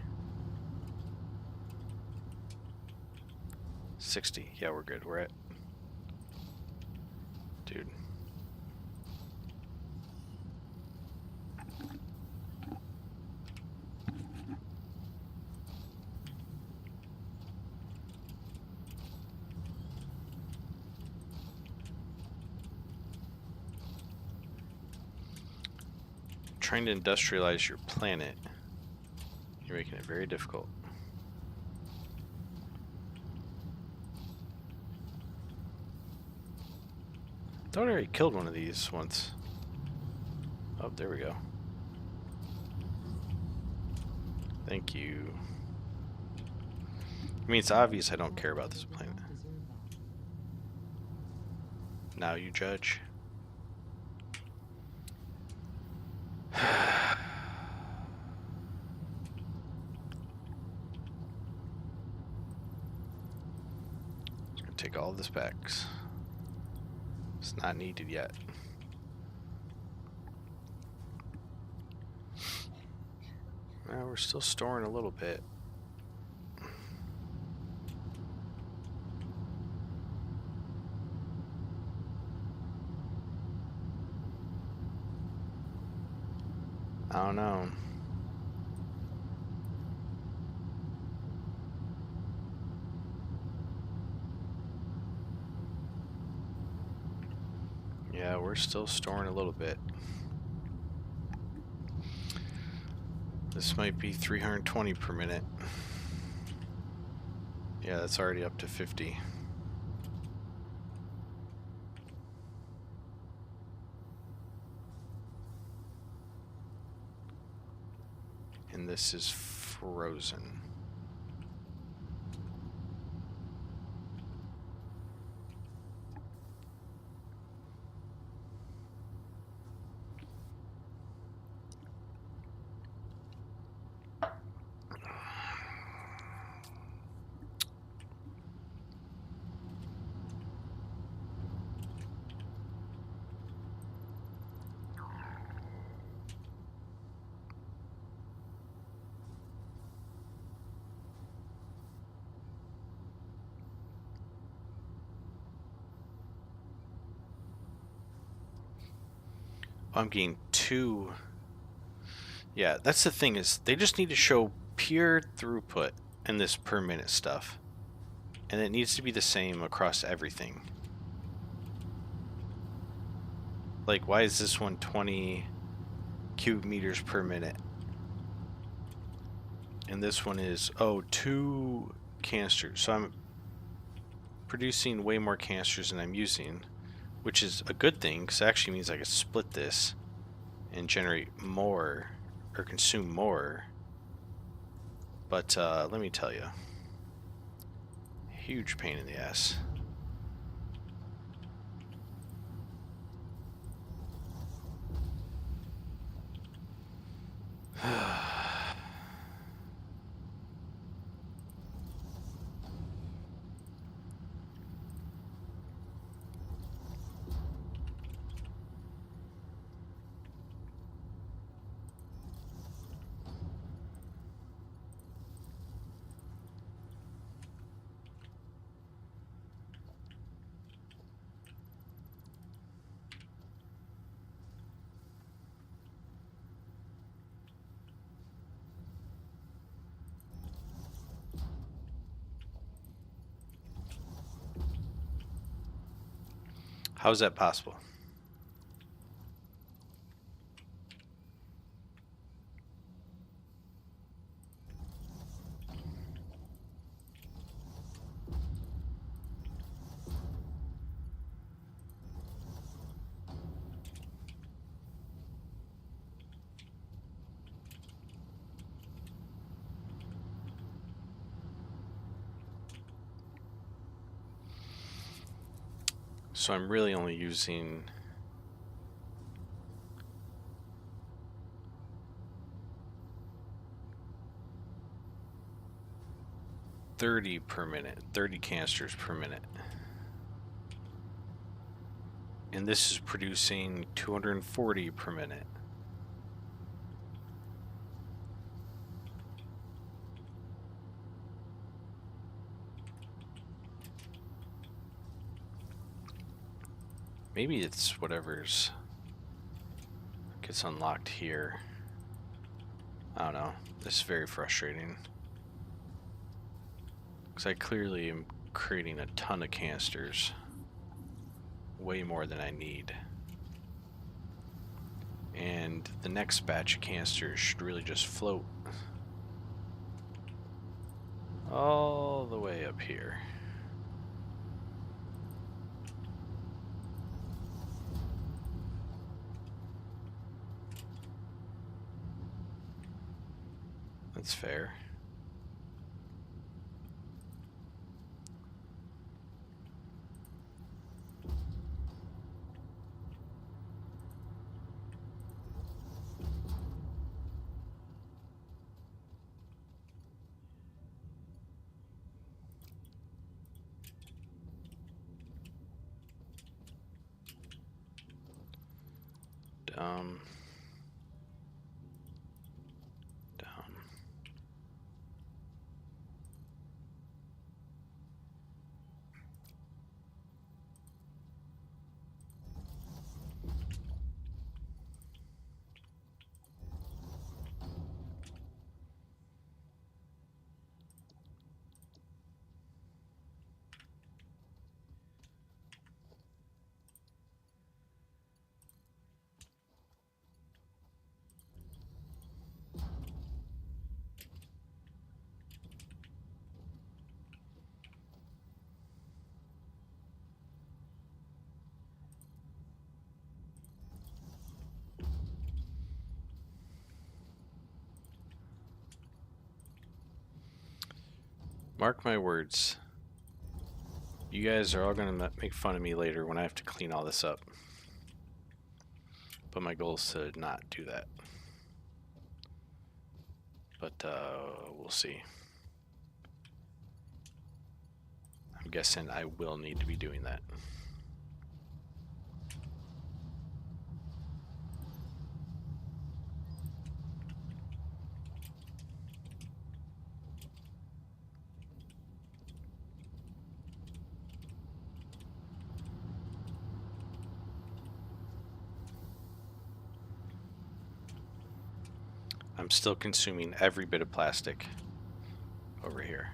60. Yeah, we're good. We're at... Dude. trying to industrialize your planet, you're making it very difficult. I thought I already killed one of these once. Oh, there we go. Thank you. I mean, it's obvious I don't care about this planet. Now you judge. Take all of this back. It's not needed yet. Well, we're still storing a little bit. I don't know. Yeah, we're still storing a little bit. This might be 320 per minute. Yeah, that's already up to 50. And this is frozen. I'm getting 2. Yeah, that's the thing, is they just need to show pure throughput in this per minute stuff. And it needs to be the same across everything. Like, why is this one 20 cubic meters per minute? And this one is, 2 canisters. So I'm producing way more canisters than I'm using, which is a good thing, because it actually means I can split this and generate more, or consume more. But let me tell you, huge pain in the ass. How is that possible? So I'm really only using 30 per minute, 30 canisters per minute. And this is producing 240 per minute. Maybe it's whatever's gets unlocked here. I don't know. This is very frustrating, because I clearly am creating a ton of canisters. Way more than I need. And the next batch of canisters should really just float all the way up here. That's fair. Dumb. Dumb. Mark my words. You guys are all going to make fun of me later when I have to clean all this up. But my goal is to not do that. But we'll see. I'm guessing I will need to be doing that. I'm still consuming every bit of plastic over here.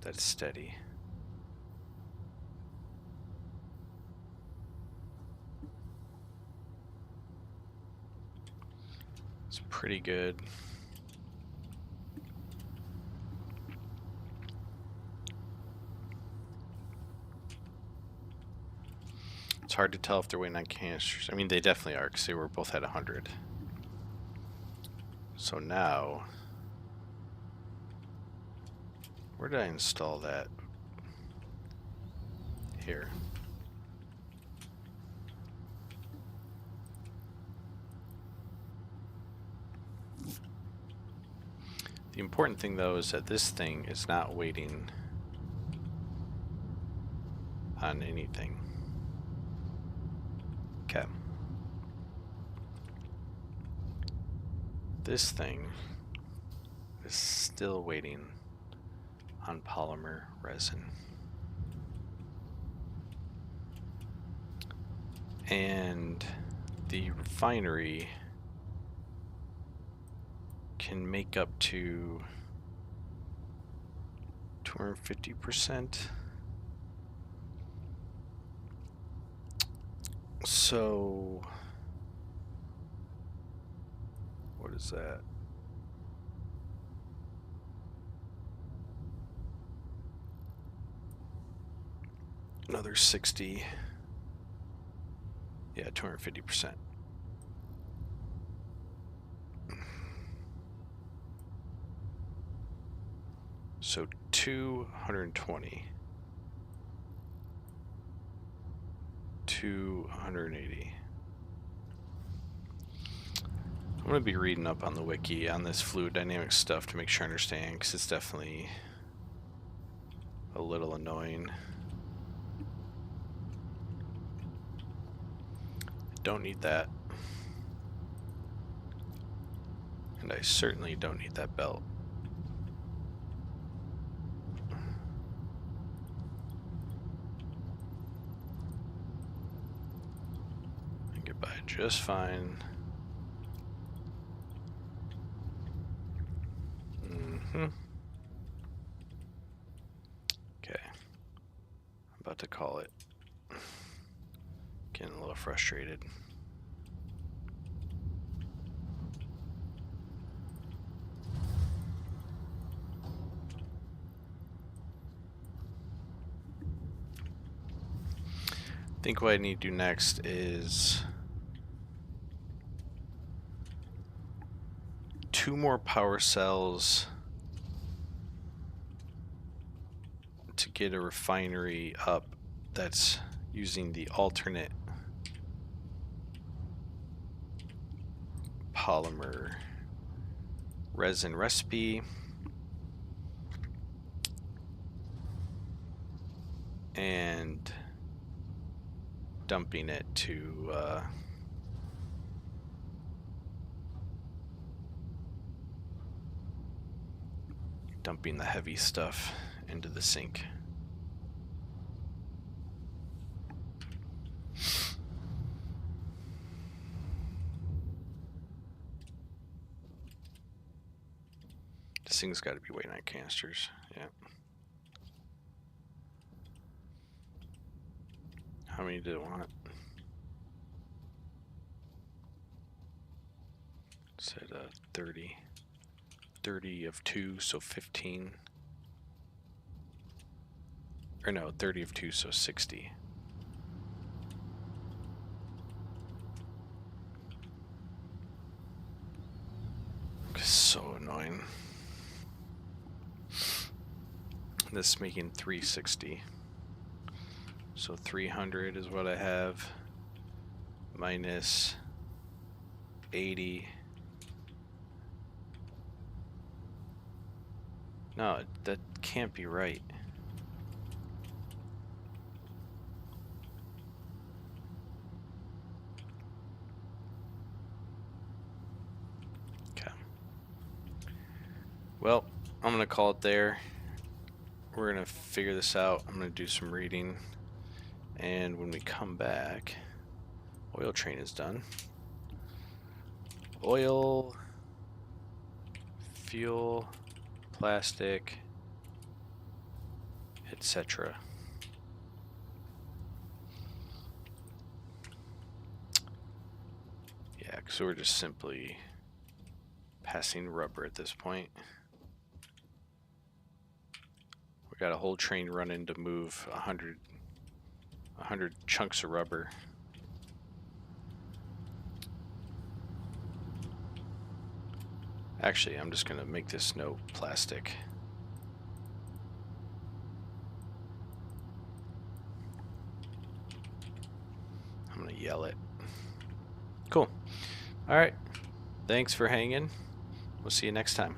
That's steady. It's pretty good. It's hard to tell if they're waiting on canisters. I mean, they definitely are, because they were both at 100. So now, where did I install that? Here. The important thing, though, is that this thing is not waiting on anything. Okay. This thing is still waiting on polymer resin. And the refinery can make up to 250%. So what is that? Another 60. Yeah, 250%. So 220. 280. I'm going to be reading up on the wiki on this fluid dynamics stuff to make sure I understand, because it's definitely a little annoying. Don't need that. And I certainly don't need that belt. I can get by just fine. Okay. I'm about to call it. Getting a little frustrated. I think what I need to do next is 2 more power cells to get a refinery up that's using the alternate polymer resin recipe, and dumping it to dumping the heavy stuff into the sink. This thing's got to be weight 9 canisters. Yeah. How many did it want? Said 30. 30 of 2, so 15. Or no, 30 of 2, so 60. So annoying. This is making 360. So 300 is what I have. Minus 80. No, that can't be right. Okay. Well, I'm going to call it there. We're going to figure this out. I'm going to do some reading. And when we come back, oil train is done. Oil, fuel, plastic, etc. Yeah, so we're just simply passing rubber at this point. We got a whole train running to move 100 chunks of rubber. Actually, I'm just gonna make this no plastic. I'm gonna yell it. Cool. All right. Thanks for hanging. We'll see you next time.